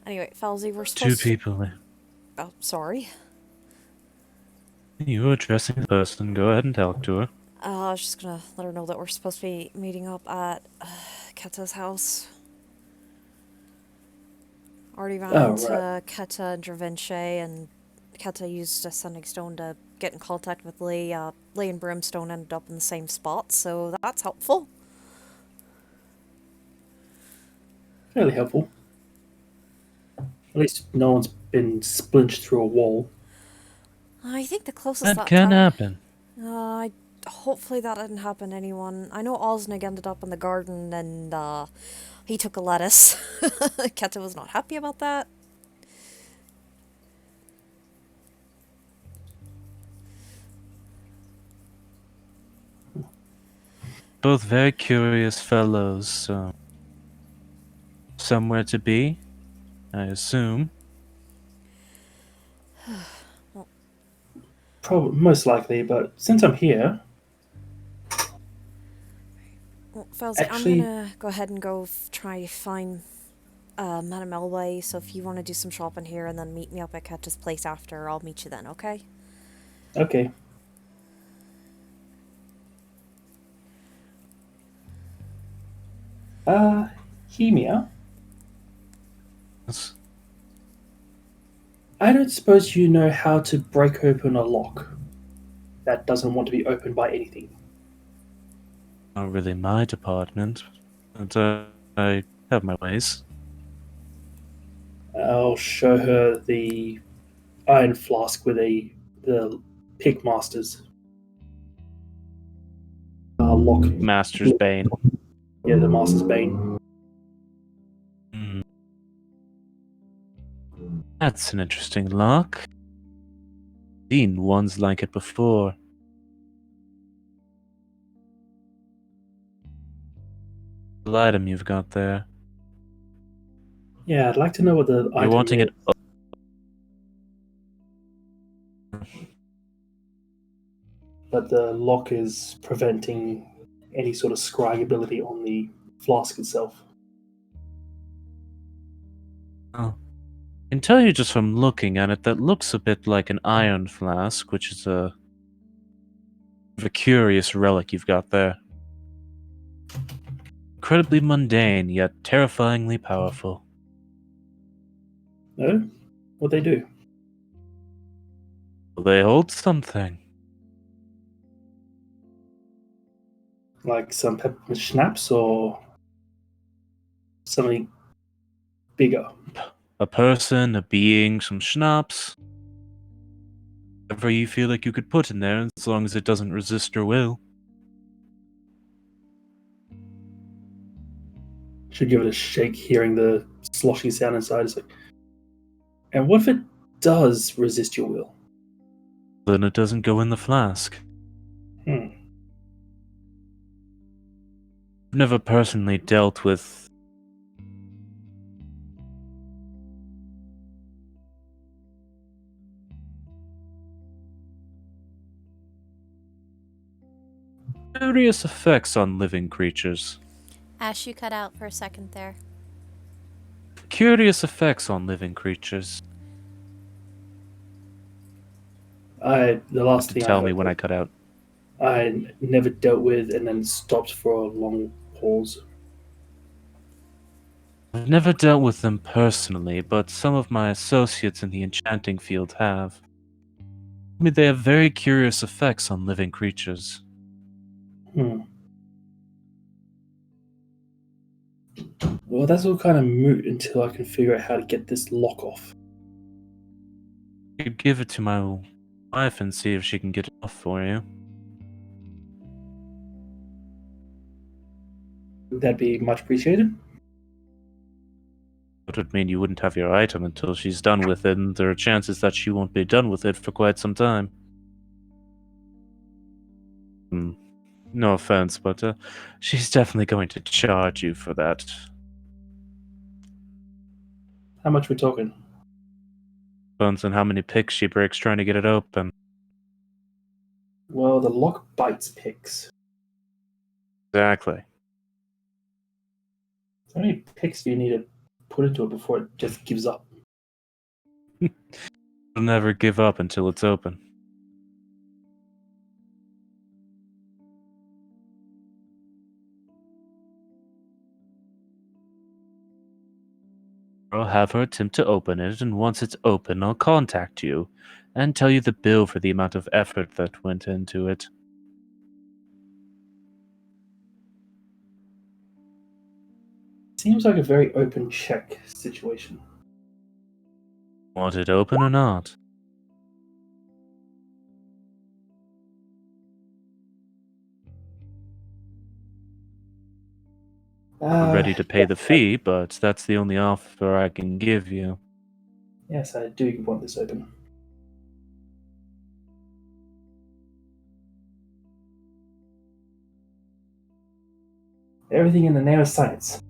A: Anyway, Falsey, we're
H: Two
A: supposed to...
H: people.
A: Oh, sorry.
H: You were addressing the person. Go ahead and talk to her.
A: I was just gonna let her know that we're supposed to be meeting up at Keta's house. Already ran
E: Oh,
A: into
E: right.
A: Keta and Dravinche, and Keta used a sending stone to get in contact with Lee. Lee and Brimstone ended up in the same spot, so that's helpful.
E: Fairly helpful. At least no one's been splinched through a wall.
A: I think the closest
H: That
A: that
H: can
A: time...
H: happen.
A: Hopefully that didn't happen to anyone. I know Osnig ended up in the garden and he took a lettuce. Keta was not happy about that.
H: Both very curious fellows, so... Somewhere to be, I assume.
E: Probably, most likely, but since I'm here,
A: Well, Felzy, I'm
E: actually,
A: gonna go ahead and go try to find Madame Elway, so if you want to do some shopping here and then meet me up at Keta's place after, I'll meet you then, okay?
E: okay. Hemia,
H: That's-
E: I don't suppose you know how to break open a lock that doesn't want to be opened by anything.
H: Not really my department, but I have my ways.
E: I'll show her the iron flask with the pickmaster's lock.
G: Master's Bane.
E: Yeah, the master's bane.
H: Hmm. That's an interesting lock. Seen ones like it before. What item you've got there?
E: Yeah, I'd like to know what the
H: You're
E: item
H: wanting
E: is.
H: it.
E: But the lock is preventing any sort of scrying ability on the flask itself.
H: Oh. I can tell you just from looking at it that looks a bit like an iron flask, which is a curious relic you've got there. Incredibly mundane, yet terrifyingly powerful.
E: No? What they do?
H: They hold something.
E: Like some peppermint schnapps or something bigger?
H: A person, a being, some schnapps. Whatever you feel like you could put in there, as long as it doesn't resist your will.
E: Should give it a shake, hearing the sloshing sound inside. It's like, and what if it does resist your will?
H: Then it doesn't go in the flask.
E: Hmm.
H: I've never personally dealt with Curious effects on living creatures.
A: Ash, you cut out for a second there.
H: Curious effects on living creatures.
E: The last
H: To
E: thing I
H: tell me
E: heard
H: when
E: was
H: I cut out.
E: I never dealt with and then stopped for a long pause.
H: I've never dealt with them personally, but some of my associates in the enchanting field have. I mean, they have very curious effects on living creatures.
E: Well, that's all kind of moot until I can figure out how to get this lock off.
H: I could give it to my wife and see if she can get it off for you.
E: Would that be much appreciated?
H: That would mean you wouldn't have your item until she's done with it, and there are chances that she won't be done with it for quite some time. No offense, but she's definitely going to charge you for that.
E: How much we talking?
H: Depends on how many picks she breaks trying to get it open.
E: Well, the lock bites picks.
H: Exactly.
E: How many picks do you need to put into it before it just gives up?
H: It'll never give up until it's open. I'll have her attempt to open it, and once it's open, I'll contact you and tell you the bill for the amount of effort that went into it.
E: Seems like a very open check situation.
H: Want it open or not? I'm ready to pay the fee, but that's the only offer I can give you.
E: Yes, I do want this open. Everything in the name of science.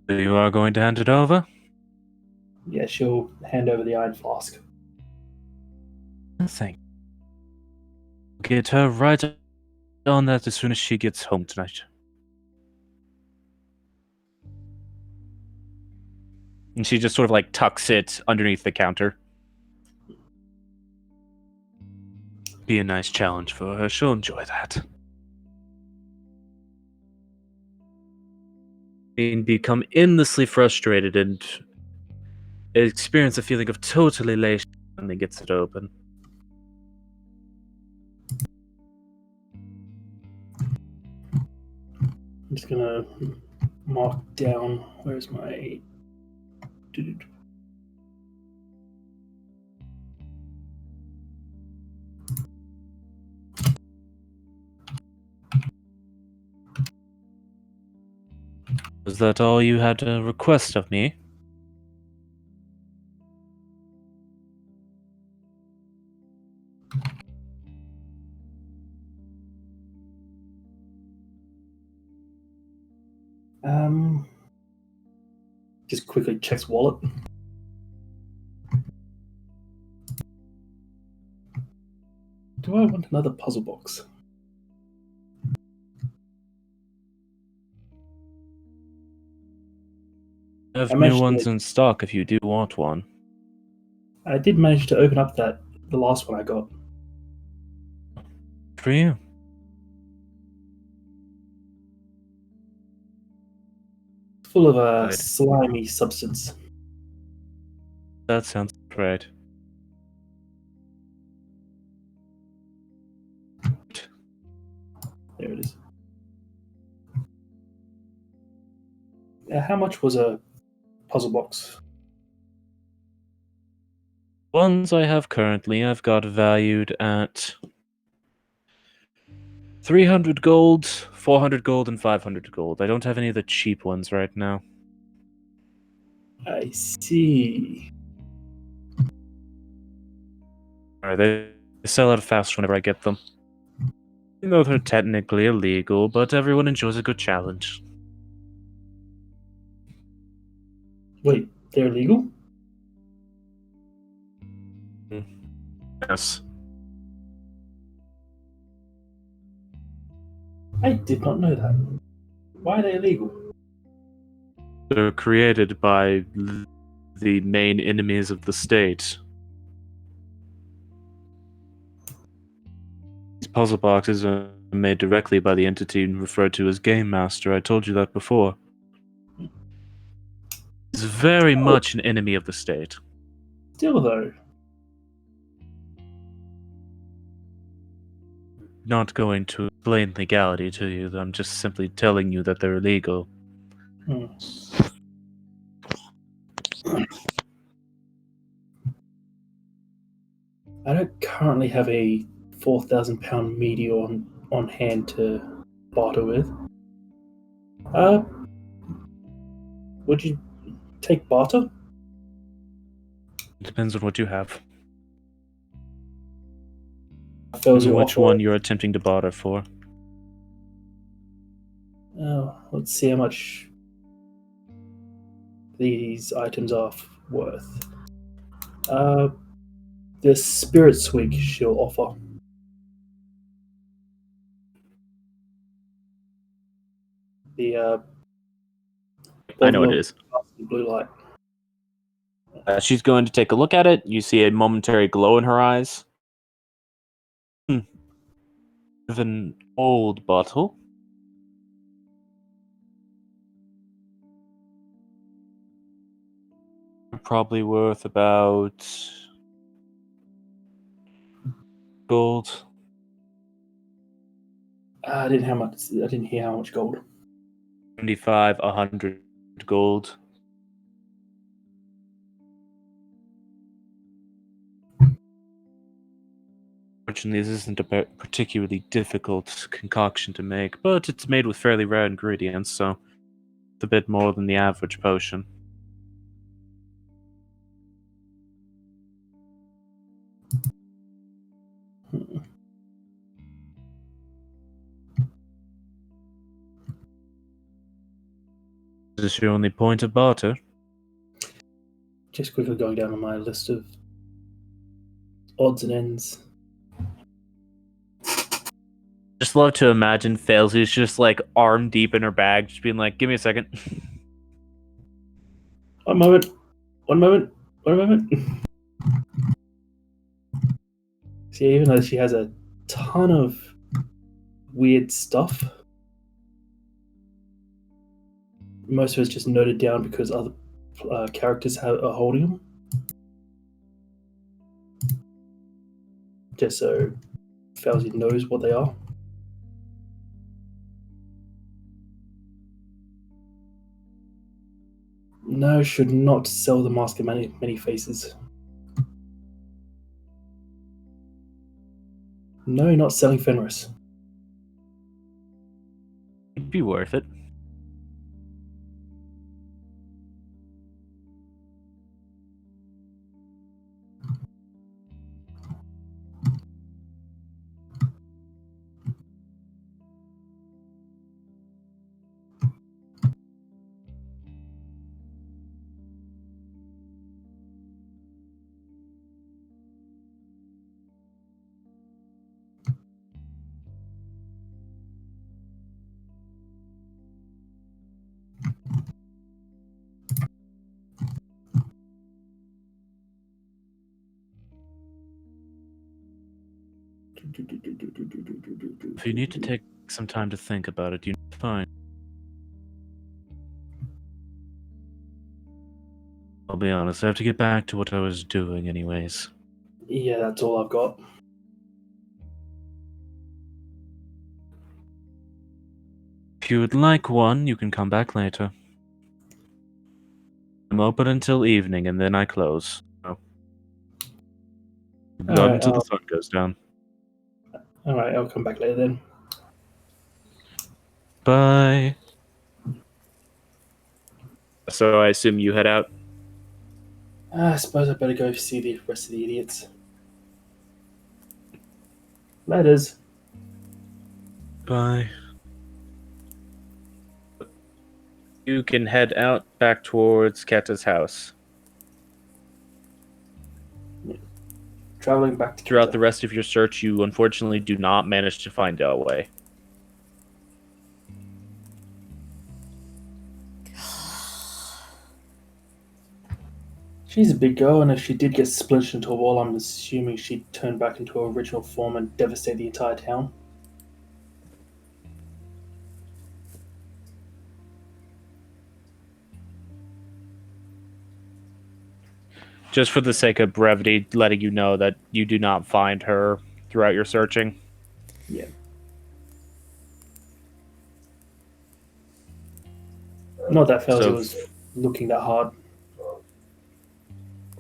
H: So you are going to hand it over?
E: Yeah, she'll hand over the iron flask.
H: Thank you. Get her right on that as soon as she gets home tonight. And she just sort of like tucks it underneath the counter. Be a nice challenge for her. She'll enjoy that. And become endlessly frustrated and experience a feeling of total elation when he gets it open.
E: I'm just gonna mark down. Where's my?
H: Was that all you had to request of me?
E: Just quickly checks wallet. Do I want another puzzle box?
H: I have
E: I
H: new
E: managed
H: ones
E: to-
H: in stock if you do want one.
E: I did manage to open up the last one I got.
H: For you.
E: Full of a
H: Right.
E: slimy substance.
H: That sounds right.
E: There it is. How much was a puzzle box?
H: Ones I have currently, I've got valued at 300 gold, 400 gold, and 500 gold. I don't have any of the cheap ones right now.
E: I see.
H: Alright, they sell out fast whenever I get them. You know they're technically illegal, but everyone enjoys a good challenge.
E: Wait, they're illegal?
H: Yes.
E: I did not know that. Why are they illegal?
C: They're created by the main enemies of the state. These puzzle boxes are made directly by the entity referred to as Game Master. I told you that before. He's very much an enemy of the state.
E: Still, though,
C: Not going to explain legality to you. I'm just simply telling you that they're illegal.
E: hmm. I don't currently have a £4,000 meteor on hand to barter with. Would you take barter?
C: It depends on what you have.
E: Fails
C: And
E: your
C: which
E: offer.
C: one you're attempting to barter for.
E: Let's see how much these items are worth. The Spirit Swig she'll offer. The
C: I know what it is.
E: blue light.
G: She's going to take a look at it. You see a momentary glow in her eyes. Of an old bottle. Probably worth about gold.
E: I didn't hear how much gold.
G: 75, 100 gold. Fortunately, this isn't a particularly difficult concoction to make, but it's made with fairly rare ingredients, so it's a bit more than the average potion. Is this your only point of barter?
E: Just quickly going down on my list of odds and ends.
G: Just love to imagine Failsy's just like arm deep in her bag, just being like, give me a second.
E: One moment. One moment. One moment. See, even though she has a ton of weird stuff, most of it's just noted down because other characters are holding them. Just so Fauzi knows what they are. No, should not sell the Mask of many faces. No, not selling Fenris.
G: It'd be worth it. If you need to take some time to think about it, you're fine. I'll be honest, I have to get back to what I was doing anyways.
E: Yeah, that's all I've got.
C: If you would like one, you can come back later. I'm open until evening, and then I close. So. Not
E: Alright,
C: until the sun goes down.
E: Alright, I'll come back later then.
C: Bye.
G: So I assume you head out.
E: I suppose I better go see the rest of the idiots. Letters.
C: Bye.
G: You can head out back towards Keta's house.
E: Traveling back to
G: Throughout
E: Keta.
G: the rest of your search, you unfortunately do not manage to find Elway.
E: She's a big girl, and if she did get splintered into a wall, I'm assuming she'd turn back into her original form and devastate the entire town.
G: Just for the sake of brevity, letting you know that you do not find her throughout your searching.
E: Yeah. Not that Felzy
G: So-
E: was looking that hard.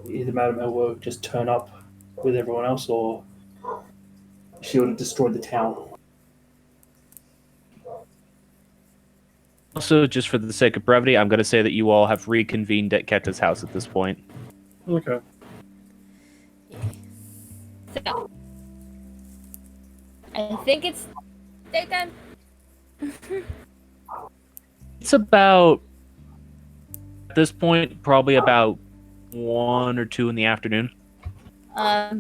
E: Either Madame El will just turn up with everyone else, or she would have destroyed the town.
G: Also, just for the sake of brevity, I'm going to say that you all have reconvened at Keta's house at this point.
D: Okay.
B: So, I think it's daytime.
G: It's about, at this point, probably about 1 or 2 in the afternoon.
B: I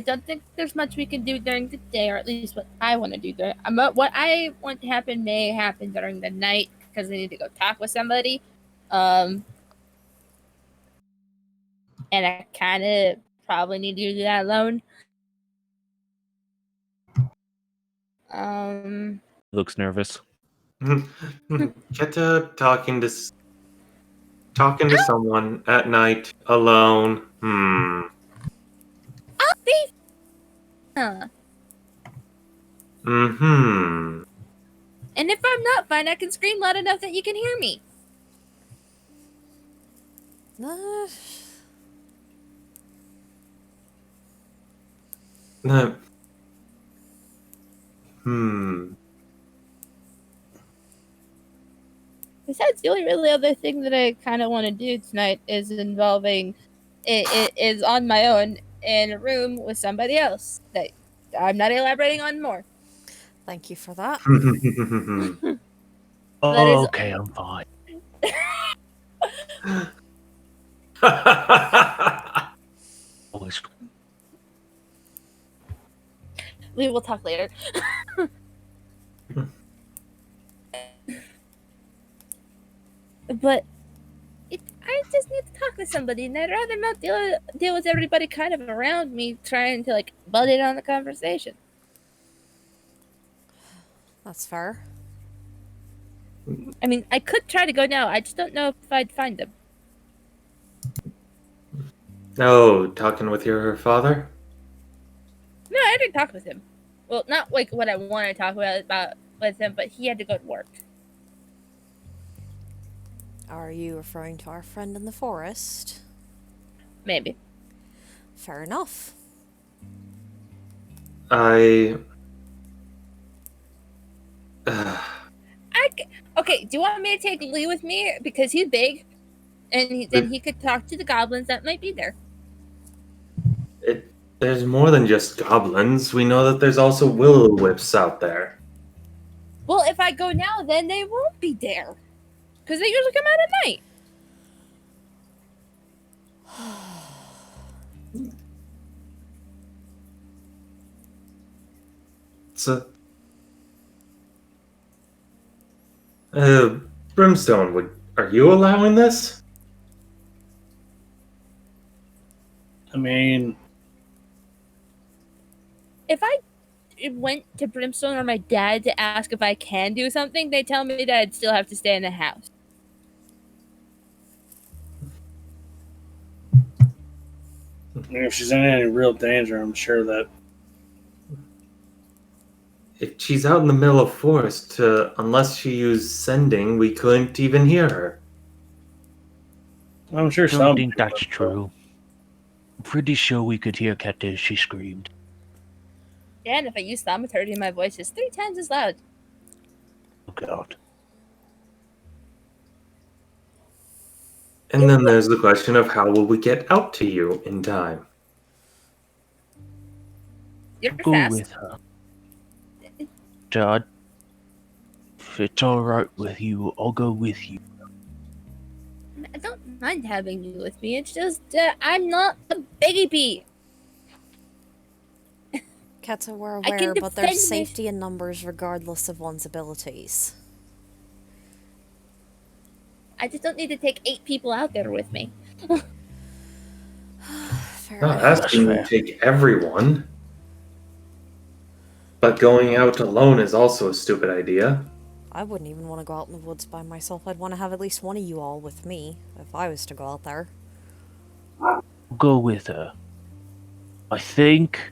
B: don't think there's much we can do during the day, or at least what I want to do during. What I want to happen may happen during the night because I need to go talk with somebody. And I kind of probably need to do that alone.
G: Looks nervous.
F: Keta talking to someone at night alone.
B: I'll be. Huh.
F: Hmm.
B: And if I'm not fine, I can scream loud enough that you can hear me.
F: No. Hmm.
B: Besides, the only really other thing that I kind of want to do tonight is involving. It is on my own in a room with somebody else that I'm not elaborating on more.
A: Thank you for that.
B: That is-
G: Okay, I'm fine.
B: We will talk later. But I just need to talk with somebody, and I'd rather not deal with everybody kind of around me trying to like butt in on the conversation.
A: That's fair.
B: I mean, I could try to go now. I just don't know if I'd find them.
F: Oh, talking with your father?
B: No, I didn't talk with him. Well, not like what I want to talk about with him, but he had to go to work.
A: Are you referring to our friend in the forest?
B: Maybe.
A: Fair enough.
F: I.
B: Okay, do you want me to take Lee with me? Because he's big, and then he could talk to the goblins that might be there.
F: There's more than just goblins. We know that there's also will-o-wisps out there.
B: Well, if I go now, then they won't be there. Because they usually come out at night.
F: So, Brimstone, are you allowing this?
D: I mean,
B: If I went to Brimstone or my dad to ask if I can do something, they tell me that I'd still have to stay in the house.
D: if she's in any real danger, I'm sure that
F: If she's out in the middle of forest, unless she used sending, we couldn't even hear her.
D: I'm sure
H: I don't
D: some.
H: think that's true. I'm pretty sure we could hear Keta as she screamed.
B: Yeah, and if I use thaumaturgy, my voice is 3 times as loud.
H: Oh god.
F: And then there's the question of how will we get out to you in time?
B: You're
H: Go
B: fast.
H: with her. Dad, if it's alright with you, I'll go with you.
B: I don't mind having you with me. It's just I'm not a baby bee.
A: Keta, we're
B: I can
A: aware, but there's
B: defend
A: safety in numbers regardless of one's abilities.
B: I just don't need to take 8 people out there with me.
A: Fair
F: Not
A: enough.
F: asking you to take everyone. But going out alone is also a stupid idea.
A: I wouldn't even want to go out in the woods by myself. I'd want to have at least one of you all with me if I was to go out there.
H: Go with her. I think.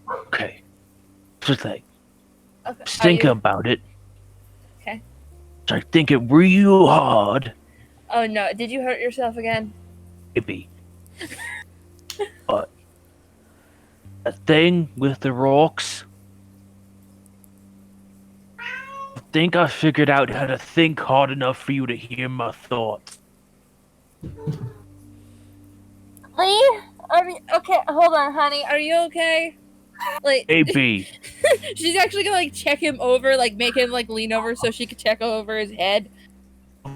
H: Okay. Here's the thing.
B: Okay,
H: Just
B: are
H: think
B: you-
H: about it.
B: Okay.
H: I think it real hard.
B: Oh no, did you hurt yourself again?
H: Maybe. But the thing with the rocks. I think I figured out how to think hard enough for you to hear my thoughts.
B: Lee? Okay, hold on, honey. Are you okay? Like,
H: Maybe.
B: she's actually gonna like check him over, like make him like lean over so she could check over his head.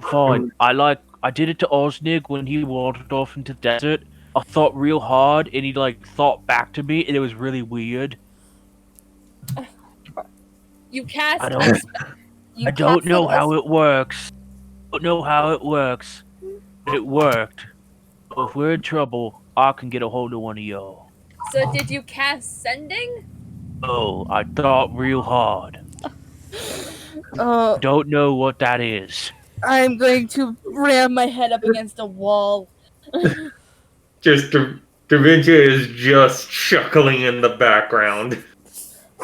H: Fine. I did it to Osnig when he wandered off into the desert. I thought real hard and he like thought back to me and it was really weird.
B: You cast.
H: I don't I don't know how it works. I don't know how it works. But it worked. So if we're in trouble, I can get a hold of one of y'all.
B: So did you cast sending?
H: Oh, I thought real hard.
B: Oh,
H: Don't know what that is.
B: I'm going to ram my head up against a wall.
F: Just Da Vinci is just chuckling in the background.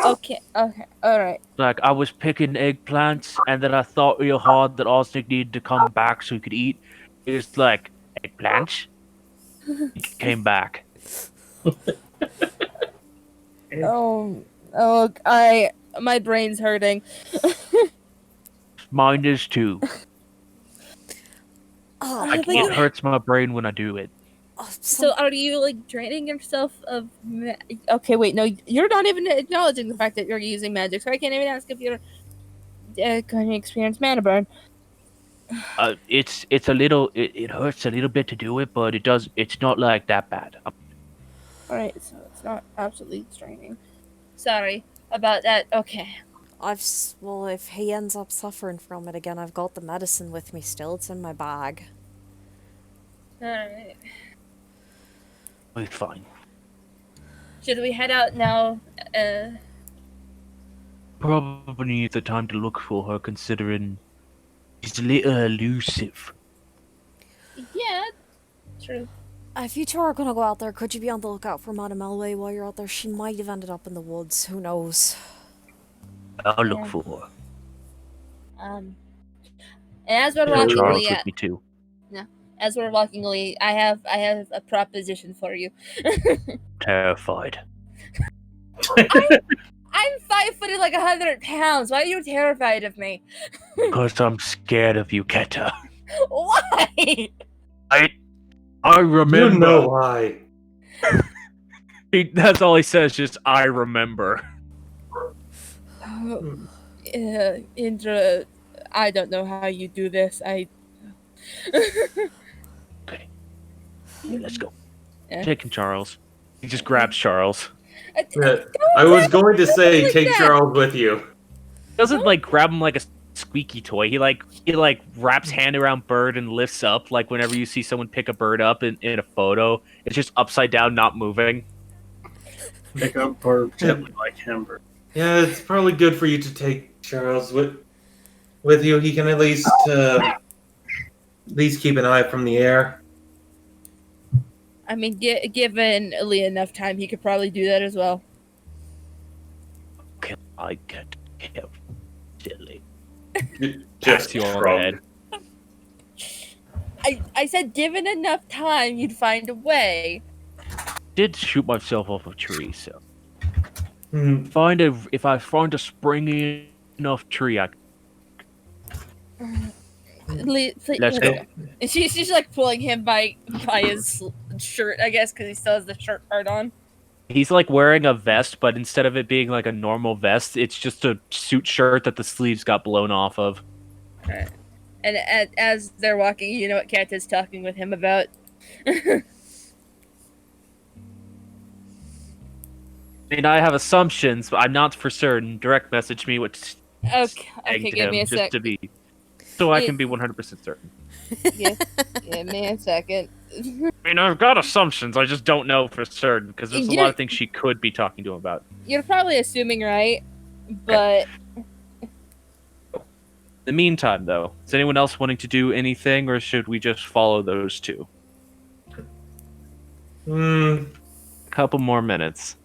B: Okay, alright.
H: Like, I was picking eggplants, and then I thought real hard that Osnick needed to come back so he could eat. It was like, eggplants? He came back.
B: My brain's hurting.
H: Mine is too.
A: Oh,
H: Like,
B: but
H: it hurts my brain when I do it.
B: So are you like draining yourself of? Okay, wait, no, you're not even acknowledging the fact that you're using magic, so I can't even ask if you're going to experience mana burn.
H: It's a little. It hurts a little bit to do it, but it does. It's not like that bad.
B: All right, so it's not absolutely draining. Sorry about that. Okay.
A: well, if he ends up suffering from it again, I've got the medicine with me still. It's in my bag.
B: All right.
H: We're fine.
B: Should we head out now?
H: Probably need the time to look for her, considering she's a little elusive.
B: Yeah. True.
A: If you two are gonna go out there, could you be on the lookout for Madame Elway while you're out there? She might have ended up in the woods. Who knows?
H: I'll look
B: Yeah.
H: for her.
B: And as we're
F: Yeah,
B: walking,
H: Charles
B: Lee,
H: with me too.
B: as we're walking, Lee, I have a proposition for you.
H: Terrified.
B: I'm 5 foot and like 100 pounds. Why are you terrified of me?
H: Because I'm scared of you, Keta.
B: Why?
H: I remember.
F: You know why.
G: That's all he says, just I remember.
B: Indra, I don't know how you do this.
H: Okay. Yeah, let's go.
G: Taking Charles. He just grabs Charles.
F: I was going to say,
B: like
F: take
B: that.
F: Charles with you.
G: He doesn't like grab him like a squeaky toy. He wraps hand around bird and lifts up. Like whenever you see someone pick a bird up in a photo, it's just upside down, not moving.
D: Pick up or gently like him.
F: Yeah, it's probably good for you to take Charles with you. He can at least keep an eye from the air.
B: I mean, given Lee enough time, he could probably do that as well.
H: Can I get him? Silly.
F: Just
G: you on the
F: shrug.
G: head.
B: I said, given enough time, you'd find a way.
H: Did shoot myself off a tree, so
F: Hmm.
H: if I find a springy enough tree, I
B: Lee, please,
H: let's go.
B: And she's like pulling him by his shirt, I guess, because he still has the shirt part on.
G: He's like wearing a vest, but instead of it being like a normal vest, it's just a suit shirt that the sleeves got blown off of.
B: Right. And as they're walking, you know what Kat is talking with him about.
G: I mean, I have assumptions, but I'm not for certain. Direct message me what
B: Okay, give me a
G: just
B: sec.
G: to be. so I can be 100% certain.
B: Give me a second.
G: I mean, I've got assumptions. I just don't know for certain because there's a lot of things she could be talking to him about.
B: You're probably assuming right, but
G: In the meantime, though, is anyone else wanting to do anything, or should we just follow those two? A couple more minutes.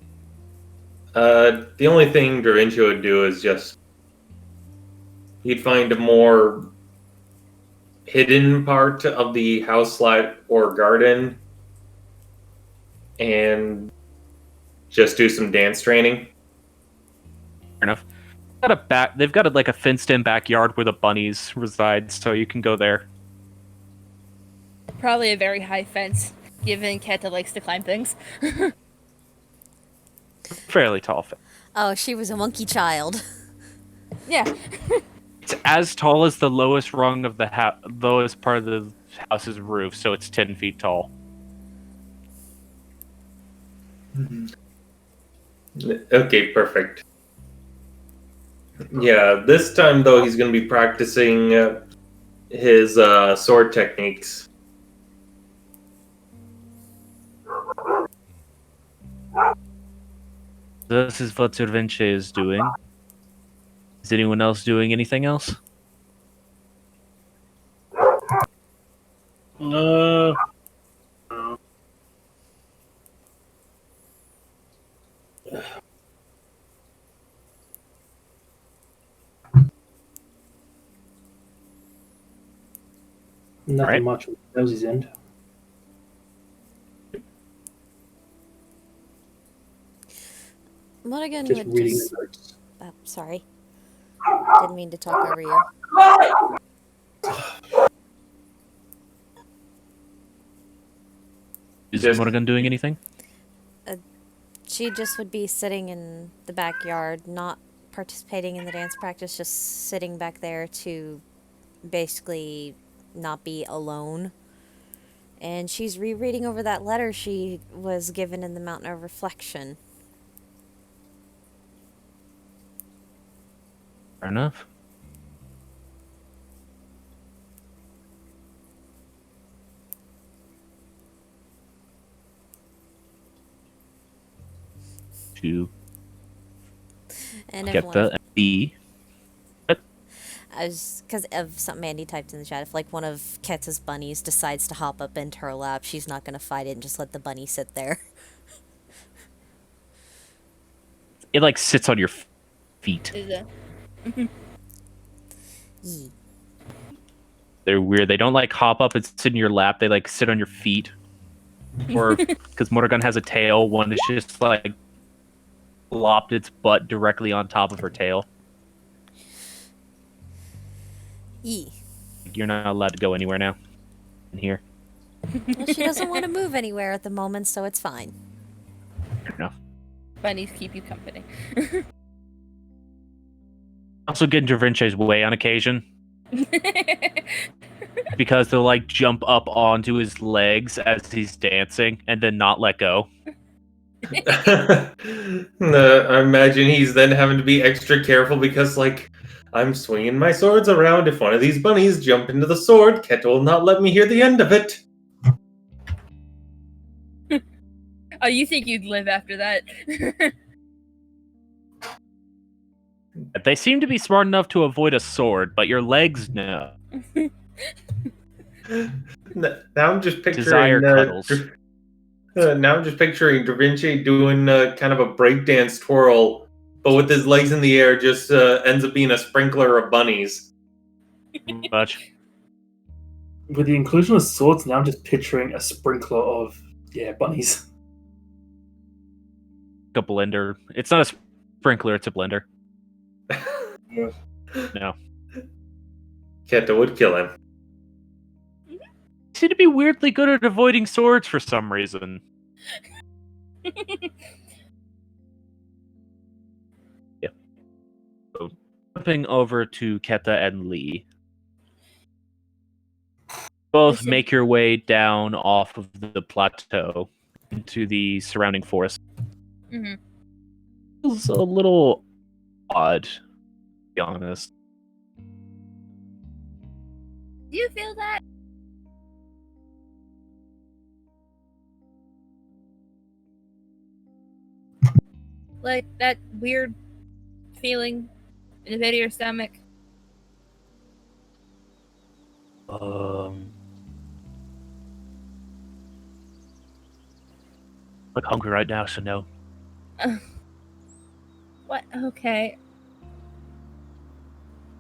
F: The only thing Da Vinci would do is just he'd find a more hidden part of the house lot or garden and just do some dance training.
G: Fair enough. They've got like a fenced-in backyard where the bunnies reside, so you can go there.
B: probably a very high fence, given Keta likes to climb things.
G: Fairly tall fence.
A: Oh, she was a monkey child.
B: Yeah.
G: It's as tall as the lowest rung of the lowest part of the house's roof, so it's 10 feet tall.
F: Okay, perfect. Yeah, this time though he's going to be practicing his sword techniques.
G: This is what Cervince is doing. Is anyone else doing anything else?
E: Nothing
G: Right.
E: much on Rosie's end.
A: Mulligan
E: Just
A: would
E: reading
A: just.
E: the notes.
A: Oh, sorry. Didn't mean to talk over you.
G: Is
F: Just-
G: Morgan doing anything?
A: She just would be sitting in the backyard, not participating in the dance practice, just sitting back there to basically not be alone. And she's rereading over that letter she was given in the Mountain of Reflection.
G: Fair enough. To
A: And if
G: get
A: one
G: the
A: of,
G: B.
A: I was, because of something Andy typed in the chat, if like one of Ket's bunnies decides to hop up into her lap, she's not going to fight it and just let the bunny sit there.
G: It like sits on your feet.
B: Is it?
A: Yee.
G: They're weird. They don't like hop up and sit in your lap. They like sit on your feet. Or because Morgan has a tail, one is just like lopped its butt directly on top of her tail.
A: Yee.
G: You're not allowed to go anywhere now. In here.
A: Well, she doesn't want to move anywhere at the moment, so it's fine.
G: Fair enough.
B: Bunnies keep you company.
G: Also get in Cervince's way on occasion. Because they'll like jump up onto his legs as he's dancing and then not let go.
F: I imagine he's then having to be extra careful because, like, I'm swinging my swords around. If one of these bunnies jump into the sword, Ket will not let me hear the end of it.
B: Oh, you think you'd live after that?
G: They seem to be smart enough to avoid a sword, but your legs, no.
F: Now I'm just
G: Desire
F: picturing
G: cuddles.
F: now I'm just picturing Da Vinci doing kind of a breakdance twirl, but with his legs in the air, just ends up being a sprinkler of bunnies.
G: Much.
E: With the inclusion of swords, now I'm just picturing a sprinkler of bunnies.
G: A blender. It's not a sprinkler, it's a blender. No.
F: Keta would kill him.
G: You seem to be weirdly good at avoiding swords for some reason. Yeah. So, jumping over to Keta and Lee. Both make your way down off of the plateau into the surrounding forest.
B: Mm-hmm.
G: It's a little odd, to be honest.
B: Do you feel that? Like that weird feeling in the pit of your stomach?
H: Like hungry right now, so no.
B: What? Okay.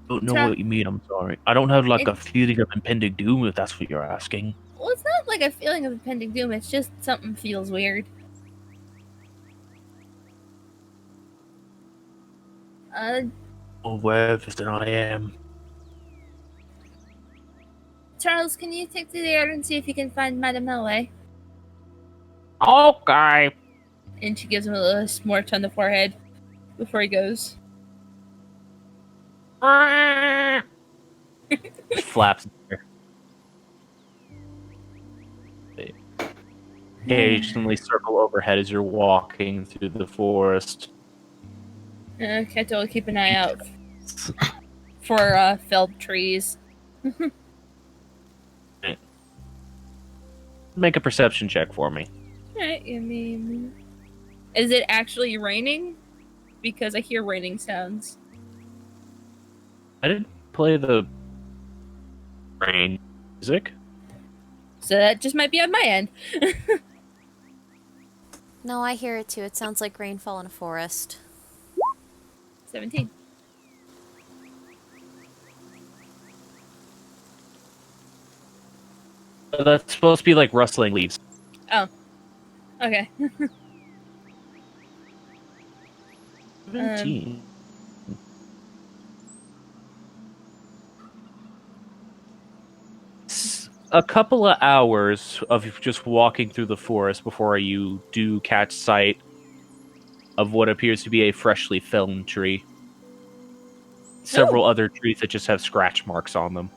H: Don't know
B: Tra-
H: what you mean. I'm sorry. I don't have like a
B: It-
H: feeling of impending doom, if that's what you're asking.
B: Well, it's not like a feeling of impending doom. It's just something feels weird.
H: More aware of this than I am.
B: Charles, can you take to the air and see if you can find Madame Malway?
H: Okay.
B: And she gives him a little smorch on the forehead before he goes.
H: Flaps there. Occasionally circle overhead as you're walking through the forest.
B: Keto will keep an eye out for felled trees.
H: Make a perception check for me.
B: Alright, I mean... Is it actually raining? Because I hear raining sounds.
H: I didn't play the rain music.
B: So that just might be on my end.
A: No, I hear it too. It sounds like rainfall in a forest.
B: 17.
H: That's supposed to be like rustling leaves.
B: Oh. Okay.
H: 17. A couple of hours of just walking through the forest before you do catch sight of what appears to be a freshly felled tree. Several other trees that just have scratch marks on them.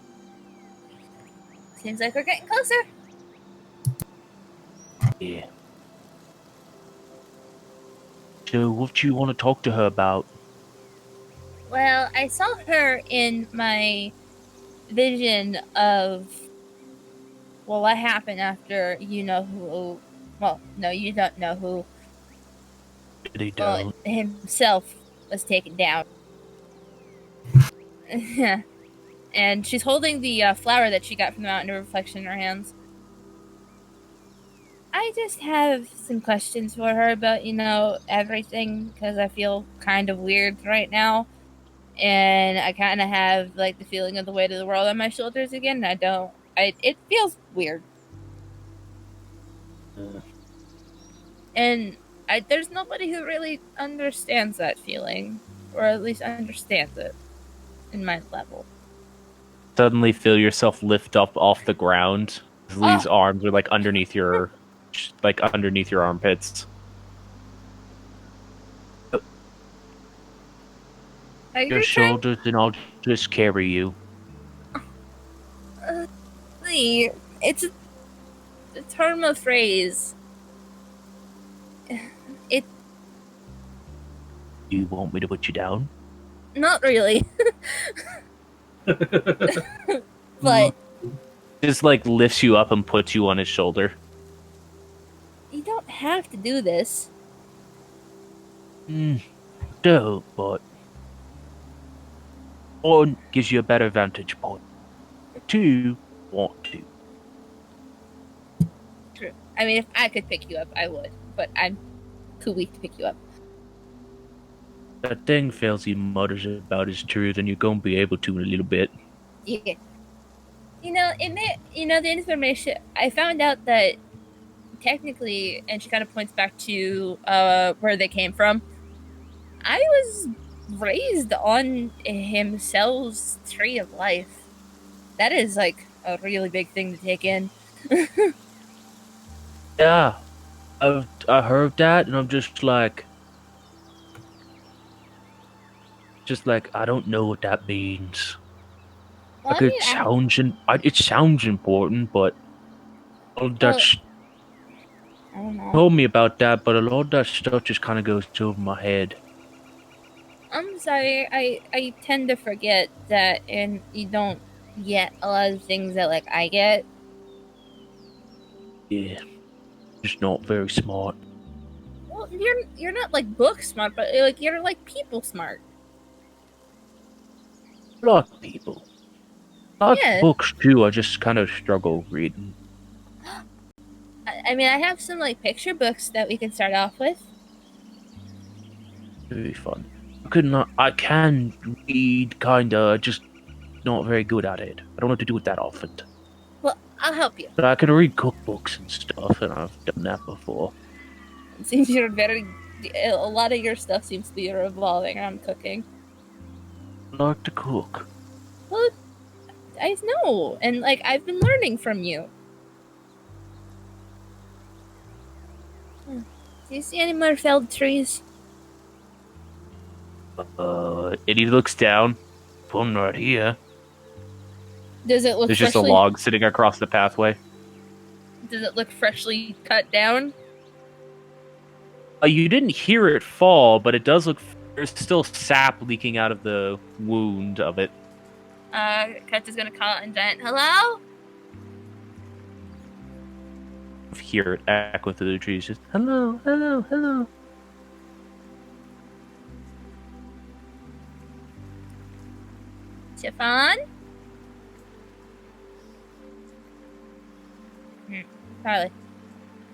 B: Seems like we're getting closer.
H: Yeah. So, what do you want to talk to her about?
B: Well, I saw her in my vision of... Well, what happened after you know who... Well, no, you don't know who.
H: They
B: Well,
H: don't.
B: himself was taken down. And she's holding the flower that she got from the mountain of reflection in her hands. I just have some questions for her about, everything, because I feel kind of weird right now. And I kind of have, like, the feeling of the weight of the world on my shoulders again. It feels weird. And there's nobody who really understands that feeling, or at least understands it in my level.
H: Suddenly feel yourself lift up off the ground. Lee's arms are like underneath your armpits.
B: Are
H: Your
B: you trying
H: shoulders, and I'll just carry you.
B: Lee, it's a term of phrase.
H: Do you want me to put you down?
B: Not really. But
H: Just like lifts you up and puts you on his shoulder.
B: you don't have to do this.
H: Don't, but one gives you a better vantage point. Two, want to.
B: True. I mean, if I could pick you up, I would. But I'm too weak to pick you up.
H: That thing Felsi mutters about is true, then you're gonna be able to in a little bit.
B: Yeah. The information, I found out that technically, and she kind of points back to where they came from. I was raised on himself's tree of life. That is like a really big thing to take in.
H: Yeah, I heard that, and I'm just like, I don't know what that means.
B: Well,
H: Like
B: I mean,
H: it sounds important, but all that
B: I don't know.
H: told me about that, but a lot of that stuff just kind of goes over my head.
B: I'm sorry. I tend to forget that, and you don't get a lot of things that like I get.
H: Yeah, just not very smart.
B: Well, you're not like book smart, but like you're like people smart.
H: I like people. I like
B: Yeah.
H: books too. I just kind of struggle reading.
B: I mean, I have some like picture books that we can start off with.
H: It'd be fun. I can read, kinda, just not very good at it. I don't have to do it that often.
B: Well, I'll help you.
H: But I can read cookbooks and stuff, and I've done that before.
B: It seems you're very. A lot of your stuff seems to be revolving around cooking.
H: I like to cook.
B: Well, I know, and like I've been learning from you. Do you see any more felled trees?
H: And he looks down. One right here.
B: Does it look
G: There's just a
B: freshly?
G: log sitting across the pathway.
B: Does it look freshly cut down?
G: You didn't hear it fall, but it does look. There's still sap leaking out of the wound of it.
B: Cut is gonna call out in giant. Hello?
G: Hear it echo through the trees. Just hello, hello, hello.
B: Chiffon? Probably.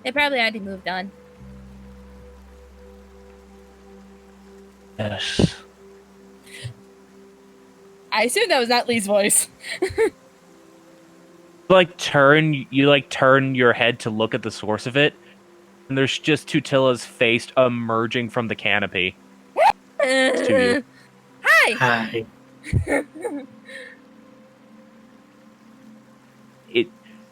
B: They probably already moved on.
H: Yes.
B: I assume that was not Lee's voice.
G: You turn your head to look at the source of it, and there's just Tutilla's face emerging from the canopy. To you.
B: Hi!
D: Hi.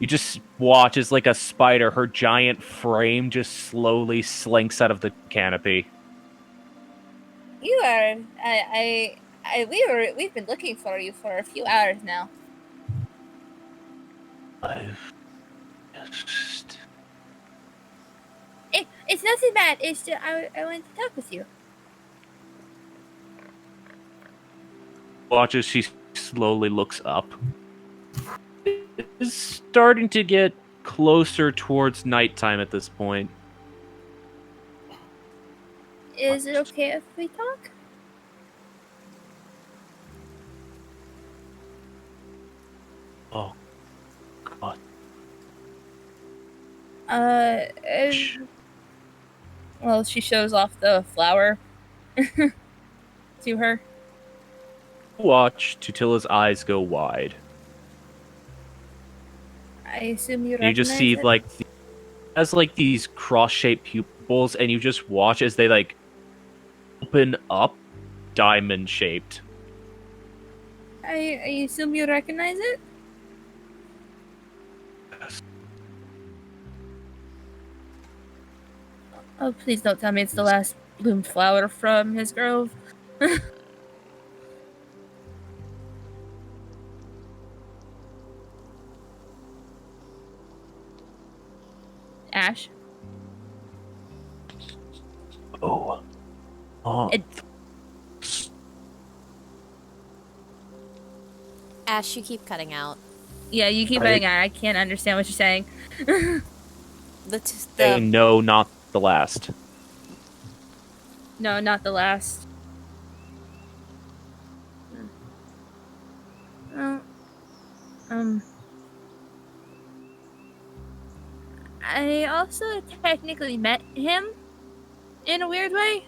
G: You just watch as like a spider, her giant frame just slowly slinks out of the canopy.
B: You are. We've been looking for you for a few hours now.
H: I've just...
B: It's nothing bad. It's just I wanted to talk with you.
G: Watch as she slowly looks up. It's starting to get closer towards nighttime at this point.
B: Is it okay if we talk?
H: Oh, God.
B: Well, she shows off the flower to her.
G: Watch Tutilla's eyes go wide.
B: I assume you
G: And you just see
B: it?
G: like has like these cross-shaped pupils, and you just watch as they like open up, diamond-shaped.
B: I assume you recognize it?
H: Yes.
B: Oh, please don't tell me it's the last bloomed flower from his grove. Ash?
H: Oh. Oh.
A: Ash, you keep cutting out.
B: Yeah, you keep cutting out. I can't understand what you're saying.
G: No, not the last.
B: No, not the last. Well, I also technically met him in a weird way.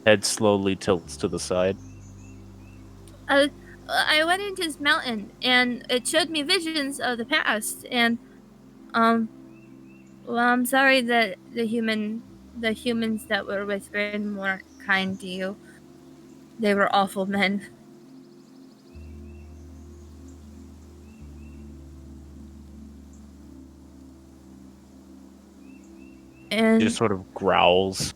G: Head slowly tilts to the side.
B: I went into this mountain and it showed me visions of the past, and well, I'm sorry that the humans that were with Grim weren't kind to you. They were awful men. And
G: Just sort of growls.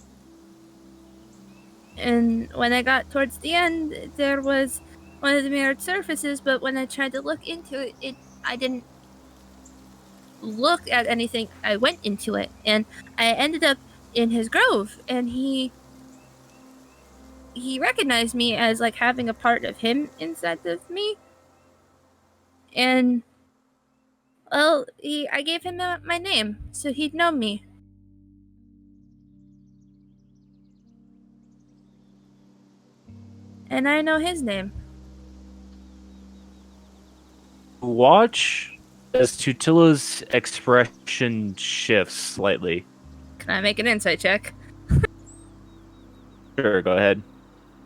B: And when I got towards the end, there was one of the mirrored surfaces, but when I tried to look into it, I didn't look at anything. I went into it, and I ended up in his grove, and he he recognized me as like having a part of him inside of me, and well, I gave him my name so he'd know me. And I know his name.
G: Watch as Tutila's expression shifts slightly.
B: Can I make an insight check?
G: Sure, go ahead.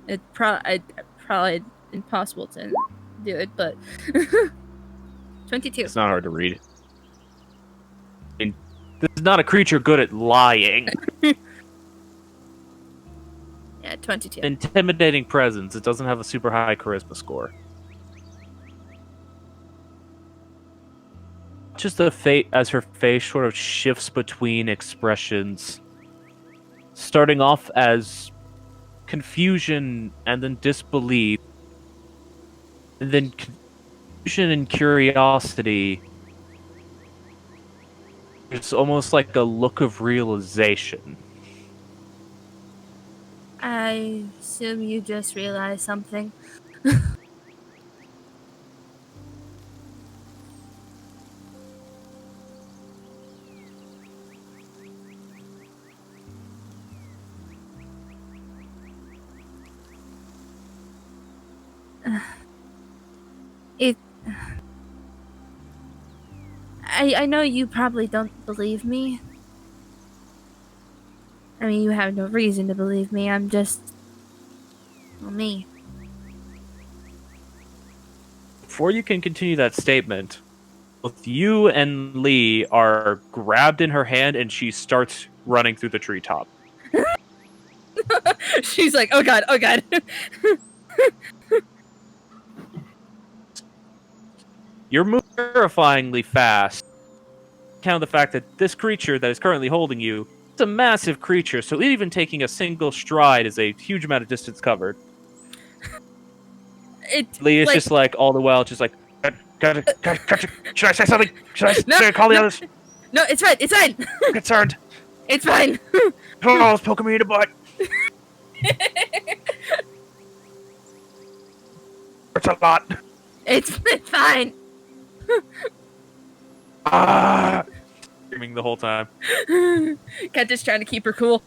B: It's probably impossible to do it, but 22.
G: It's not hard to read. I mean, this is not a creature good at lying.
B: Yeah, 22.
G: Intimidating presence. It doesn't have a super high charisma score. Just the fate as her face sort of shifts between expressions, starting off as confusion and then disbelief, and then confusion and curiosity. It's almost like a look of realization.
B: I assume you just realized something. I know you probably don't believe me. I mean, you have no reason to believe me. I'm just... well, me.
G: Before you can continue that statement, both you and Lee are grabbed in her hand and she starts running through the treetop.
B: She's like, oh god, oh god.
G: You're moving terrifyingly fast. Count the fact that this creature that is currently holding you is a massive creature, so even taking a single stride is a huge amount of distance covered. Lee is just like all the while, just like, got should I say something? Should I call the others?
B: No, it's fine, it's fine.
G: I'm concerned.
B: It's fine.
G: Oh, it's poking me in the butt. It's a lot.
B: It's fine.
G: Screaming the whole time.
B: Cat just trying to keep her cool.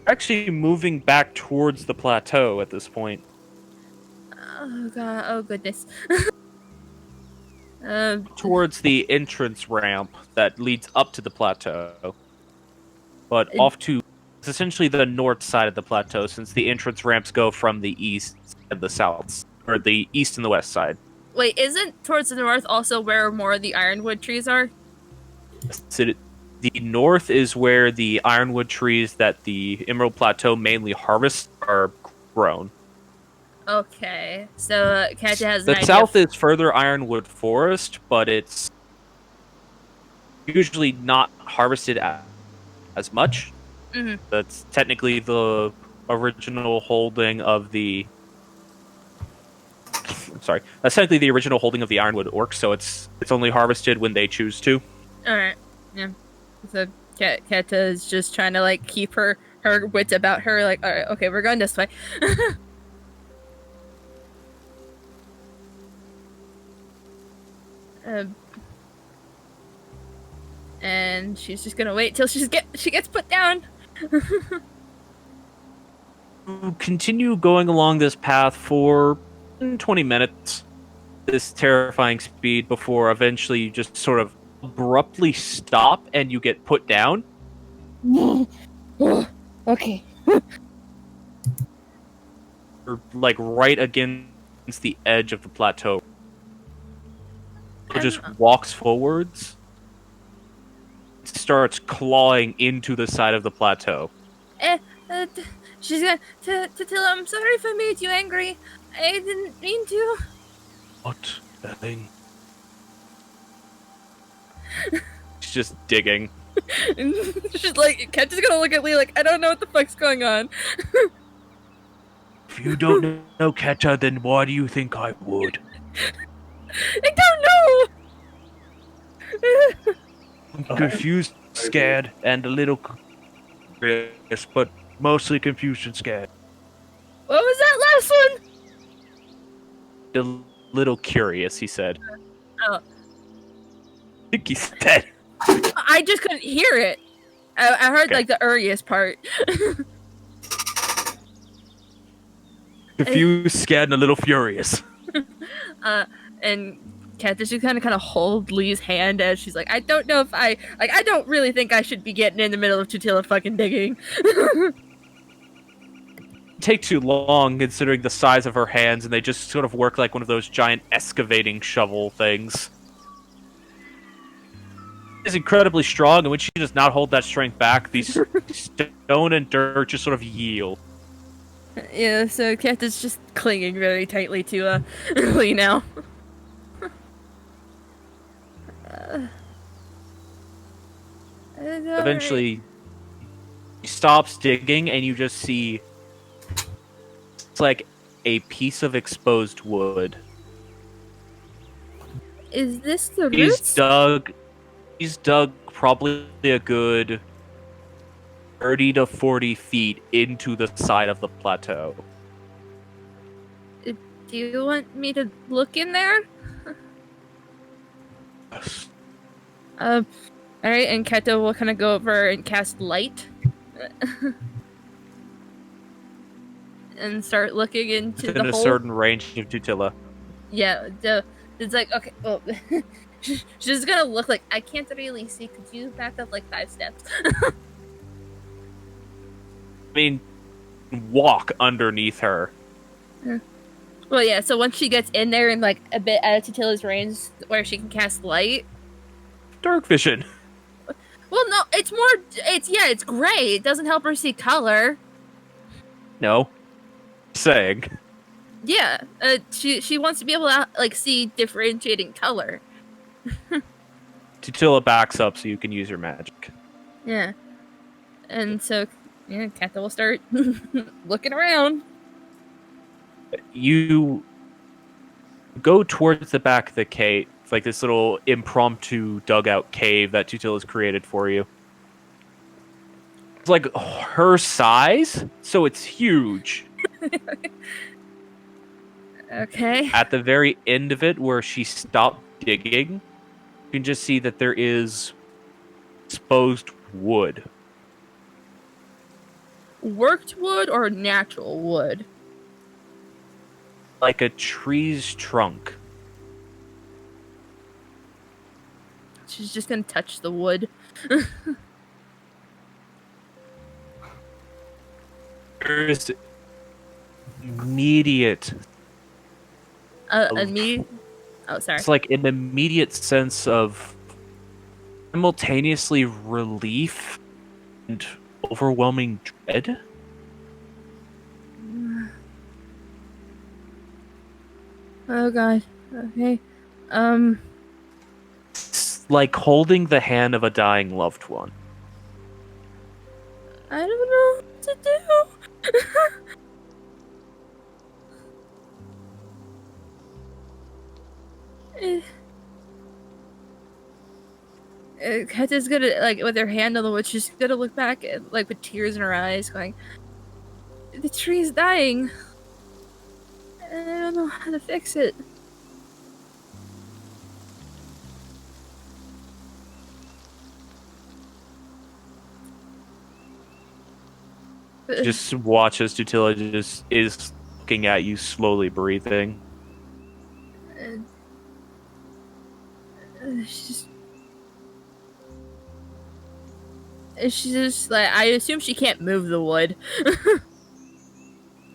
G: Actually moving back towards the plateau at this point.
B: Oh god, oh goodness.
G: Towards the entrance ramp that leads up to the plateau. But off to it's essentially the north side of the plateau, since the entrance ramps go from the east and the south, or the east and the west side.
B: Wait, isn't towards the north also where more of the ironwood trees are?
G: So the north is where the ironwood trees that the Emerald Plateau mainly harvests are grown.
B: Okay, so Katja has an
G: The
B: idea.
G: south is further ironwood forest, but it's usually not harvested as much.
B: Mhm.
G: That's technically the original holding of the... Sorry. That's technically the original holding of the ironwood orcs, so it's only harvested when they choose to.
B: Alright, yeah. So Kata is just trying to like keep her wits about her, like, alright, okay, we're going this way. And she's just gonna wait till she gets put down.
G: Continue going along this path for 20 minutes, this terrifying speed, before eventually you just sort of abruptly stop and you get put down.
B: Okay.
G: You're like right against the edge of the plateau. It just walks forwards, starts clawing into the side of the plateau.
B: She's gonna tell I'm sorry if I made you angry. I didn't mean to.
G: What the thing? She's just digging.
B: She's like, Kat is gonna look at Lee like, I don't know what the fuck's going on.
G: If you don't know Ketcha, then why do you think I would?
B: I don't know.
G: I'm confused, scared, and a little
H: Yes, but mostly confused and scared.
B: What was that last one?
G: A little curious, he said.
B: Oh.
G: I think he's dead.
B: I just couldn't hear it. I heard
G: Okay.
B: like the earliest part.
G: Confused, scared, and a little furious.
B: And Kat just kind of hold Lee's hand as she's like, I don't know if I don't really think I should be getting in the middle of Tutila fucking digging.
G: Take too long considering the size of her hands, and they just sort of work like one of those giant excavating shovel things. Is incredibly strong, and when she does not hold that strength back, these stone and dirt just sort of yield.
B: Yeah, so Kat is just clinging very tightly to Lee now.
G: Eventually, he stops digging, and you just see it's like a piece of exposed wood.
B: Is this the
G: He's
B: roots?
G: dug probably a good 30 to 40 feet into the side of the plateau.
B: Do you want me to look in there? Alright, and Keto will kind of go over and cast light. And start looking into
G: Within
B: the
G: a
B: hole.
G: certain range of Tutila.
B: Yeah, it's like, okay, well, she's gonna look like, I can't really see, could you back up like 5 steps?
G: I mean, walk underneath her.
B: Well, yeah, so once she gets in there and like a bit out of Tutila's range where she can cast light.
G: Dark vision.
B: Well, no, it's gray. It doesn't help her see color.
G: No. Saying.
B: Yeah, she wants to be able to like see differentiating color.
G: Tutila backs up so you can use your magic.
B: Yeah, and so yeah, Katha will start looking around.
G: You go towards the back of the cave. It's like this little impromptu dugout cave that Tutila's created for you. It's like her size, so it's huge.
B: Okay.
G: At the very end of it, where she stopped digging, you can just see that there is exposed wood.
B: Worked wood or natural wood?
G: Like a tree's trunk.
B: She's just gonna touch the wood.
G: There's immediate.
B: And me. Oh, sorry.
G: It's like an immediate sense of simultaneously relief and overwhelming dread.
B: Oh god. Okay.
G: It's like holding the hand of a dying loved one.
B: I don't know what to do. Kata's gonna, like, with her hand on the wood, she's gonna look back, and, like, with tears in her eyes, going, the tree's dying. And I don't know how to fix it.
G: Just watch as Tutila just is looking at you, slowly breathing.
B: And she's just like, I assume she can't move the wood.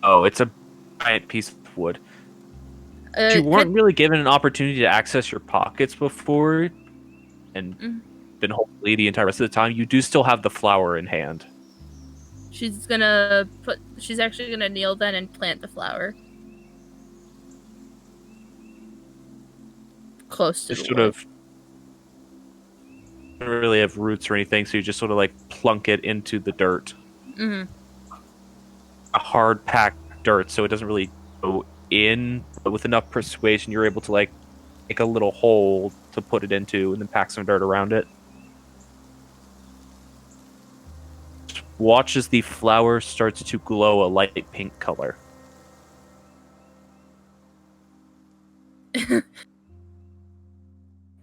G: Oh, it's a giant piece of wood. You weren't really given an opportunity to access your pockets before, and been hopefully the entire rest of the time. You do still have the flower in hand.
B: She's actually gonna kneel then and plant the flower. Close to
G: Just
B: the
G: sort
B: wood.
G: of don't really have roots or anything, so you just sort of like plunk it into the dirt.
B: Mm-hmm.
G: A hard packed dirt, so it doesn't really go in, but with enough persuasion, you're able to like make a little hole to put it into, and then pack some dirt around it. watch as the flower starts to glow a light pink color.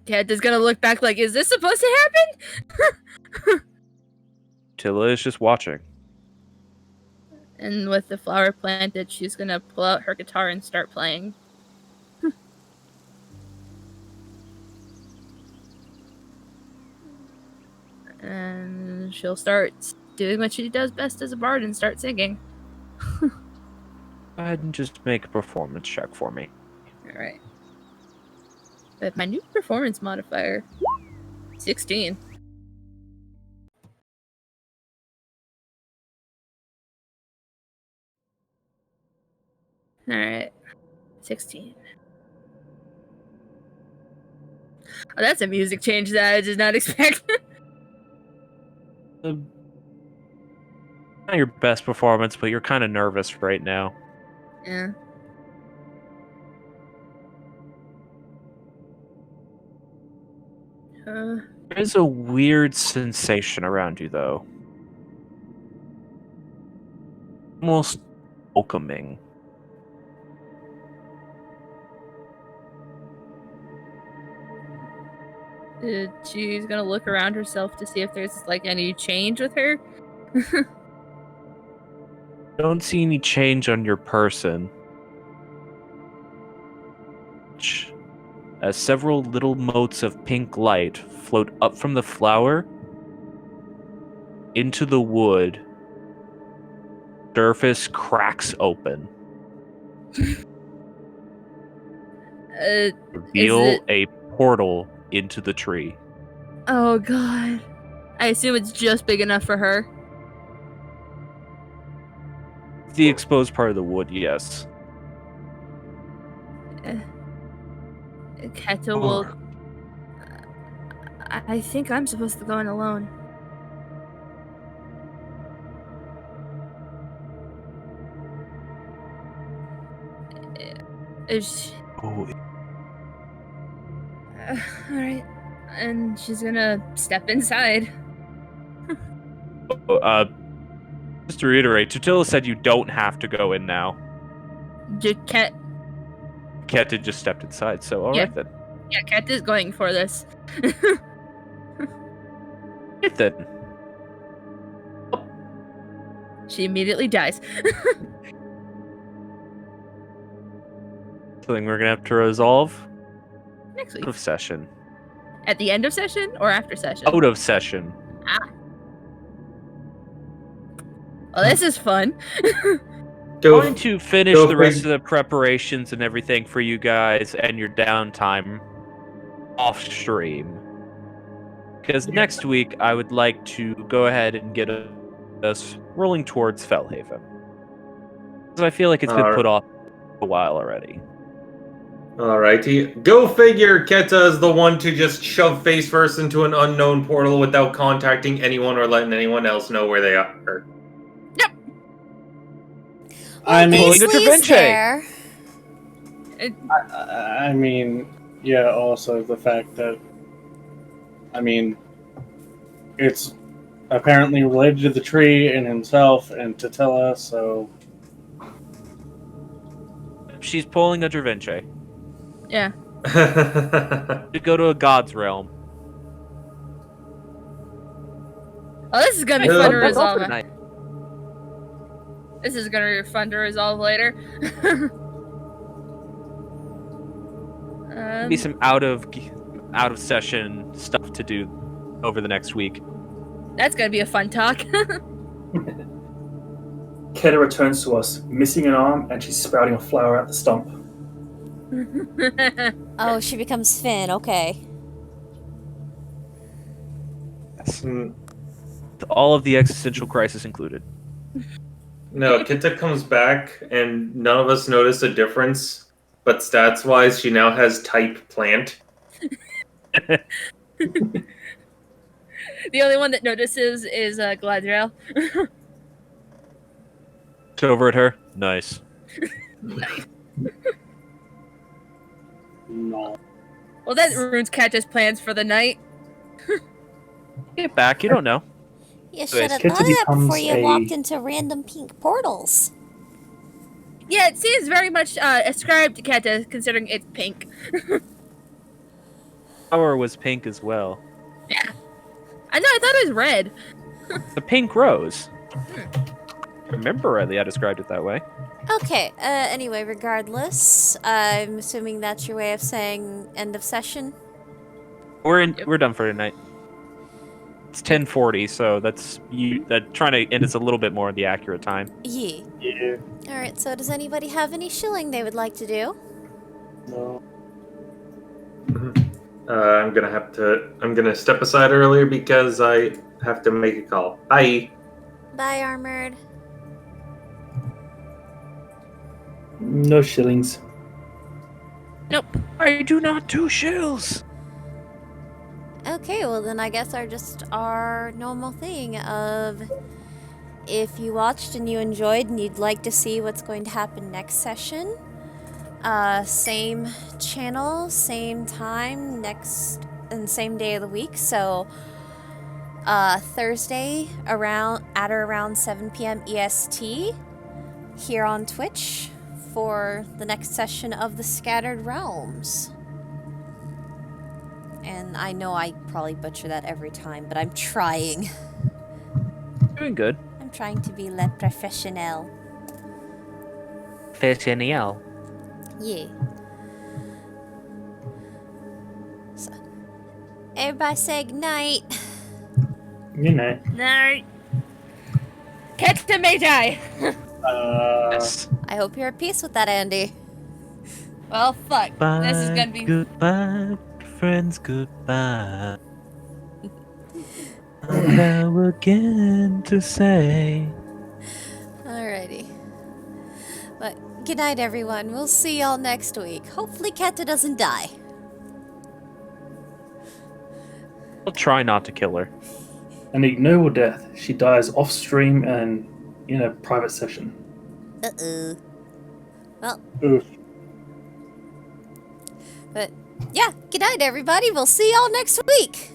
B: Cat is gonna look back like, is this supposed to happen?
G: Tilla is just watching.
B: And with the flower planted, she's gonna pull out her guitar and start playing. And she'll start doing what she does best as a bard and start singing.
G: Go ahead and just make a performance check for me.
B: Alright. With my new performance modifier, 16. Alright. 16. Oh, that's a music change that I did not expect.
G: Not your best performance, but you're kind of nervous right now.
B: Yeah.
G: There is a weird sensation around you, though. Almost welcoming.
B: She's gonna look around herself to see if there's like any change with her.
G: Don't see any change on your person. As several little motes of pink light float up from the flower into the wood, surface cracks open. Reveal a portal into the tree.
B: Oh god. I assume it's just big enough for her.
G: The exposed part of the wood, yes.
B: Keta will... I think I'm supposed to go in alone. Alright. And she's gonna step inside.
G: Just to reiterate, Tutilla said you don't have to go in now.
B: Ket
G: just stepped inside, so alright then.
B: Yeah, Ket is going for this.
G: Right then.
B: She immediately dies.
G: Something we're gonna have to resolve
B: Next week.
G: out of session.
B: At the end of session or after session?
G: Out of session.
B: Ah. Well, this is fun.
G: Going to finish the rest of the preparations and everything for you guys and your downtime off stream. Because next week I would like to go ahead and get us rolling towards Fellhaven. Because I feel like it's been put off a while already.
F: Alrighty. Go figure, Keta is the one to just shove face first into an unknown portal without contacting anyone or letting anyone else know where they are.
B: Yep.
E: I mean,
A: there.
E: I mean, yeah, also the fact that, I mean, it's apparently related to the tree and himself and Totila, so...
G: She's pulling a Dravince.
B: Yeah.
G: To go to a god's realm.
B: Oh, this is gonna be fun to
G: That's all
B: resolve.
G: for tonight.
B: This is gonna be fun to resolve later.
G: Be some out of session stuff to do over the next week.
B: That's gonna be a fun talk.
E: Keta returns to us, missing an arm, and she's sprouting a flower out the stump.
A: Oh, she becomes Finn, okay.
G: Yes. All of the existential crisis included.
F: No, Kenta comes back, and none of us notice a difference. But stats-wise, she now has type plant.
B: The only one that notices is Gladriel.
G: It's over at her. Nice.
B: Nice.
E: No.
B: Well, that ruins Katja's plans for the night.
G: Get back. You don't know.
A: You should have
E: Keta
A: thought of that before
E: becomes
A: you
E: a-
A: walked into random pink portals.
B: Yeah, it seems very much ascribed to Keta, considering it's pink.
G: Flower was pink as well.
B: I know, I thought it was red.
G: The pink rose. Remember rightly, I described it that way.
A: Okay, anyway, regardless, I'm assuming that's your way of saying end of session?
G: We're done for tonight. It's 10:40, so that's you. That trying to end is a little bit more in the accurate time.
A: Yeah.
E: Yeah.
A: Alright, so does anybody have any shilling they would like to do?
E: No.
F: I'm gonna step aside earlier because I have to make a call. Bye.
A: Bye, Armored.
E: No shillings.
B: Nope.
G: I do not do shills.
A: Okay, well then I guess our normal thing of if you watched and you enjoyed and you'd like to see what's going to happen next session, same channel, same time, same day of the week. So Thursday at or around 7 p.m. EST here on Twitch for the next session of the Scattered Realms. And I know I probably butcher that every time, but I'm trying.
G: Doing good.
A: I'm trying to be le professionnel.
G: Professionnel.
A: Yeah. So, everybody say goodnight.
E: You know.
B: Night. Keta may die.
G: Yes.
A: I hope you're at peace with that, Andy.
B: Well, fuck. This is gonna be.
H: Goodbye, friends, goodbye. I have again to say.
A: Alrighty. But good night, everyone. We'll see y'all next week. Hopefully Keta doesn't die.
G: I'll try not to kill her.
E: An ignoble death. She dies off stream and in a private session.
A: Uh-oh. Well,
E: Oof.
A: but yeah, good night, everybody. We'll see y'all next week.